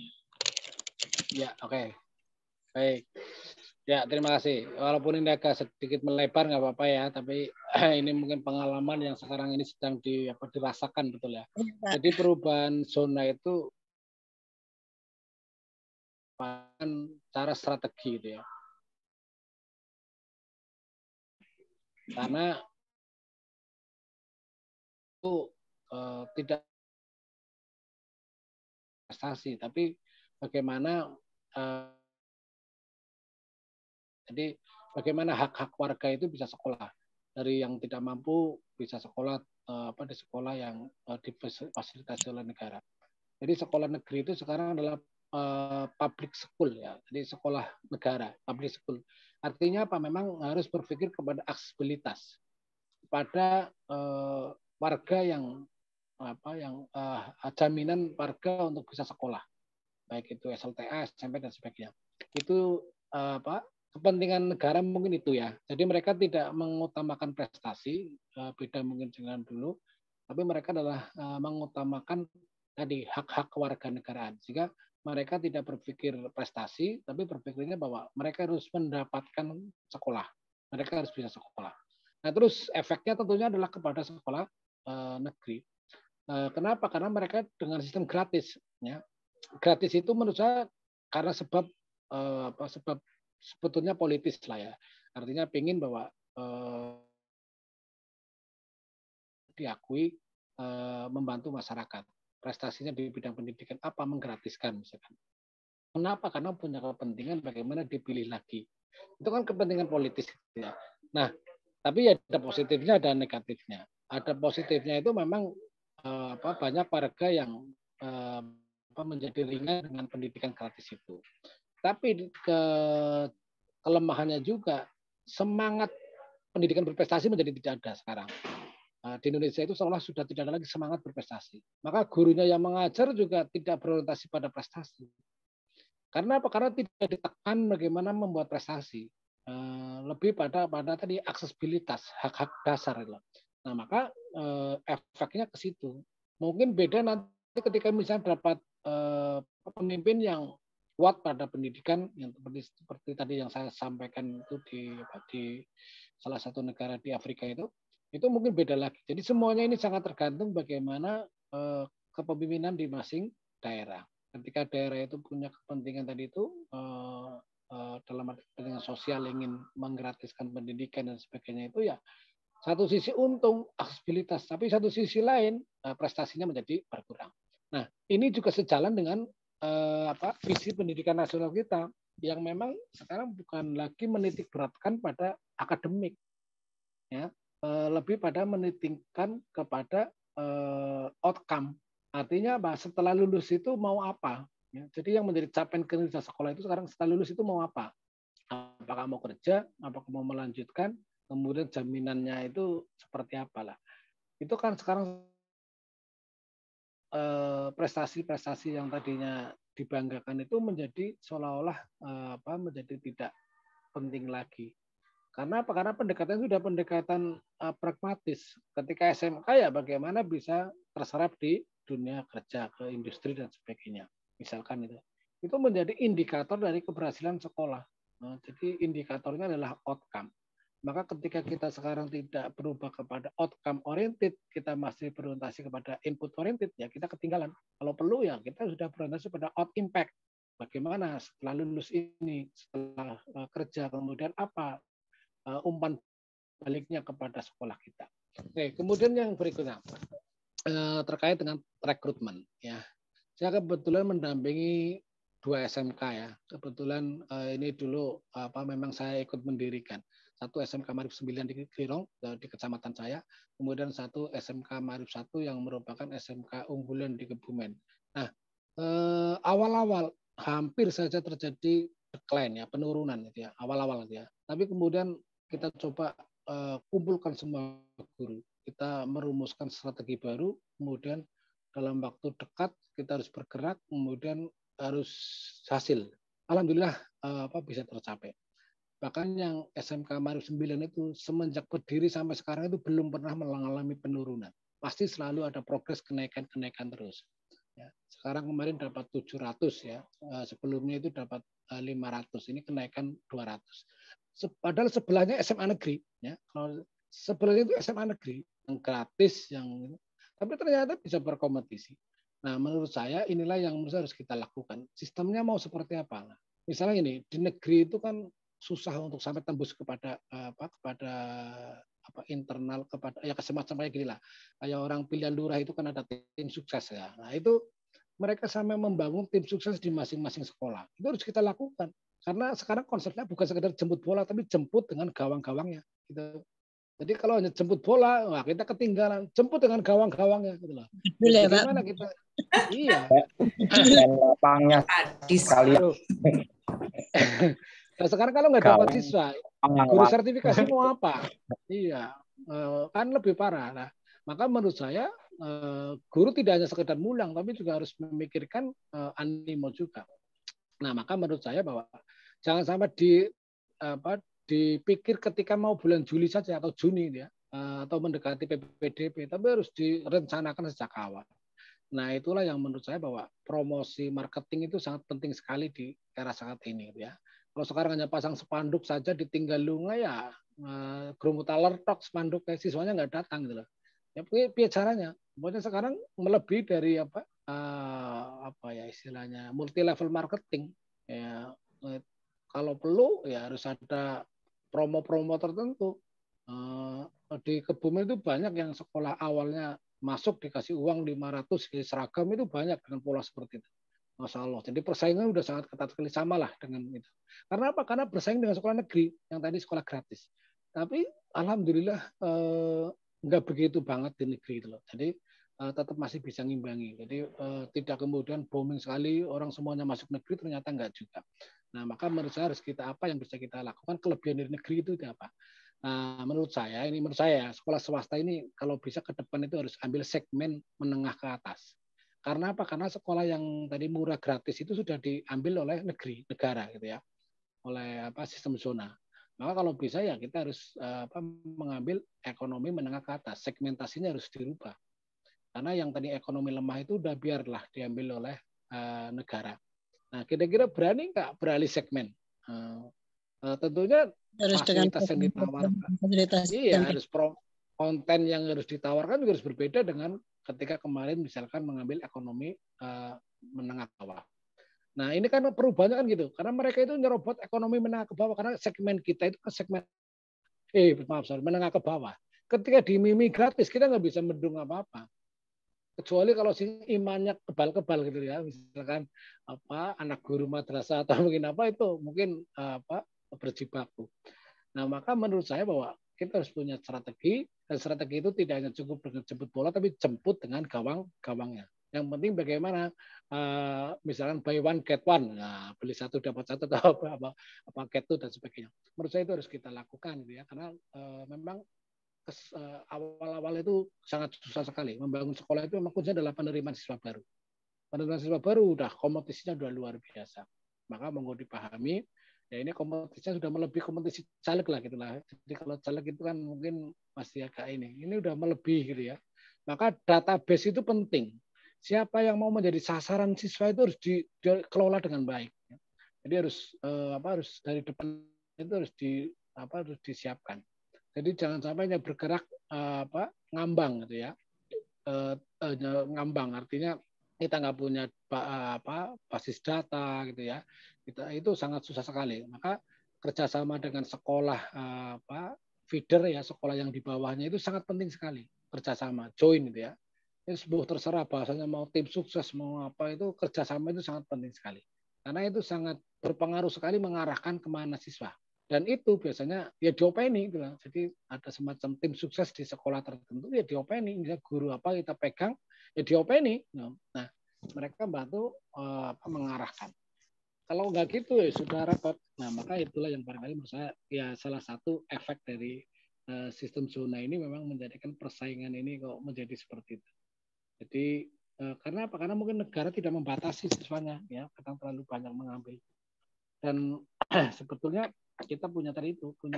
Ya, oke. Baik. Ya, terima kasih. Walaupun ini agak sedikit melebar, nggak apa-apa ya, tapi ini mungkin pengalaman yang sekarang ini sedang dirasakan, betul ya. Jadi perubahan zona itu cara strategi gitu ya. Karena itu tidak prestasi, tapi bagaimana jadi bagaimana hak-hak warga itu bisa sekolah, dari yang tidak mampu bisa sekolah di sekolah yang difasilitasi oleh negara. Jadi sekolah negeri itu sekarang adalah public school ya, jadi sekolah negara, public school. Artinya apa? Memang harus berpikir kepada aksesibilitas, kepada warga yang jaminan warga untuk bisa sekolah, baik itu SLTA, SMP dan sebagainya. Itu kepentingan negara mungkin itu ya. Jadi mereka tidak mengutamakan prestasi, beda mungkin dengan dulu, tapi mereka adalah mengutamakan tadi hak-hak kewarganegaraan. Sehingga mereka tidak berpikir prestasi, tapi berpikirnya bahwa mereka harus mendapatkan sekolah. Mereka harus bisa sekolah. Nah, terus efeknya tentunya adalah kepada sekolah negeri. Kenapa? Karena mereka dengan sistem gratis. Ya. Gratis itu menurut saya karena sebab sebetulnya politis lah ya. Artinya pengen bahwa diakui membantu masyarakat. Prestasinya di bidang pendidikan apa menggratiskan misalkan. Kenapa? Karena punya kepentingan bagaimana dipilih lagi. Itu kan kepentingan politis ya. Nah, tapi ya ada positifnya ada negatifnya. Ada positifnya itu memang banyak warga yang menjadi ringan dengan pendidikan gratis itu. Tapi kelemahannya juga semangat pendidikan berprestasi menjadi tidak ada sekarang. Di Indonesia itu seolah sudah tidak ada lagi semangat berprestasi. Maka gurunya yang mengajar juga tidak berorientasi pada prestasi. Karena apa? Karena tidak ditekan bagaimana membuat prestasi. Lebih pada tadi aksesibilitas, hak-hak dasar. Nah, maka efeknya ke situ. Mungkin beda nanti ketika misalnya dapat pemimpin yang kuat pada pendidikan yang seperti tadi yang saya sampaikan itu di salah satu negara di Afrika itu mungkin beda lagi. Jadi semuanya ini sangat tergantung bagaimana kepemimpinan di masing daerah. Ketika daerah itu punya kepentingan tadi itu dalam arti kepentingan sosial ingin menggratiskan pendidikan dan sebagainya itu ya satu sisi untung aksesibilitas, tapi satu sisi lain prestasinya menjadi berkurang. Nah, ini juga sejalan dengan visi pendidikan nasional kita yang memang sekarang bukan lagi menitik beratkan pada akademik, ya, lebih pada menitikkan kepada outcome. Artinya apa? Setelah lulus itu mau apa? Ya, jadi yang menjadi capaian kinerja sekolah itu sekarang setelah lulus itu mau apa? Apakah mau kerja? Apakah mau melanjutkan? Kemudian jaminannya itu seperti apalah? Itu kan sekarang prestasi-prestasi yang tadinya dibanggakan itu menjadi seolah-olah menjadi tidak penting lagi. Karena apa? Karena pendekatan sudah pendekatan pragmatis. Ketika SMK ya bagaimana bisa terserap di dunia kerja, ke industri dan sebagainya. Misalkan itu menjadi indikator dari keberhasilan sekolah. Nah, jadi indikatornya adalah outcome. Maka ketika kita sekarang tidak berubah kepada outcome oriented, kita masih berorientasi kepada input oriented, ya kita ketinggalan. Kalau perlu ya kita sudah berorientasi pada out impact. Bagaimana setelah lulus ini, setelah kerja, kemudian apa umpan baliknya kepada sekolah kita. Oke, kemudian yang berikutnya terkait dengan rekrutmen. Ya, saya kebetulan mendampingi 2 SMK ya. Kebetulan ini dulu memang saya ikut mendirikan. Satu SMK Marif 9 di Klirong di kecamatan saya, kemudian satu SMK Marif 1 yang merupakan SMK unggulan di Kebumen. Nah, awal-awal hampir saja terjadi decline ya, penurunan gitu ya, awal-awal gitu ya. Tapi kemudian kita coba kumpulkan semua guru. Kita merumuskan strategi baru, kemudian dalam waktu dekat kita harus bergerak, kemudian harus hasil. Alhamdulillah bisa tercapai. Bahkan yang SMK Marif 9 itu semenjak berdiri sampai sekarang itu belum pernah mengalami penurunan. Pasti selalu ada progres kenaikan terus. Ya, sekarang kemarin dapat 700 ya. Sebelumnya itu dapat 500, ini kenaikan 200. Padahal sebelahnya SMA negeri, ya. Kalau sebelahnya itu SMA negeri yang gratis, yang tapi ternyata bisa berkompetisi. Nah, menurut saya inilah yang harus kita lakukan. Sistemnya mau seperti apa? Nah, misalnya ini di negeri itu kan susah untuk sampai tembus kepada internal, kepada ya semacam kayak gini lah. Kayak orang pilihan lurah itu kan ada tim sukses ya. Nah, itu mereka sampai membangun tim sukses di masing-masing sekolah. Itu harus kita lakukan. Karena sekarang konsepnya bukan sekedar jemput bola, tapi jemput dengan gawang-gawangnya. Gitu. Jadi kalau hanya jemput bola, wah kita ketinggalan. Jemput dengan gawang-gawangnya. Gitu loh. Bagaimana kita? Iya. Dan lapangnya sekalian. Nah, sekarang kalau nggak dapat siswa, guru sertifikasi mau apa? Iya, kan lebih parah. Nah, maka menurut saya guru tidak hanya sekedar mulang, tapi juga harus memikirkan animo juga. Nah, maka menurut saya bahwa jangan sampai dipikir ketika mau bulan Juli saja atau Juni ya, atau mendekati PPDB, tapi harus direncanakan sejak awal. Nah, itulah yang menurut saya bahwa promosi marketing itu sangat penting sekali di era saat ini ya. Kalau sekarang hanya pasang spanduk saja ditinggal lunga ya, gerumuta lertok spanduk kayak siswanya nggak datang gitu loh. Ya piye caranya? Pokoknya sekarang melebihi dari apa ya istilahnya multi level marketing. Ya, kalau perlu ya harus ada promo-promo tertentu. Di Kebumen itu banyak yang sekolah awalnya masuk dikasih uang 500 di seragam, itu banyak dengan pola seperti itu. Masya Allah. Jadi persaingan udah sangat ketat sekali, sama lah dengan itu. Karena apa? Karena bersaing dengan sekolah negeri yang tadi sekolah gratis. Tapi alhamdulillah nggak begitu banget di negeri itu loh. Jadi tetap masih bisa ngimbangi. Jadi tidak kemudian booming sekali orang semuanya masuk negeri, ternyata nggak juga. Nah, maka menurut saya harus apa yang bisa kita lakukan, kelebihan dari negeri itu apa? Nah, menurut saya sekolah swasta ini kalau bisa ke depan itu harus ambil segmen menengah ke atas. Karena apa? Karena sekolah yang tadi murah gratis itu sudah diambil oleh negara gitu ya, oleh sistem zona. Maka kalau bisa ya kita harus mengambil ekonomi menengah ke atas, segmentasinya harus dirubah. Karena yang tadi ekonomi lemah itu udah biarlah diambil oleh negara. Nah, kira-kira berani nggak beralih segmen? Tentunya harus fasilitas yang ditawarkan, harus konten yang harus ditawarkan juga harus berbeda dengan ketika kemarin misalkan mengambil ekonomi menengah ke bawah. Nah, ini kan perubahannya kan gitu. Karena mereka itu nyerobot ekonomi menengah ke bawah. Karena segmen kita itu ke segmen menengah ke bawah. Ketika dimimi gratis, kita nggak bisa mendung apa-apa. Kecuali kalau imannya kebal-kebal gitu ya. Misalkan anak guru madrasah atau mungkin mungkin berjibaku. Nah, maka menurut saya bahwa kita harus punya strategi, dan strategi itu tidak hanya cukup dengan jemput bola, tapi jemput dengan gawang-gawangnya. Yang penting bagaimana misalkan buy one get one, nah, beli satu dapat satu atau apa get two dan sebagainya. Menurut saya itu harus kita lakukan gitu ya, karena memang awal-awal itu sangat susah sekali membangun sekolah itu. Memang kuncinya adalah penerimaan siswa baru. Penerimaan siswa baru udah kompetisinya udah luar biasa. Maka monggo dipahami. Ya ini kompetisinya sudah melebihi kompetisi caleg lah gitu lah. Jadi kalau caleg itu kan mungkin masih agak ini udah melebihi gitu ya. Maka database itu penting. Siapa yang mau menjadi sasaran siswa itu harus dikelola dengan baik. Jadi harus dari depan itu harus disiapkan. Jadi jangan sampai hanya bergerak ngambang gitu ya. Ngambang artinya kita nggak punya basis data gitu ya. Itu sangat susah sekali. Maka kerjasama dengan sekolah feeder ya, sekolah yang di bawahnya itu sangat penting sekali. Kerjasama, join gitu ya. Ini sebuah terserah bahasanya mau tim sukses mau apa, itu kerjasama itu sangat penting sekali. Karena itu sangat berpengaruh sekali mengarahkan kemana siswa. Dan itu biasanya ya diopeni gitu lah. Jadi ada semacam tim sukses di sekolah tertentu ya diopeni. Misalnya guru apa kita pegang ya diopeni. Nah, mereka bantu mengarahkan. Kalau nggak gitu ya sudah repot. Nah, maka itulah yang barangkali menurut saya ya salah satu efek dari sistem zona ini memang menjadikan persaingan ini kok menjadi seperti itu. Jadi karena apa? Karena mungkin negara tidak membatasi siswanya ya, kadang terlalu banyak mengambil. Dan sebetulnya kita punya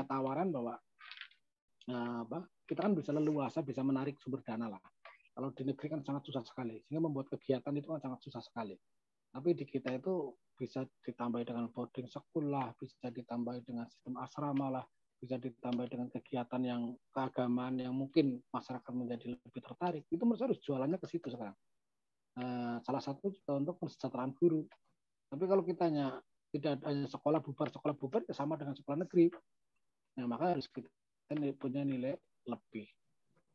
tawaran bahwa kita kan bisa leluasa, bisa menarik sumber dana lah. Kalau di negeri kan sangat susah sekali, sehingga membuat kegiatan itu kan sangat susah sekali. Tapi di kita itu bisa ditambah dengan boarding school lah, bisa ditambah dengan sistem asrama lah, bisa ditambah dengan kegiatan yang keagamaan yang mungkin masyarakat menjadi lebih tertarik. Itu menurut saya harus jualannya ke situ sekarang. Salah satu juga untuk kesejahteraan guru. Tapi kalau kita tidak hanya sekolah bubar ya sama dengan sekolah negeri. Nah, maka harus kita punya nilai lebih.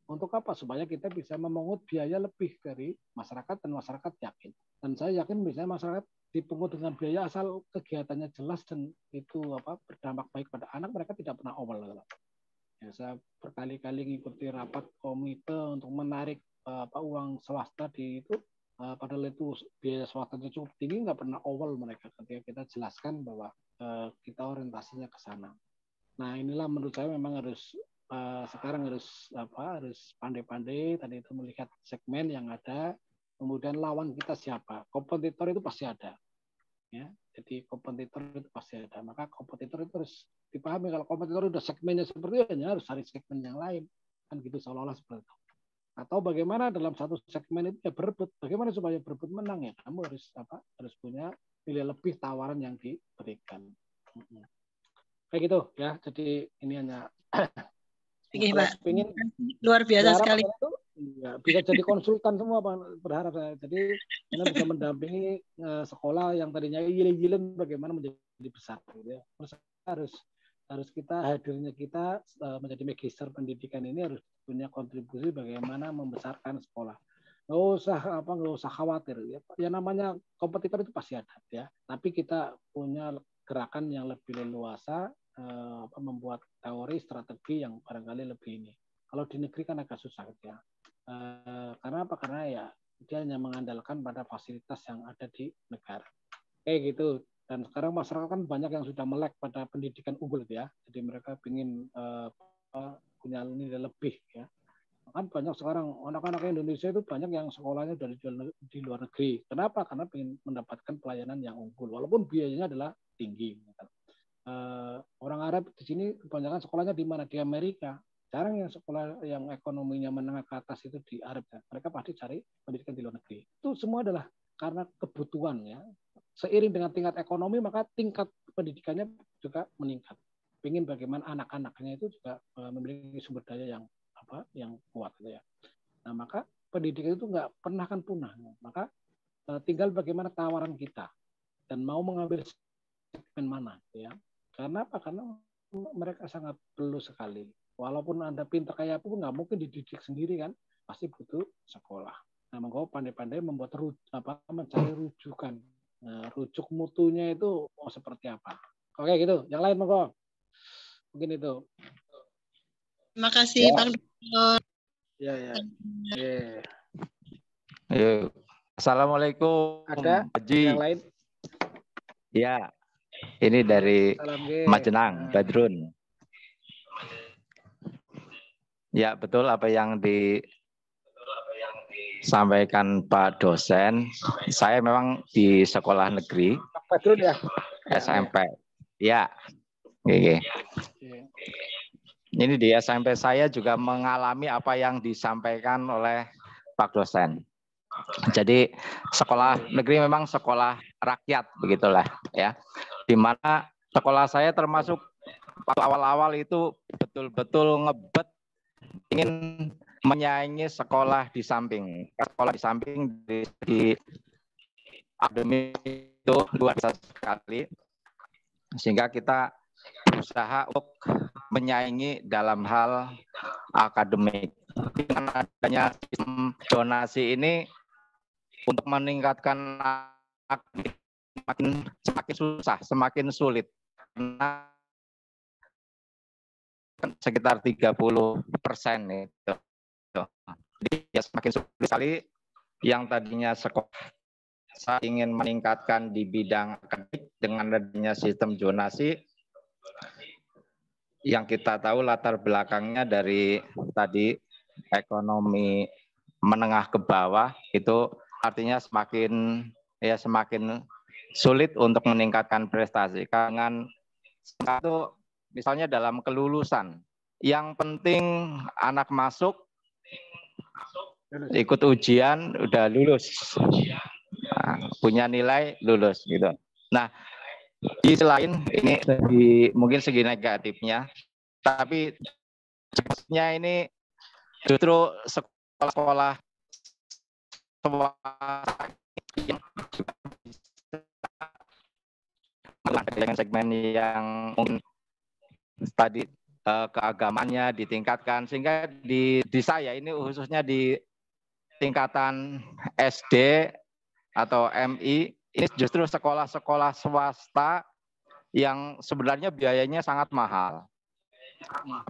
Untuk apa? Supaya kita bisa memungut biaya lebih dari masyarakat dan masyarakat yakin. Dan saya yakin misalnya masyarakat dipungut dengan biaya asal kegiatannya jelas dan itu berdampak baik pada anak, mereka tidak pernah awal. Ya, saya berkali-kali mengikuti rapat komite untuk menarik uang swasta di itu, padahal itu biaya swastanya cukup tinggi, nggak pernah awal mereka ketika kita jelaskan bahwa kita orientasinya ke sana. Nah, inilah menurut saya memang harus sekarang harus pandai-pandai tadi itu melihat segmen yang ada, kemudian lawan kita siapa, kompetitor itu pasti ada, ya. Jadi kompetitor itu pasti ada, maka kompetitor itu harus dipahami. Kalau kompetitor udah segmennya seperti itu, harus cari segmen yang lain, kan gitu seolah-olah seperti itu. Atau bagaimana dalam satu segmen itu ya berebut, bagaimana supaya berebut menang ya, kamu harus punya nilai lebih tawaran yang diberikan. Kayak gitu ya. Jadi ini hanya Oke, Pak. Luar biasa sekali. Itu, ya, bisa jadi konsultan semua, Pak. Berharap saya. Jadi kita bisa mendampingi sekolah yang tadinya yilen bagaimana menjadi besar. Gitu ya. Terus harus kita hadirnya kita menjadi magister pendidikan ini harus punya kontribusi bagaimana membesarkan sekolah. Nggak usah khawatir. Ya namanya kompetitor itu pasti ada, ya. Tapi kita punya gerakan yang lebih leluasa. Membuat teori strategi yang barangkali lebih ini. Kalau di negeri kan agak susah ya. Karena apa? Karena ya dia hanya mengandalkan pada fasilitas yang ada di negara. Kayak gitu. Dan sekarang masyarakat kan banyak yang sudah melek pada pendidikan unggul ya. Jadi mereka ingin punya nilai lebih ya. Kan banyak sekarang anak-anak Indonesia itu banyak yang sekolahnya dari di luar negeri. Kenapa? Karena ingin mendapatkan pelayanan yang unggul. Walaupun biayanya adalah tinggi. Orang Arab di sini kebanyakan sekolahnya di mana? Di Amerika. Jarang yang sekolah yang ekonominya menengah ke atas itu di Arab. Ya. Mereka pasti cari pendidikan di luar negeri. Itu semua adalah karena kebutuhan ya. Seiring dengan tingkat ekonomi maka tingkat pendidikannya juga meningkat. Ingin bagaimana anak-anaknya itu juga memiliki sumber daya yang kuat gitu ya. Nah maka pendidikan itu nggak pernah akan punah. Maka tinggal bagaimana tawaran kita dan mau mengambil segmen mana ya. Karena apa? Karena mereka sangat perlu sekali. Walaupun Anda pintar kayak apa pun nggak mungkin dididik sendiri kan, pasti butuh sekolah. Nah, monggo pandai-pandai membuat mencari rujukan. Nah, rujuk mutunya itu mau seperti apa? Oke gitu. Yang lain monggo. Mungkin itu. Terima kasih Bang Dokter. Ya. Assalamualaikum. Ada Haji. Yang lain? Ya. Ini dari Majenang, Badrun. Ya, betul apa yang disampaikan Pak dosen. Saya memang di sekolah negeri. Badrun ya? SMP. Ya. Oke. Ini di SMP saya juga mengalami apa yang disampaikan oleh Pak dosen. Jadi sekolah negeri memang sekolah rakyat begitulah ya. Di mana sekolah saya termasuk awal-awal itu betul-betul ngebet ingin menyaingi sekolah di samping. Sekolah di samping di akademik itu luar biasa sekali. Sehingga kita berusaha untuk menyaingi dalam hal akademik. Dengan adanya sistem zonasi ini untuk meningkatkan semakin susah, semakin sulit. Karena sekitar 30% itu. Jadi ya semakin sulit sekali. Yang tadinya sekolah saya ingin meningkatkan di bidang akademik dengan adanya sistem zonasi. Yang kita tahu latar belakangnya dari tadi ekonomi menengah ke bawah itu artinya semakin sulit untuk meningkatkan prestasi. Dengan satu misalnya dalam kelulusan, yang penting anak masuk, ikut ujian, udah lulus. Nah, punya nilai lulus gitu. Nah, di sisi lain ini mungkin segi negatifnya, tapi sebetulnya ini justru sekolah-sekolah yang dengan segmen yang mungkin tadi keagamannya ditingkatkan, sehingga di saya ini khususnya di tingkatan SD atau MI ini justru sekolah-sekolah swasta yang sebenarnya biayanya sangat mahal,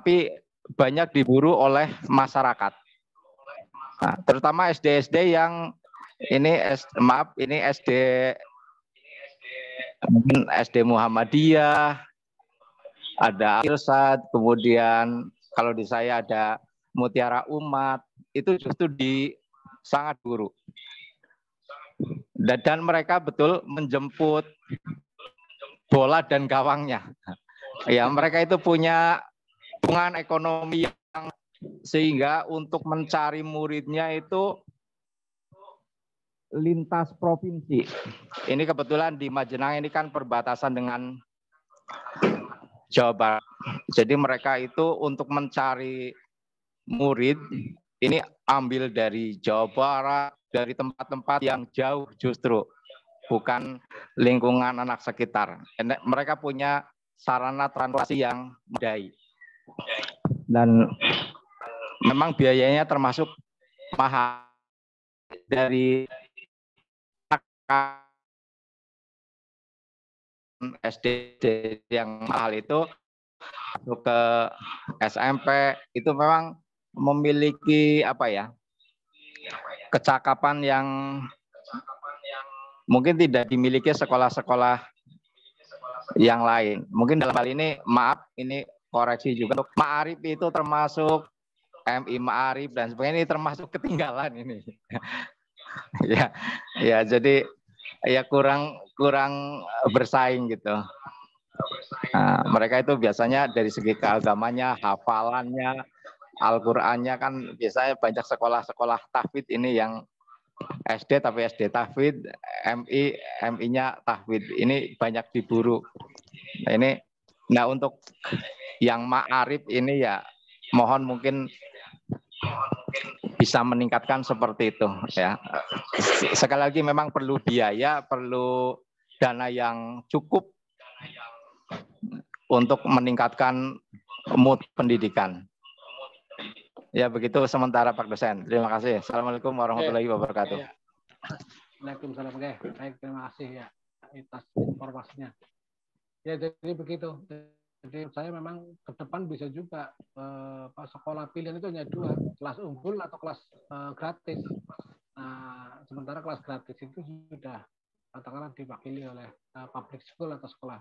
tapi banyak diburu oleh masyarakat. Nah, terutama SD-SD yang ini SD mungkin SD Muhammadiyah, ada Ilsad, kemudian kalau di saya ada Mutiara Umat, itu justru sangat guru. Dan mereka betul menjemput bola dan gawangnya. Ya, mereka itu punya hubungan ekonomi yang sehingga untuk mencari muridnya itu lintas provinsi. Ini kebetulan di Majenang ini kan perbatasan dengan Jawa Barat. Jadi mereka itu untuk mencari murid ini ambil dari Jawa Barat, dari tempat-tempat yang jauh justru, bukan lingkungan anak sekitar. Mereka punya sarana transportasi yang memadai. Dan memang biayanya termasuk mahal. Dari SD yang mahal itu masuk ke SMP itu memang memiliki kecakapan yang mungkin tidak dimiliki sekolah-sekolah yang lain. Mungkin dalam hal ini ini koreksi juga, Ma'arif itu termasuk MI Ma'arif dan sebagainya, ini termasuk ketinggalan ini. ya jadi ya kurang bersaing gitu. Nah, mereka itu biasanya dari segi keagamannya, hafalannya, Al-Qur'annya kan biasanya banyak sekolah-sekolah tahfidz ini yang SD tapi SD tahfidz, MI-nya tahfidz. Ini banyak diburu. Nah, untuk yang Ma'arif ini ya mohon mungkin bisa meningkatkan seperti itu ya. Sekali lagi memang perlu biaya, perlu dana yang cukup untuk meningkatkan mutu pendidikan. Ya begitu sementara Pak Dosen. Terima kasih. Assalamualaikum warahmatullahi wabarakatuh. Waalaikumsalam. Baik, terima kasih ya atas informasinya. Ya jadi begitu. Jadi saya memang ke depan bisa juga sekolah pilihan itu hanya dua, kelas unggul atau kelas gratis. Nah, sementara kelas gratis itu sudah katakanlah diwakili oleh public school atau sekolah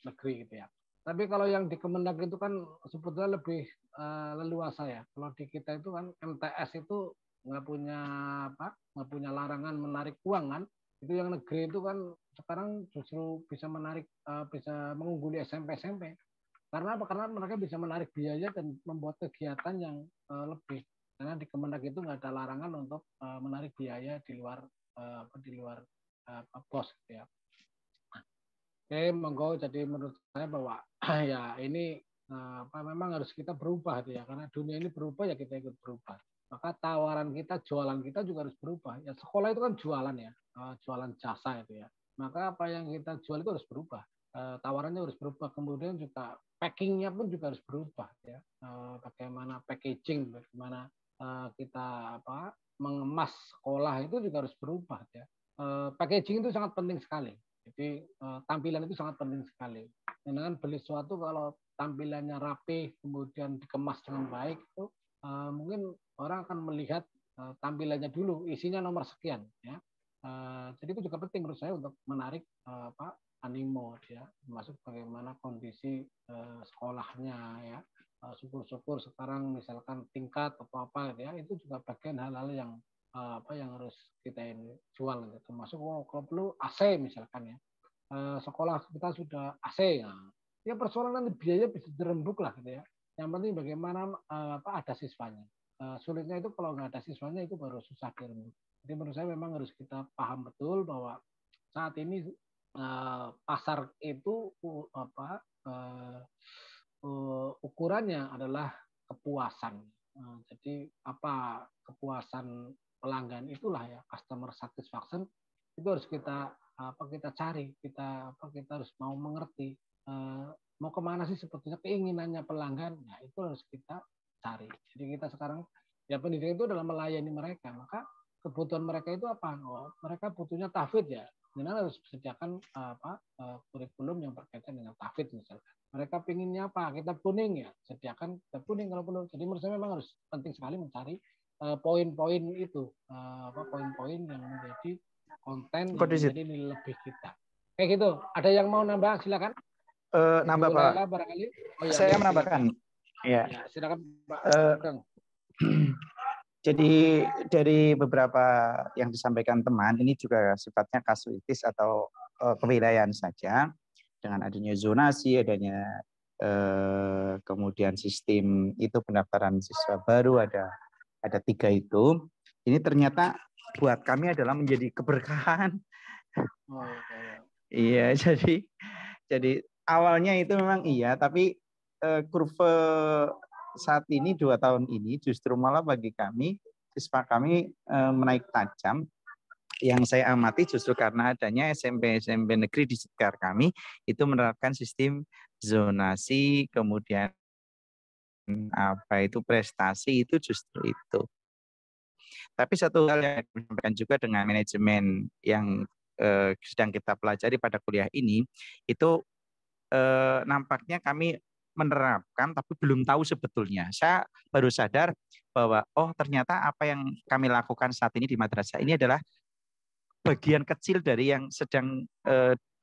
negeri gitu ya. Tapi kalau yang di Kemendag itu kan sebetulnya lebih leluasa ya. Kalau di kita itu kan MTS itu nggak punya larangan menarik uang kan. Itu yang negeri itu kan sekarang justru bisa menarik, bisa mengungguli SMP. Karena apa? Karena mereka bisa menarik biaya dan membuat kegiatan yang lebih. Karena di Kemendag itu nggak ada larangan untuk menarik biaya di luar BOS gitu ya. Oke, monggo. Jadi menurut saya bahwa ya ini memang harus kita berubah gitu ya. Karena dunia ini berubah ya kita ikut berubah. Maka tawaran kita, jualan kita juga harus berubah. Ya sekolah itu kan jualan ya, jualan jasa itu ya. Maka apa yang kita jual itu harus berubah. Tawarannya harus berubah. Kemudian juga packingnya pun juga harus berubah ya. Bagaimana packaging, bagaimana kita mengemas sekolah itu juga harus berubah ya. Packaging itu sangat penting sekali. Jadi tampilan itu sangat penting sekali. Dengan beli sesuatu kalau tampilannya rapi kemudian dikemas dengan baik itu mungkin orang akan melihat tampilannya dulu, isinya nomor sekian ya. Jadi itu juga penting menurut saya untuk menarik animo ya, termasuk bagaimana kondisi sekolahnya ya. Syukur-syukur sekarang misalkan tingkat atau apa ya, itu juga bagian hal-hal yang yang harus kita ini jual gitu. Termasuk kalau perlu AC misalkan ya. Sekolah kita sudah AC ya persoalan nanti biaya bisa dirembuk lah gitu ya. Yang penting bagaimana ada siswanya. Sulitnya itu kalau nggak ada siswanya itu baru susah dirembuk. Jadi menurut saya memang harus kita paham betul bahwa saat ini pasar itu ukurannya adalah kepuasan. Jadi apa kepuasan pelanggan itulah ya, customer satisfaction itu harus kita cari, kita harus mau mengerti mau kemana sih sebetulnya keinginannya pelanggan. Nah, itu harus kita cari. Jadi kita sekarang ya pendidikan itu adalah melayani mereka. Maka kebutuhan mereka itu apa? Mereka butuhnya tahfidz ya. Jadi harus disediakan kurikulum yang berkaitan dengan tahfidz misalnya. Mereka pinginnya apa? Kitab kuning ya, sediakan kitab kuning kalau perlu. Jadi menurut saya memang harus penting sekali mencari poin-poin itu, poin-poin yang menjadi konten yang menjadi nilai lebih kita. Kayak gitu. Ada yang mau nambah? Silakan. Nambah Pak. Barangkali. Oh, ya, saya menambahkan. Ya. Silakan Pak. Jadi dari beberapa yang disampaikan teman ini juga sifatnya kasuistis atau kewilayahan saja. Dengan adanya zonasi, adanya kemudian sistem itu pendaftaran siswa baru ada 3 itu. Ini ternyata buat kami adalah menjadi keberkahan. Iya, jadi awalnya itu memang iya, tapi kurva saat ini 2 tahun ini justru malah bagi kami siswa kami menaik tajam. Yang saya amati justru karena adanya SMP negeri di sekitar kami itu menerapkan sistem zonasi, kemudian prestasi itu justru itu. Tapi satu hal yang disampaikan juga dengan manajemen yang sedang kita pelajari pada kuliah ini itu nampaknya kami menerapkan tapi belum tahu sebetulnya. Saya baru sadar bahwa ternyata apa yang kami lakukan saat ini di madrasah ini adalah bagian kecil dari yang sedang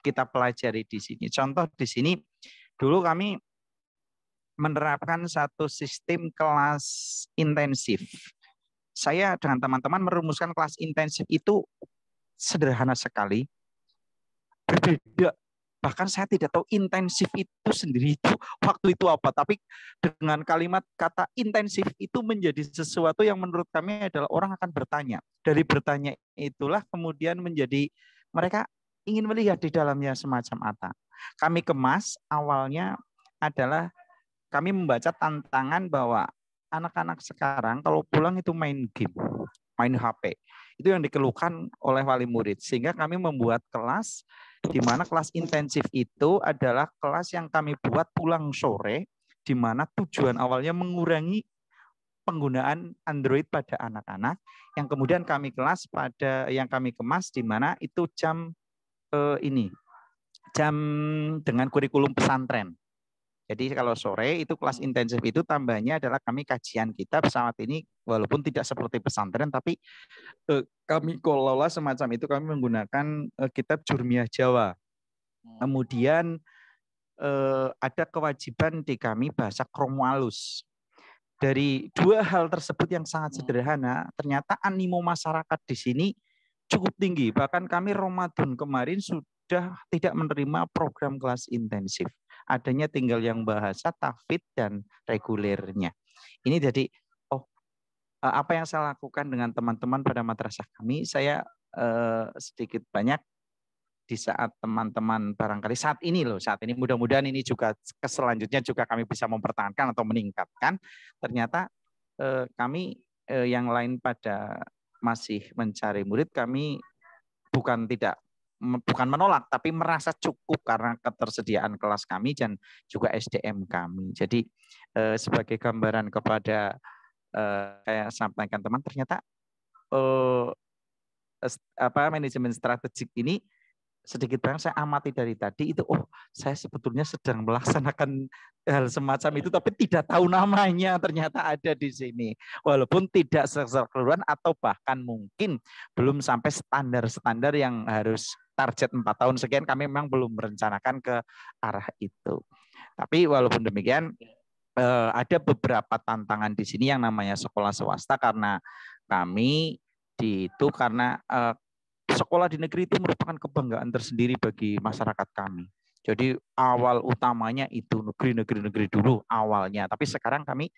kita pelajari di sini. Contoh di sini dulu kami menerapkan satu sistem kelas intensif. Saya dengan teman-teman merumuskan kelas intensif itu sederhana sekali, berbeda. Bahkan saya tidak tahu intensif itu sendiri itu waktu itu apa. Tapi dengan kalimat kata intensif itu menjadi sesuatu yang menurut kami adalah orang akan bertanya. Dari bertanya itulah kemudian menjadi mereka ingin melihat di dalamnya semacam apa. Kami kemas awalnya adalah kami membaca tantangan bahwa anak-anak sekarang kalau pulang itu main game, main HP. Itu yang dikeluhkan oleh wali murid. Sehingga kami membuat kelas di mana kelas intensif itu adalah kelas yang kami buat pulang sore, di mana tujuan awalnya mengurangi penggunaan Android pada anak-anak, yang kemudian kami kemas di mana itu jam dengan kurikulum pesantren. Jadi kalau sore itu kelas intensif itu tambahnya adalah kami kajian kitab saat ini walaupun tidak seperti pesantren tapi kami kelola semacam itu, kami menggunakan kitab Jurmiyah Jawa. Kemudian ada kewajiban di kami bahasa kromo alus. Dari 2 hal tersebut yang sangat sederhana, ternyata animo masyarakat di sini cukup tinggi. Bahkan kami Ramadan kemarin sudah tidak menerima program kelas intensif. Adanya tinggal yang bahasa, tahfidz, dan regulernya. Ini jadi, apa yang saya lakukan dengan teman-teman pada madrasah kami, saya sedikit banyak di saat teman-teman barangkali saat ini mudah-mudahan ini juga selanjutnya juga kami bisa mempertahankan atau meningkatkan. Ternyata kami yang lain pada masih mencari murid, kami bukan menolak, tapi merasa cukup karena ketersediaan kelas kami dan juga SDM kami. Jadi sebagai gambaran kepada saya sampaikan teman, ternyata manajemen strategik ini sedikit banyak saya amati dari tadi itu, saya sebetulnya sedang melaksanakan hal semacam itu tapi tidak tahu namanya, ternyata ada di sini. Walaupun tidak keseluruhan atau bahkan mungkin belum sampai standar-standar yang harus target 4 tahun sekian, kami memang belum merencanakan ke arah itu. Tapi walaupun demikian ada beberapa tantangan di sini yang namanya sekolah swasta, karena kami karena sekolah di negeri itu merupakan kebanggaan tersendiri bagi masyarakat kami. Jadi awal utamanya itu negeri dulu awalnya. Tapi sekarang kami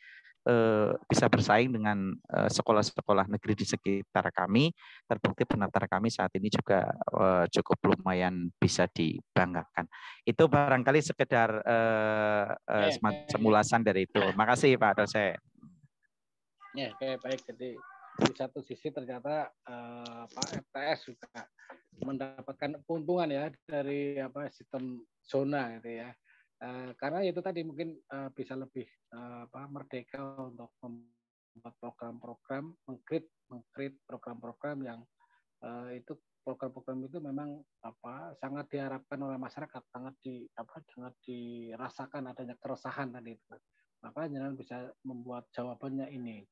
bisa bersaing dengan sekolah-sekolah negeri di sekitar kami. Terbukti penatar kami saat ini juga cukup lumayan bisa dibanggakan. Itu barangkali sekedar semacam ulasan dari itu. Makasih Pak dosen. Ya, oke, baik. Jadi di satu sisi ternyata Pak FTS juga mendapatkan keuntungan ya dari sistem zona gitu ya. Karena itu tadi mungkin bisa lebih merdeka untuk membuat program-program, meng-create program-program yang itu program-program itu memang sangat diharapkan oleh masyarakat, sangat dirasakan adanya keresahan tadi itu. Maka jangan bisa membuat jawabannya ini.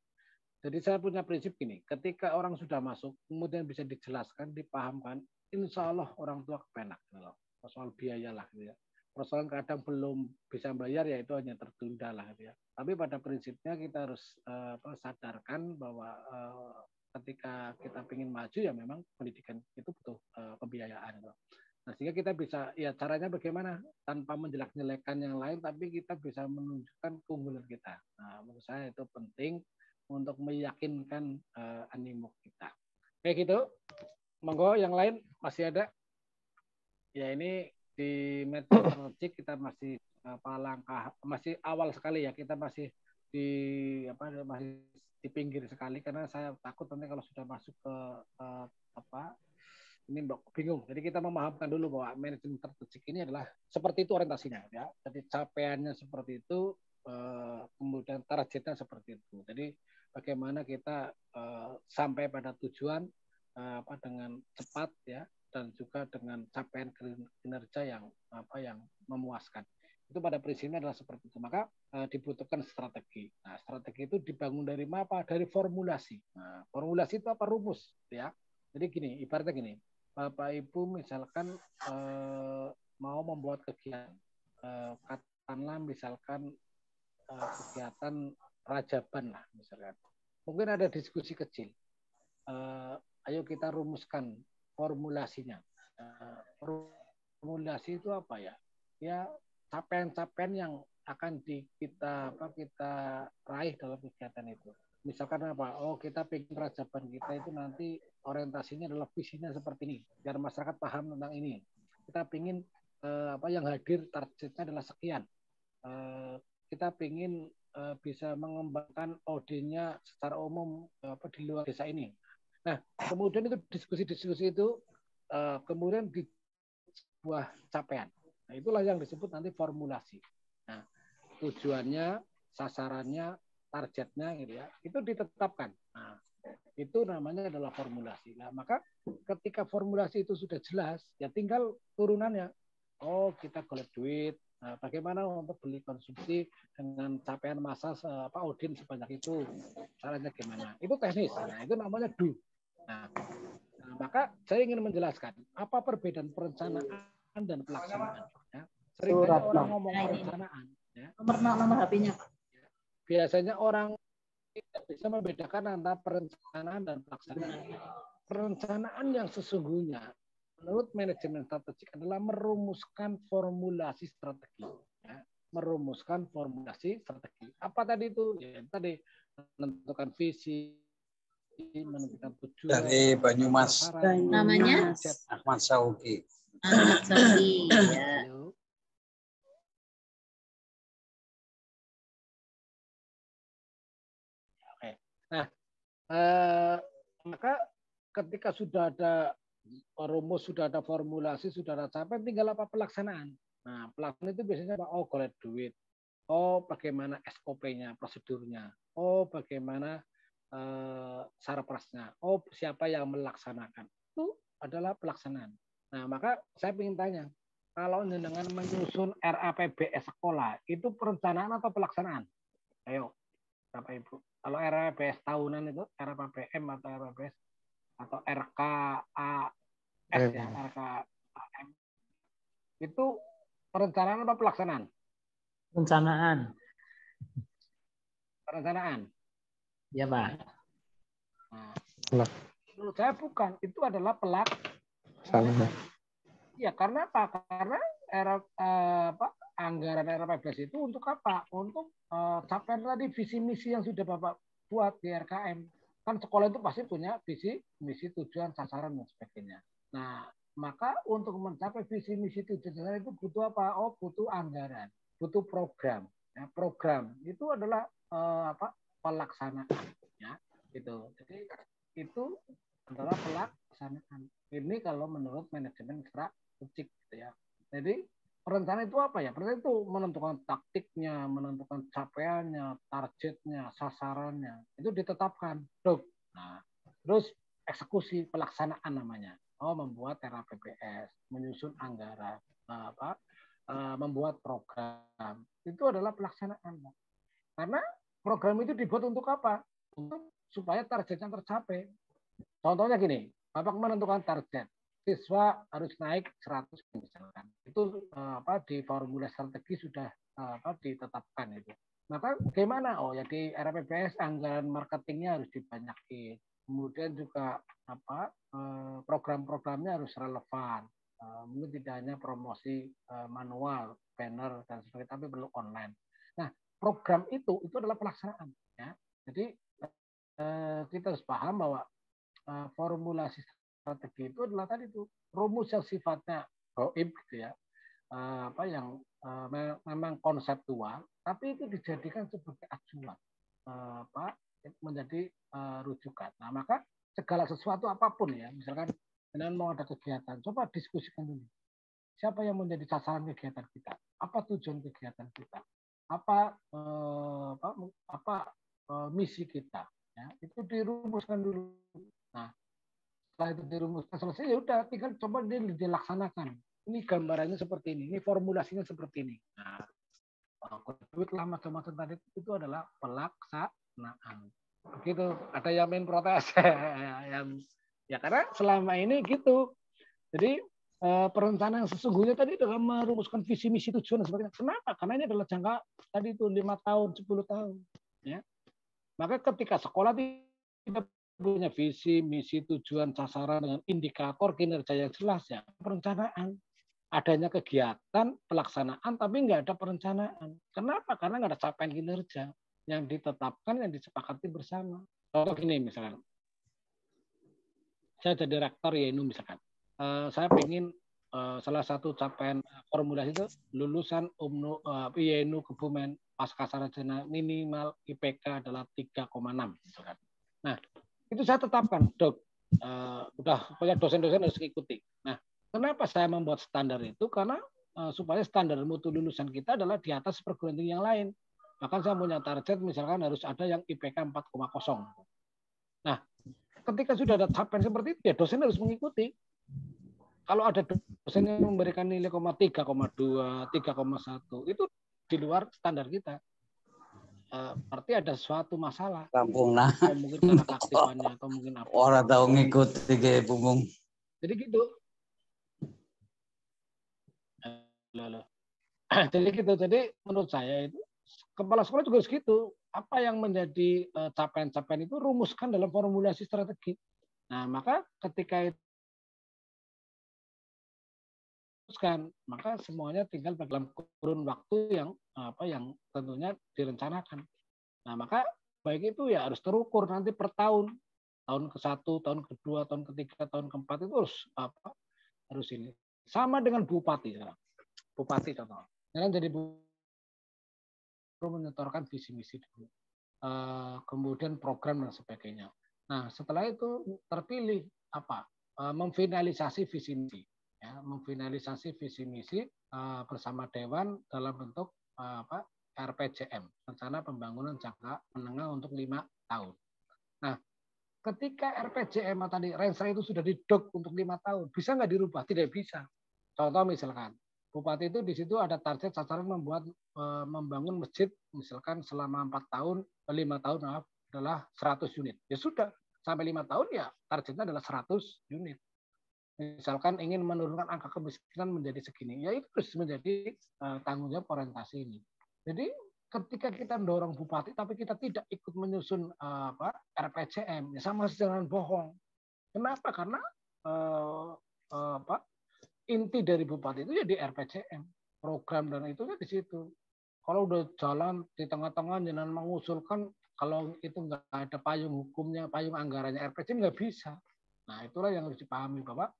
Jadi saya punya prinsip gini, ketika orang sudah masuk, kemudian bisa dijelaskan, dipahamkan, insya Allah orang tua kepenak. Soal biaya lah gitu ya. Persoalan kadang belum bisa bayar ya itu hanya tertunda lah gitu ya. Tapi pada prinsipnya kita harus sadarkan bahwa ketika kita ingin maju ya memang pendidikan itu butuh pembiayaan. Gitu. Nah sehingga kita bisa ya caranya bagaimana tanpa menjelek-jelekan yang lain tapi kita bisa menunjukkan keunggulan kita. Nah menurut saya itu penting untuk meyakinkan animo kita. Kayak gitu. Monggo yang lain masih ada? Ya ini di metodologi kita masih langkah masih awal sekali ya, kita masih masih di pinggir sekali karena saya takut nanti kalau sudah masuk ke ini bingung. Jadi kita memahamkan dulu bahwa manajemen strategik ini adalah seperti itu orientasinya ya. Jadi capaiannya seperti itu, kemudian targetnya seperti itu. Jadi bagaimana kita sampai pada tujuan dengan cepat ya, dan juga dengan capaian kinerja yang memuaskan. Itu pada prinsipnya adalah seperti itu. Maka dibutuhkan strategi. Nah, strategi itu dibangun dari apa? Dari formulasi. Nah, formulasi itu apa? Rumus, ya. Jadi gini, ibaratnya gini, Bapak Ibu misalkan mau membuat kegiatan, katakanlah misalkan kegiatan rajaban lah misalkan. Mungkin ada diskusi kecil. Ayo kita rumuskan formulasinya. Formulasi itu apa ya? Ya capaian-capaian yang akan kita raih dalam kegiatan itu. Misalkan apa? Oh kita pengen rajaban kita itu nanti orientasinya adalah visinya seperti ini, biar masyarakat paham tentang ini. Kita pengen yang hadir targetnya adalah sekian. Kita pengen bisa mengembangkan audiennya secara umum di luar desa ini. Nah, kemudian itu diskusi-diskusi itu kemudian di sebuah capaian. Nah, itulah yang disebut nanti formulasi. Nah, tujuannya, sasarannya, targetnya gitu ya, itu ditetapkan. Nah, itu namanya adalah formulasi. Nah, maka ketika formulasi itu sudah jelas, ya tinggal turunannya. Oh, kita golek duit. Nah, bagaimana untuk beli konsumsi dengan capaian massa audien sebanyak itu? Caranya gimana? Itu teknis. Nah, itu namanya do. Nah, maka saya ingin menjelaskan apa perbedaan perencanaan dan pelaksanaan. Ya. Seringkali orang ngomong perencanaan. Ya. Nomor HP-nya. Biasanya orang tidak bisa membedakan antara perencanaan dan pelaksanaan. Perencanaan yang sesungguhnya menurut manajemen strategik adalah merumuskan formulasi strategi. Ya. Merumuskan formulasi strategi. Apa tadi itu? Ya, tadi menentukan visi, menentukan tujuan. Dari Banyumas. Namanya? Ahmad Sauki. Ahmad Sauki. Ya. Oke. Nah, maka ketika sudah ada rumus, sudah ada formulasi, sudah ada capaian, tinggal apa pelaksanaan. Nah, pelaksanaan itu biasanya apa? Oh, golek duit. Oh, bagaimana SOP-nya, prosedurnya. Oh, bagaimana sarprasnya. Oh, siapa yang melaksanakan. Itu adalah pelaksanaan. Nah, maka saya ingin tanya, kalau dengan menyusun RAPBS sekolah, itu perencanaan atau pelaksanaan? Ayo, Bapak Ibu. Kalau RAPBS tahunan itu, RAPBM atau RAPBS, atau RKAS ya, RKAM. Itu perencanaan atau pelaksanaan? Perencanaan. Perencanaan. Ya, Pak. Nah, menurut saya bukan, itu adalah pelaksanaan. Ya, karena apa? Karena anggaran RPBS itu untuk apa? Untuk capaian tadi visi misi yang sudah Bapak buat di RKM. Kan sekolah itu pasti punya visi misi tujuan sasaran dan sebagainya. Nah, maka untuk mencapai visi misi tujuan sasaran itu butuh apa? Oh, butuh anggaran, butuh program. Ya, program itu adalah pelaksanaan, ya, gitu. Jadi itu adalah pelaksanaan. Ini kalau menurut manajemen strategik, gitu ya. Jadi perencanaan itu apa ya? Perencanaan itu menentukan taktiknya, menentukan capaiannya, targetnya, sasarannya. Itu ditetapkan. Nah, terus eksekusi pelaksanaan namanya. Oh, membuat RAPBS, menyusun anggaran, membuat program. Itu adalah pelaksanaan. Karena program itu dibuat untuk apa? Untuk supaya targetnya tercapai. Contohnya gini, Bapak menentukan target. Siswa harus naik 100 misalkan. Itu di formula strategi sudah ditetapkan itu. Maka bagaimana? Oh ya di RAPBS anggaran marketingnya harus dibanyakin. Kemudian juga program-programnya harus relevan. Mungkin tidak hanya promosi manual, banner dan sebagainya, tapi perlu online. Nah, program itu adalah pelaksanaan. Ya. Jadi kita harus paham bahwa formulasi strategi itu adalah tadi itu rumus yang sifatnya gaib, gitu ya, yang memang konseptual, tapi itu dijadikan sebagai acuan, menjadi rujukan. Nah, maka segala sesuatu apapun ya, misalkan dengan mau ada kegiatan, coba diskusikan dulu. Siapa yang menjadi sasaran kegiatan kita? Apa tujuan kegiatan kita? Apa misi kita? Ya, itu dirumuskan dulu. Nah, setelah itu dirumuskan selesai, ya udah tinggal coba dilaksanakan. Ini gambarannya seperti ini formulasinya seperti ini. Nah, duit lama macam-macam tadi itu adalah pelaksanaan. Begitu. Ada yang main protes, ya karena selama ini gitu. Jadi perencanaan yang sesungguhnya tadi adalah merumuskan visi misi tujuan dan sebagainya. Kenapa? Karena ini adalah jangka tadi itu 5 tahun, 10 tahun. Ya. Maka ketika sekolah tidak punya visi, misi, tujuan, sasaran dengan indikator kinerja yang jelas ya perencanaan. Adanya kegiatan, pelaksanaan, tapi nggak ada perencanaan. Kenapa? Karena nggak ada capaian kinerja yang ditetapkan, yang disepakati bersama. Contoh gini misalkan, saya jadi rektor YNU misalkan, saya ingin salah satu capaian formulasi itu lulusan YNU Kebumen pasca sarjana minimal IPK adalah 3,6 misalkan. Nah, itu saya tetapkan, udah pokoknya dosen-dosen harus mengikuti. Nah, kenapa saya membuat standar itu? Karena supaya standar mutu lulusan kita adalah di atas perguruan tinggi yang lain. Bahkan saya punya target misalkan harus ada yang IPK 4,0. Nah, ketika sudah ada capaian seperti itu, ya dosen harus mengikuti. Kalau ada dosen yang memberikan nilai 3,2, 3,1, itu di luar standar kita. Berarti ada suatu masalah. Kampung nah. Atau mungkin karena keaktifannya atau mungkin apa. Orang tahu ngikuti kayak punggung. Jadi gitu. Jadi gitu. Jadi menurut saya itu kepala sekolah juga harus gitu. Apa yang menjadi capaian-capaian itu rumuskan dalam formulasi strategi. Nah, maka ketika itu maka semuanya tinggal dalam kurun waktu yang tentunya direncanakan. Nah, maka baik itu ya harus terukur nanti per tahun ke-1, tahun ke-2, tahun ke-3, tahun ke-4 itu harus ini. Sama dengan bupati sekarang. Bupati contoh. Sekarang jadi menyetorkan visi misi dulu. Kemudian program dan sebagainya. Nah, setelah itu terpilih memfinalisasi visi misi. Ya, memfinalisasi visi misi bersama Dewan dalam bentuk RPJM, rencana pembangunan jangka menengah untuk 5 tahun. Nah, ketika RPJM tadi Renstra itu sudah didok untuk 5 tahun, bisa nggak dirubah? Tidak bisa. Contoh misalkan, Bupati itu di situ ada target sasaran membangun masjid misalkan selama 5 tahun adalah 100 unit. Ya sudah, sampai 5 tahun ya targetnya adalah 100 unit. Misalkan ingin menurunkan angka kemiskinan menjadi segini, ya itu harus menjadi tanggung jawab orientasi ini. Jadi ketika kita mendorong bupati, tapi kita tidak ikut menyusun RPJM, ya sama dengan bohong. Kenapa? Karena inti dari Bupati itu ya di RPJM, program dan itu di situ. Kalau udah jalan di tengah-tengah jangan mengusulkan, kalau itu nggak ada payung hukumnya, payung anggarannya RPJM nggak bisa. Nah itulah yang harus dipahami Bapak.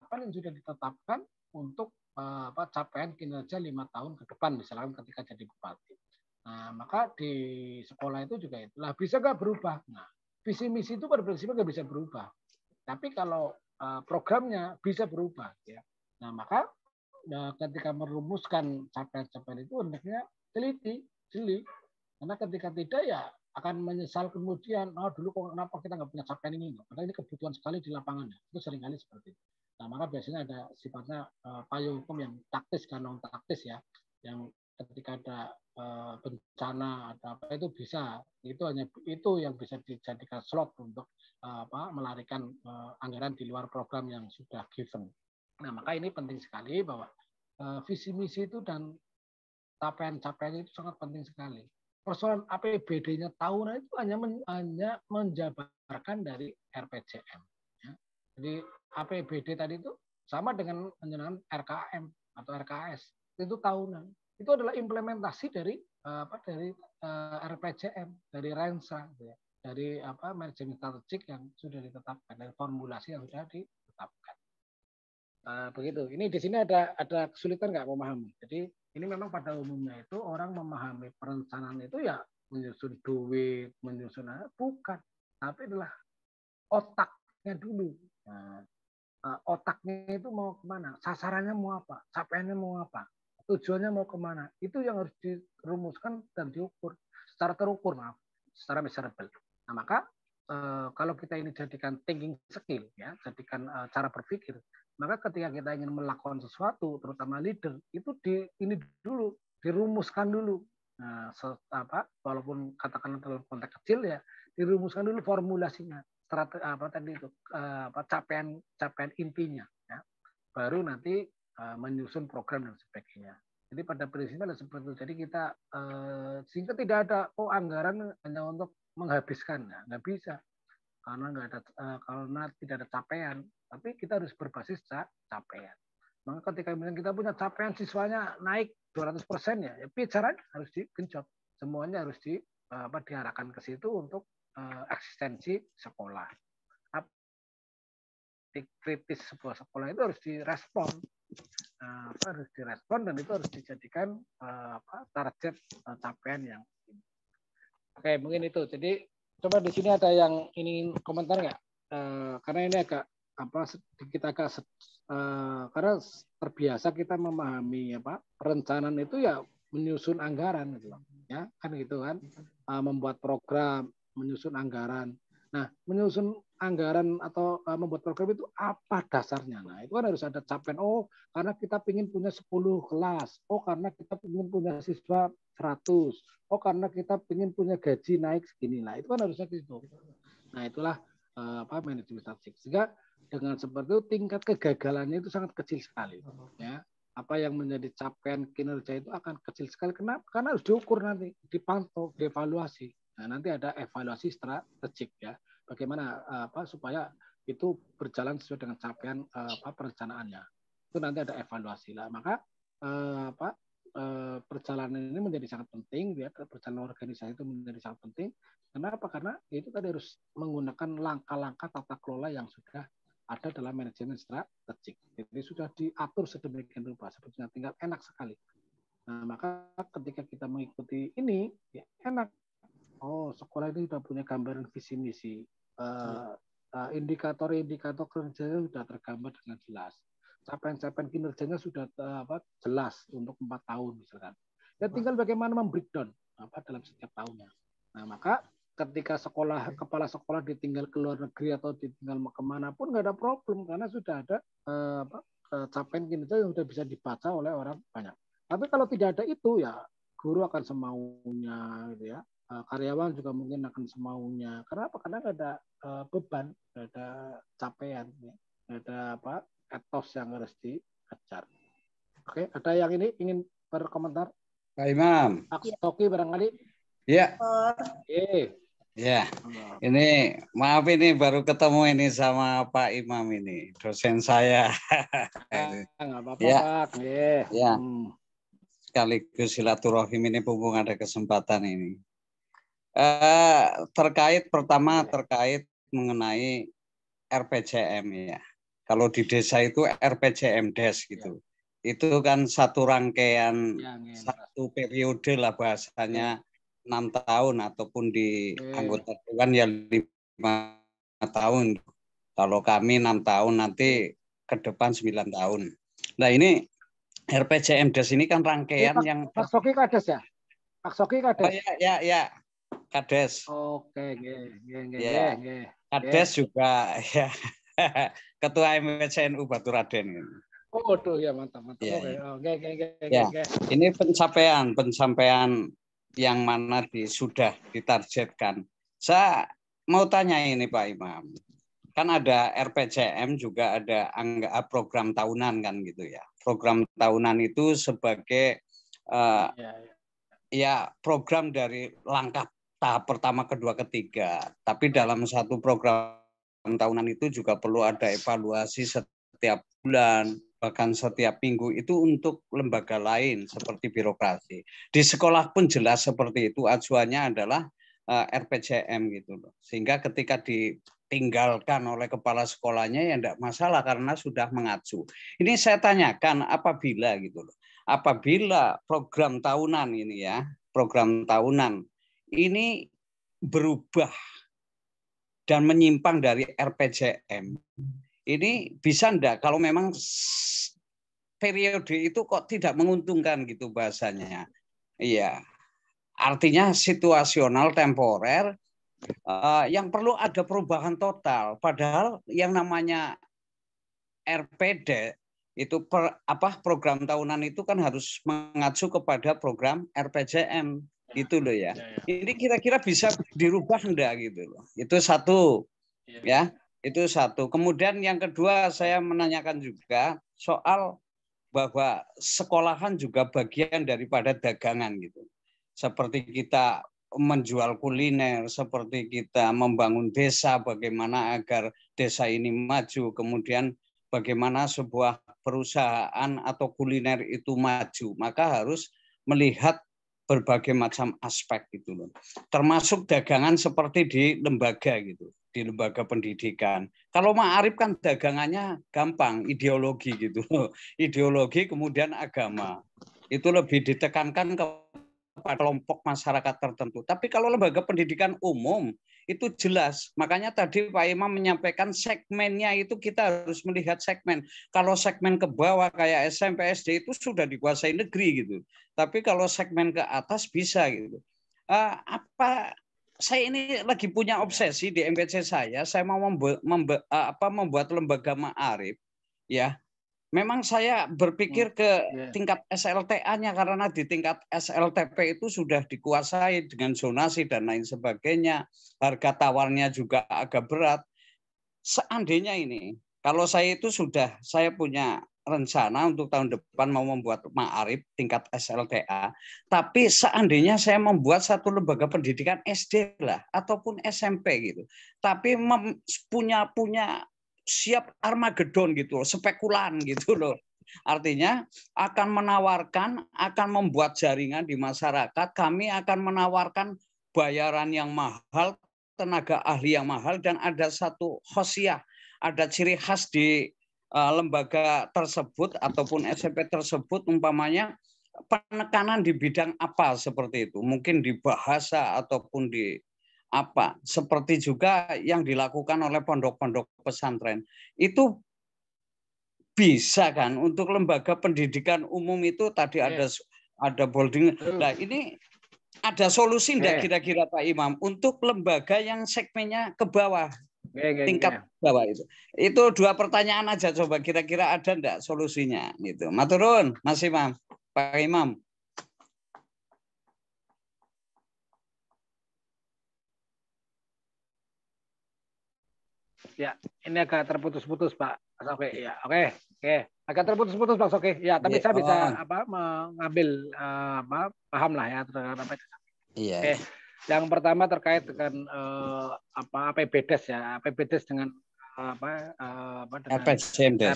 Apa yang sudah ditetapkan untuk capaian kinerja 5 tahun ke depan misalkan ketika jadi bupati. Nah maka di sekolah itu juga itulah bisa nggak berubah. Nah visi misi itu pada prinsipnya nggak bisa berubah. Tapi kalau programnya bisa berubah, ya. Nah maka ketika merumuskan capaian-capaian itu hendaknya teliti, jeli. Karena ketika tidak ya akan menyesal kemudian, dulu kok kenapa kita nggak punya capaian ini? Karena ini kebutuhan sekali di lapangan. Itu seringkali seperti itu. Nah maka biasanya ada sifatnya payung hukum yang taktis kan, non taktis ya, yang ketika ada bencana ada apa itu bisa, itu hanya itu yang bisa dijadikan slot untuk melarikan anggaran di luar program yang sudah given. Nah maka ini penting sekali bahwa visi misi itu dan capaian-capaian itu sangat penting sekali. Persoalan APBD-nya tahunan itu hanya menjabarkan dari RPJM. Ya. Jadi APBD tadi itu sama dengan penyelenggaraan RKM atau RKS itu tahunan. Itu adalah implementasi dari RPJM, dari Rensa, ya. Dari manajemen strategik yang sudah ditetapkan, dari formulasi yang sudah ditetapkan. Begitu. Ini di sini ada kesulitan nggak memahami. Jadi ini memang pada umumnya itu orang memahami perencanaan itu ya menyusun duit, menyusun bukan, tapi adalah otaknya dulu. Nah, otaknya itu mau kemana? Sasarannya mau apa? Capaiannya mau apa? Tujuannya mau kemana? Itu yang harus dirumuskan dan diukur secara terukur, secara measurable. Nah maka kalau kita ini jadikan thinking skill, ya, jadikan cara berpikir. Maka ketika kita ingin melakukan sesuatu, terutama leader, itu ini dulu dirumuskan dulu. Nah, walaupun katakanlah dalam konteks kecil ya, dirumuskan dulu formulasinya, capaian intinya, ya. Baru nanti menyusun program dan sebagainya. Jadi pada prinsipnya adalah seperti itu. Jadi kita sehingga tidak ada anggaran hanya untuk menghabiskan, ya, nggak bisa. Karena tidak ada capaian, tapi kita harus berbasis capaian. Maka ketika kita punya capaian siswanya naik 200% ya caranya harus digenjot. Semuanya harus diarahkan ke situ untuk eksistensi sekolah. Kritis sebuah sekolah itu harus direspon, dan itu harus dijadikan target capaian yang. Oke, mungkin itu. Jadi coba di sini ada yang ingin komentar nggak? Karena ini karena terbiasa kita memahami perencanaan itu ya menyusun anggaran gitu, ya kan gitu kan, membuat program, menyusun anggaran. Nah, menyusun anggaran atau membuat program itu apa dasarnya? Nah, itu kan harus ada capaian. Karena kita ingin punya 10 kelas. Karena kita ingin punya siswa 100. Karena kita ingin punya gaji naik segini. Nah, itu kan harusnya gitu. Nah, itulah manajemen strategik. Sehingga dengan seperti itu tingkat kegagalannya itu sangat kecil sekali. Ya. Apa yang menjadi capaian kinerja itu akan kecil sekali. Kenapa? Karena harus diukur nanti, dipantau, dievaluasi. Nah, nanti ada evaluasi strategik ya. Bagaimana supaya itu berjalan sesuai dengan capaian perencanaannya. Itu nanti ada evaluasi lah. Maka perjalanan ini menjadi sangat penting ya. Perjalanan organisasi itu menjadi sangat penting. Kenapa? Karena itu tadi harus menggunakan langkah-langkah tata kelola yang sudah ada dalam manajemen strategik. Jadi sudah diatur sedemikian rupa. Sebetulnya tinggal enak sekali. Nah, maka ketika kita mengikuti ini ya enak. Sekolah ini sudah punya gambaran visi misi, indikator-indikator kinerjanya sudah tergambar dengan jelas, capaian-capaian kinerjanya sudah jelas untuk 4 tahun misalkan. Ya tinggal bagaimana membreakdown dalam setiap tahunnya. Nah maka ketika kepala sekolah ditinggal ke luar negeri atau ditinggal kemana pun nggak ada problem karena sudah ada capaian kinerja yang sudah bisa dibaca oleh orang banyak. Tapi kalau tidak ada itu ya guru akan semaunya, gitu ya. Karyawan juga mungkin akan semaunya. Kenapa? Karena nggak ada beban, nggak ada capaian, ya. Nggak ada etos yang harus dikejar. Oke, ada yang ini ingin berkomentar? Pak Imam. Toki barangkali. Iya. Oke. Ya, ini maaf ini baru ketemu ini sama Pak Imam ini, dosen saya. Nggak apa-apa, Ya, Pak. Nggih. ya. Sekaligus silaturahim ini mumpung ada kesempatan ini. Terkait mengenai RPJM ya. Kalau di desa itu RPJM Des gitu. Itu kan satu rangkaian, satu periode lah bahasanya 6 tahun ataupun di anggota dewan ya 5 tahun. Kalau kami 6 tahun, nanti ke depan 9 tahun. Nah ini RPJM Des ini kan rangkaian yang Pak Soki Kades ya? Pak Soki Kades. Oh ya, Kades. Oke, ya. Kades juga ya. Ketua MPCNU Batu Raden. Oh, tuh ya mantap. Ya, Oke. Ya. Ini pencapaian yang mana sudah ditargetkan. Saya mau tanya ini Pak Imam. Kan ada RPJM juga ada program tahunan kan gitu ya. Program tahunan itu sebagai ya program dari langkah tahap pertama, kedua, ketiga. Tapi dalam satu program tahunan itu juga perlu ada evaluasi setiap bulan, bahkan setiap minggu itu untuk lembaga lain seperti birokrasi. Di sekolah pun jelas seperti itu, acuannya adalah RPJM gitu loh. Sehingga ketika ditinggalkan oleh kepala sekolahnya ya tidak masalah karena sudah mengacu. Ini saya tanyakan apabila gitu loh. Apabila program tahunan ini ya, program tahunan ini berubah dan menyimpang dari RPJM. Ini bisa enggak kalau memang periode itu kok tidak menguntungkan gitu bahasanya. Iya. Artinya situasional temporer yang perlu ada perubahan total. Padahal yang namanya RPD itu program tahunan itu kan harus mengacu kepada program RPJM gitu loh ya. Ini kira-kira bisa dirubah enggak gitu loh. Itu satu ya. Itu satu. Kemudian yang kedua saya menanyakan juga soal bahwa sekolahan juga bagian daripada dagangan gitu. Seperti kita menjual kuliner, seperti kita membangun desa, bagaimana agar desa ini maju, kemudian bagaimana sebuah perusahaan atau kuliner itu maju, maka harus melihat berbagai macam aspek gitu loh. Termasuk dagangan seperti di lembaga gitu, di lembaga pendidikan. Kalau Ma'arif kan dagangannya gampang, ideologi gitu loh. Ideologi kemudian agama. Itu lebih ditekankan kepada kelompok masyarakat tertentu. Tapi kalau lembaga pendidikan umum itu jelas. Makanya tadi Pak Imam menyampaikan segmennya itu kita harus melihat segmen. Kalau segmen ke bawah kayak SMP, SD itu sudah dikuasai negeri gitu. Tapi kalau segmen ke atas bisa gitu. Saya ini lagi punya obsesi di MPC saya mau membuat lembaga Ma'arif ya. Memang saya berpikir ke tingkat SLTA-nya karena di tingkat SLTP itu sudah dikuasai dengan zonasi dan lain sebagainya. Harga tawarnya juga agak berat. Seandainya ini, kalau saya punya rencana untuk tahun depan mau membuat Ma'arif tingkat SLTA. Tapi seandainya saya membuat satu lembaga pendidikan SD lah ataupun SMP gitu. Tapi punya siap Armageddon gitu loh, spekulan gitu loh. Artinya akan membuat jaringan di masyarakat, kami akan menawarkan bayaran yang mahal, tenaga ahli yang mahal, dan ada satu khosiah, ada ciri khas di lembaga tersebut ataupun SMP tersebut, umpamanya penekanan di bidang apa seperti itu, mungkin di bahasa ataupun di seperti juga yang dilakukan oleh pondok-pondok pesantren. Itu bisa kan untuk lembaga pendidikan umum itu tadi ada bolding. Nah, ini ada solusi enggak kira-kira Pak Imam untuk lembaga yang segmennya ke bawah? Tingkat bawah itu. Itu dua pertanyaan aja, coba kira-kira ada enggak solusinya gitu. Maturun Mas Imam, Pak Imam. Ya, ini agak terputus-putus Pak Soki. Ya, oke. Agak terputus-putus Pak Soki. Ya, tapi saya bisa mengambil paham lah ya terhadap apa itu. Iya. Oke. Yang pertama terkait dengan APBDes ya, APBDes dengan dengan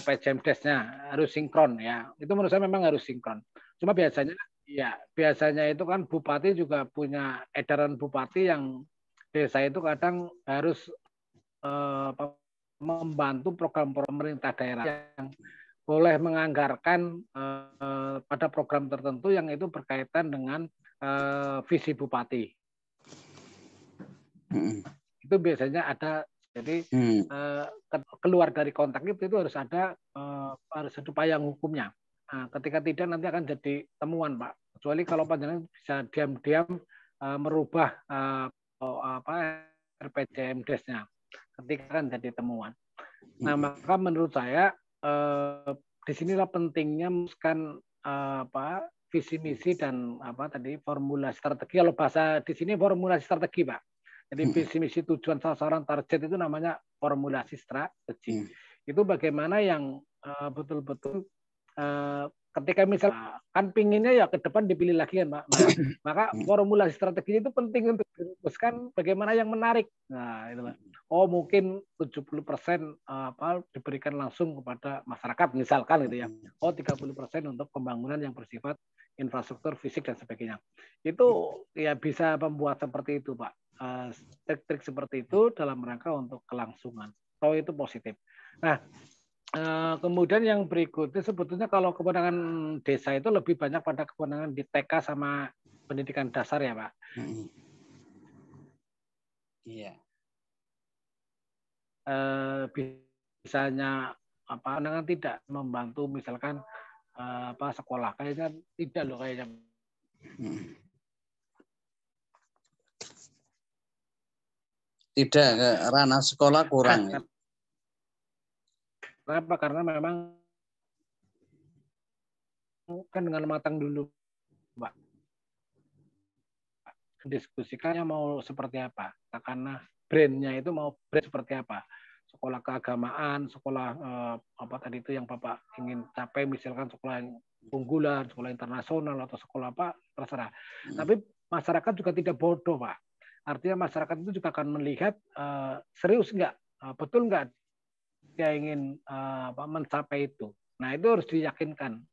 RPJMDes-nya harus sinkron ya. Itu menurut saya memang harus sinkron. Cuma biasanya itu kan bupati juga punya edaran bupati yang desa itu kadang harus membantu program pemerintah daerah yang boleh menganggarkan pada program tertentu yang itu berkaitan dengan visi bupati. Itu biasanya ada, jadi keluar dari kontak itu harus ada payung hukumnya. Nah, ketika tidak nanti akan jadi temuan, Pak. Kecuali kalau panjenengan bisa diam-diam merubah RPJMDes-nya, ketika kan jadi temuan. Nah, maka menurut saya disinilah pentingnya merumuskan visi misi dan formulasi strategi. Kalau bahasa di sini formulasi strategi, Pak. Jadi visi misi tujuan sasaran target itu namanya formulasi strategi. Itu bagaimana yang betul-betul ketika misalnya kan pinginnya ya ke depan dipilih lagi kan, Pak. Nah, maka formulasi strategi itu penting untuk dirumuskan bagaimana yang menarik. Nah, itu Pak. Oh, mungkin 70% diberikan langsung kepada masyarakat misalkan gitu ya. Oh, 30% untuk pembangunan yang bersifat infrastruktur fisik dan sebagainya. Itu ya bisa membuat seperti itu, Pak. Trik-trik seperti itu dalam rangka untuk kelangsungan. So itu positif. Nah, kemudian yang berikutnya sebetulnya kalau kewenangan desa itu lebih banyak pada kewenangan di TK sama pendidikan dasar ya, Pak. Iya. Bisanya kewenangan tidak membantu misalkan sekolah kayaknya tidak loh kayaknya. Tidak, ranah sekolah kurang. Kenapa? Karena memang kan dengan matang dulu, Pak. Diskusikannya mau seperti apa. Karena brandnya itu mau brand seperti apa. Sekolah keagamaan, sekolah tadi itu yang Bapak ingin capai, misalkan sekolah yang unggulan, sekolah internasional, atau sekolah apa, terserah. Tapi masyarakat juga tidak bodoh, Pak. Artinya masyarakat itu juga akan melihat serius enggak, betul enggak dia ingin mencapai itu. Nah, itu harus diyakinkan.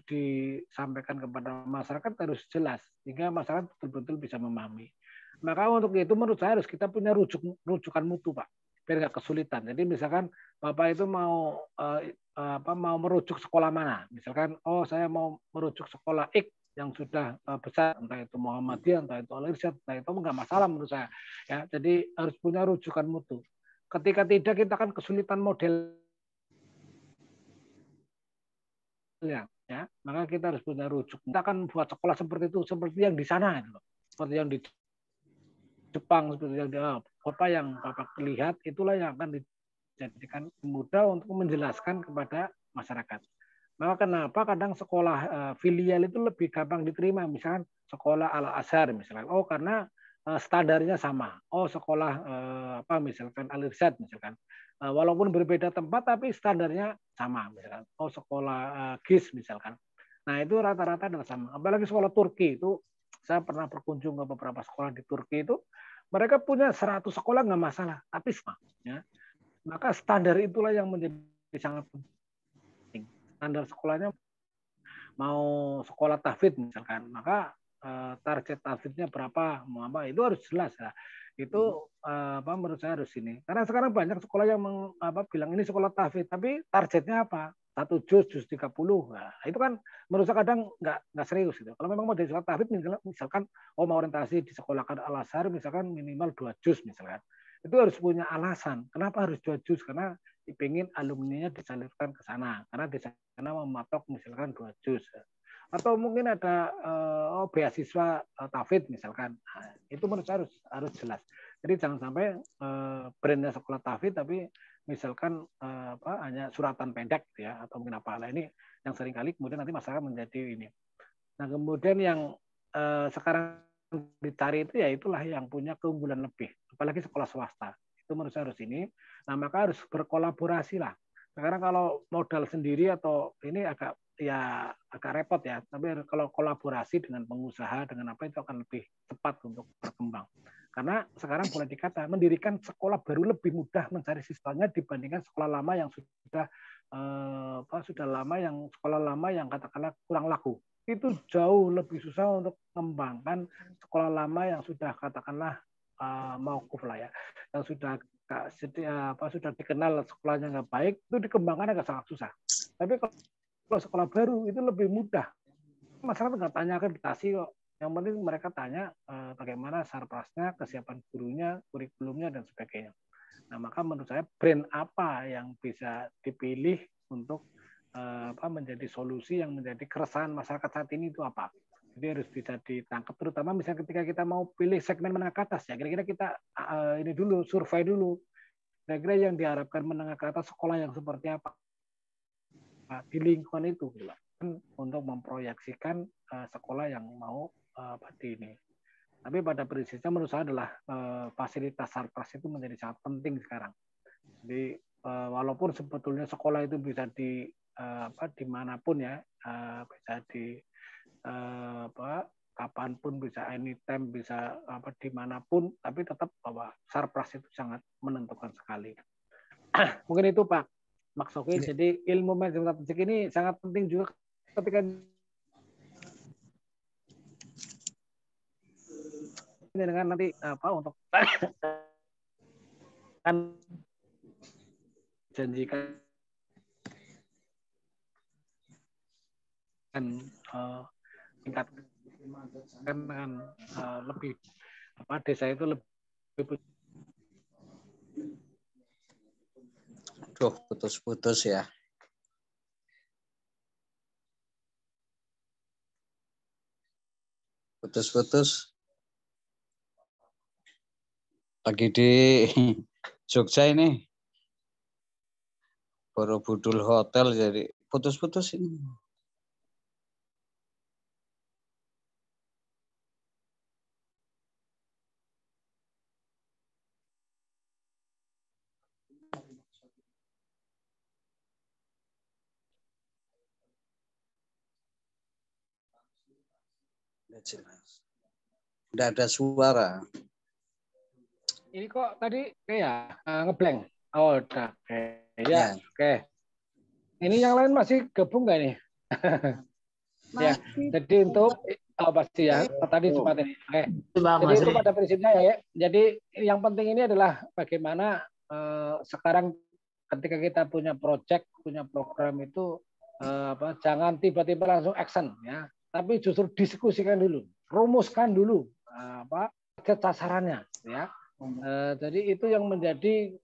Disampaikan kepada masyarakat harus jelas sehingga masyarakat betul-betul bisa memahami. Maka untuk itu menurut saya harus kita punya rujukan mutu, Pak, biar nggak kesulitan. Jadi misalkan Bapak itu mau merujuk sekolah mana, misalkan saya mau merujuk sekolah X yang sudah besar, entah itu Muhammadiyah, entah itu Al-Irsyad, entah itu nggak masalah menurut saya. Ya, jadi harus punya rujukan mutu. Ketika tidak, kita akan kesulitan model. Ya, maka kita harus punya rujuk. Kita akan buat sekolah seperti itu, seperti yang di sana, seperti yang di Jepang, seperti yang di kota yang Bapak lihat, itulah yang akan dijadikan mudah untuk menjelaskan kepada masyarakat. Maka kenapa kadang sekolah filial itu lebih gampang diterima, misalkan sekolah Al-Azhar misalkan. Oh, karena standarnya sama. Oh, sekolah misalkan Al-Irsyad misalkan. Walaupun berbeda tempat tapi standarnya sama misalkan. Oh, sekolah GIS misalkan. Nah, itu rata-rata adalah sama. Apalagi sekolah Turki itu, saya pernah berkunjung ke beberapa sekolah di Turki itu, mereka punya 100 sekolah nggak masalah, tapi sama. Ya. Maka standar itulah yang menjadi sangat penting. Standar sekolahnya mau sekolah tahfidz misalkan, maka target tahfidznya berapa, mau apa, itu harus jelas ya. Itu menurut saya harus ini. Karena sekarang banyak sekolah yang bilang ini sekolah tahfidz, tapi targetnya apa? 1 juz 30. Nah, itu kan menurut saya kadang nggak serius gitu. Kalau memang mau jadi sekolah tahfidz misalkan mau orientasi di sekolah Al-Azhar misalkan minimal 2 juz misalkan. Itu harus punya alasan. Kenapa harus 2 juz? Karena dipingin alumninya disalurkan ke sana. Karena di sana mematok misalkan 2 juz. Atau mungkin ada beasiswa tahfidz misalkan. Nah, itu menurut saya harus jelas. Jadi jangan sampai brandnya sekolah tahfidz tapi misalkan hanya suratan pendek ya, atau mungkin apa. Nah, ini yang seringkali kemudian nanti masyarakat menjadi ini. Nah, kemudian yang sekarang dicari itu ya itulah yang punya keunggulan lebih, apalagi sekolah swasta. Itu menurut saya harus ini. Nah, maka harus berkolaborasi lah. Sekarang kalau modal sendiri atau ini agak ya agak repot ya. Tapi kalau kolaborasi dengan pengusaha dengan apa itu akan lebih cepat untuk berkembang. Karena sekarang boleh dikata mendirikan sekolah baru lebih mudah mencari siswanya dibandingkan sekolah lama yang sudah sekolah lama yang katakanlah kurang laku. Itu jauh lebih susah untuk mengembangkan sekolah lama yang sudah katakanlah mauquf lah ya, yang sudah dikenal sekolahnya nggak baik, itu dikembangkan agak sangat susah. Tapi kalau sekolah baru itu lebih mudah. Masyarakat nggak tanya akreditasi kok. Yang penting mereka tanya bagaimana sarprasnya, kesiapan gurunya, kurikulumnya dan sebagainya. Nah, maka menurut saya brand apa yang bisa dipilih untuk menjadi solusi yang menjadi keresahan masyarakat saat ini itu apa? Jadi harus bisa ditangkap, terutama misalnya ketika kita mau pilih segmen menengah ke atas ya, kira-kira kita ini dulu survei dulu, kira-kira yang diharapkan menengah ke atas sekolah yang seperti apa di lingkungan itu, gitu, untuk memproyeksikan sekolah yang mau ini. Tapi pada prinsipnya menurut saya adalah fasilitas sarpras itu menjadi sangat penting sekarang. Jadi walaupun sebetulnya sekolah itu bisa dimanapun ya, bisa di kapanpun, bisa anytime, bisa dimanapun, tapi tetap bahwa sarpras itu sangat menentukan sekali. Mungkin itu Pak Maksoki. Jadi ilmu manajemen strategik ini sangat penting juga ketika dengan nanti untuk kan janjikan tingkatkan dengan lebih desa itu lebih. Aduh, putus-putus ya. Putus-putus. Lagi di Jogja ini. Borobudur Hotel jadi putus-putus ini. Jelas. Tidak ada suara. Ini kok tadi kayak ngeblank. Oh, udah. Ya, oke. Ini yang lain masih gabung nggak nih? Ya, jadi untuk pasti ya. Tadi sempat ini. Oke. Jadi itu pada prinsipnya ya. Jadi yang penting ini adalah bagaimana sekarang ketika kita punya project, punya program itu jangan tiba-tiba langsung action ya. Tapi justru diskusikan dulu, rumuskan dulu sasarannya, ya. Jadi itu yang menjadi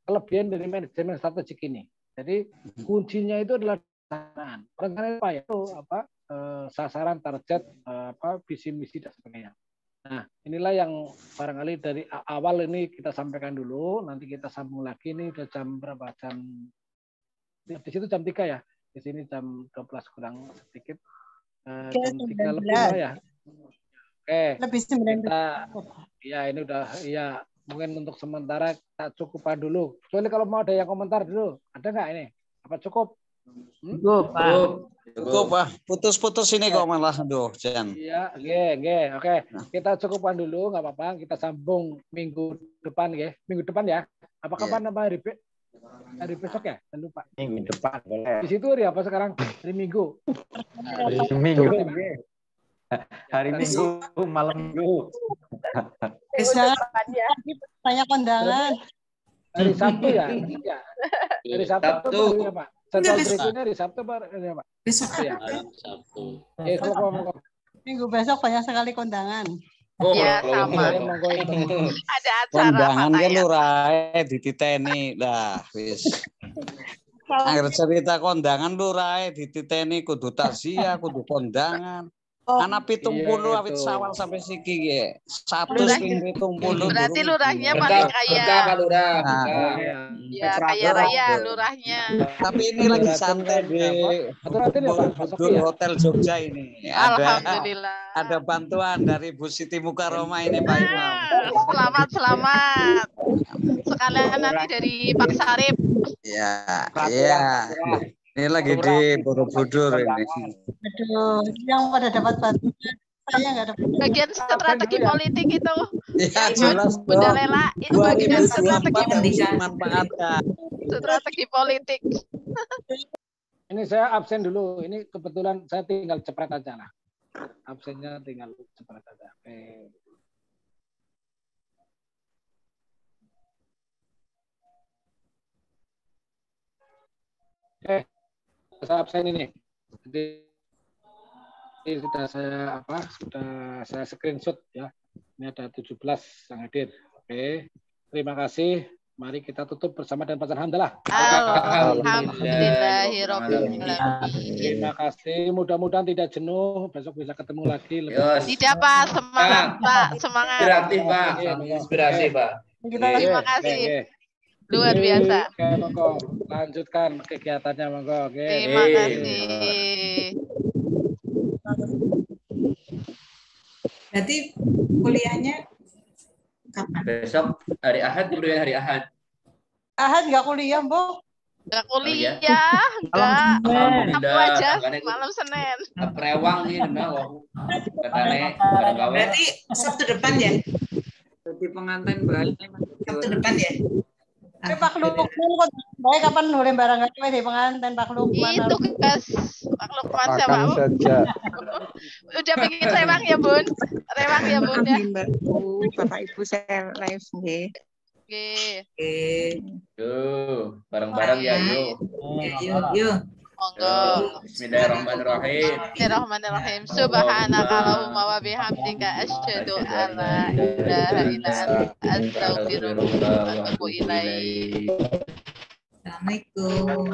kelebihan dari manajemen strategik ini. Jadi kuncinya itu adalah sasaran. Perencanaan apa ya? Itu sasaran, target, visi misi dan sebagainya. Nah, inilah yang barangkali dari awal ini kita sampaikan dulu. Nanti kita sambung lagi. Ini udah jam berapa? Di situ jam 3 ya. Di sini jam 12 kurang sedikit. Jam 3 lebih lah ya. Oke. Lebih 19. Ya ini udah ya mungkin untuk sementara kita cukupkan dulu. Kecuali kalau mau ada yang komentar dulu. Ada nggak ini? Apa cukup? Cukup, Pak. Cukup, Pak. Putus-putus ini kok malah. Aduh, Jan. Iya, oke. Kita cukupkan dulu, nggak apa-apa. Kita sambung minggu depan, ya. Minggu depan ya. Apa kapan hari besok ya? Jangan lupa. Minggu depan boleh. Di situ hari apa sekarang? Hari Minggu. Hari Minggu. Hari Minggu malam Minggu. Bisa banyak kondangan. Hari Sabtu ya? Hari Sabtu apa? Jadwal berikutnya hari Sabtu Pak. Besok ya. Sabtu. Minggu besok banyak sekali kondangan. Ya sama. Ada acara kondangan apa kan lu rae dititeni lah wis. Angger cerita kondangan lu rae dititeni kudu takziah, kudu kondangan. Ana 70 awit sawal sampai siki ya. 170. Berarti lurahnya paling kaya. Pak Lurah. Ya kaya raya lurahnya. Tapi ini lagi santai di Hotel Jogja ini. Alhamdulillah. Ada bantuan dari Bu Siti Mukaroma ini Pak Imam. Selamat. Sekalian nanti dari Pak Sarip. Iya. Ini Ini lagi di Borobudur ini. Aduh, yang pada dapat bantuan, saya nggak dapat. Bagian strategi politik itu. Ya jelas Bunda Lela, itu bagian 2024 strategi harus dimanfaatkan. strategi politik. Ini saya absen dulu. Ini kebetulan saya tinggal cepret aja lah. Absennya tinggal cepret aja. Oke. Saya absen ini. Jadi sudah saya screenshot ya. Ini ada 17 yang hadir. Oke. Terima kasih. Mari kita tutup bersama dan baca alhamdulillah. Alhamdulillahirobbilalamin. Terima kasih. Mudah-mudahan tidak jenuh. Besok bisa ketemu lagi. Tidak Pak, semangat Pak, semangat. Inspiratif Pak, inspirasi Pak. Terima kasih. Luar biasa. Oke, monggo. Lanjutkan kegiatannya monggo. Oke. Terima kasih. Berarti kuliahnya kapan? Besok hari Ahad, kemudian hari Ahad. Ahad nggak kuliah, Bu? Nggak kuliah, Alhamdulillah. Aku aja malam Senin. Prewang ini kena wah. Katanya bareng-bareng. Berarti Sabtu depan ya? Jadi pengantin balik Sabtu depan ya? Tapi Pak Lukman kok baik kapan boleh barang aja di pengantin Pak Lukman. Itu guys, Pak Lukman siapa? Makan saja. Udah bikin rewang ya Bun? Rewang ya Bun ya? Bapak Ibu saya live nggih. Oke. Yuk, bareng-bareng ya yuk. Yuk. Monggo. Bismillahirrahmanirrahim. Bismillahirrahmanirrahim. Subhanakallahumma wa bihamdika asyhadu an la ilaha illa anta astaghfiruka wa atubu ilaik. Assalamualaikum.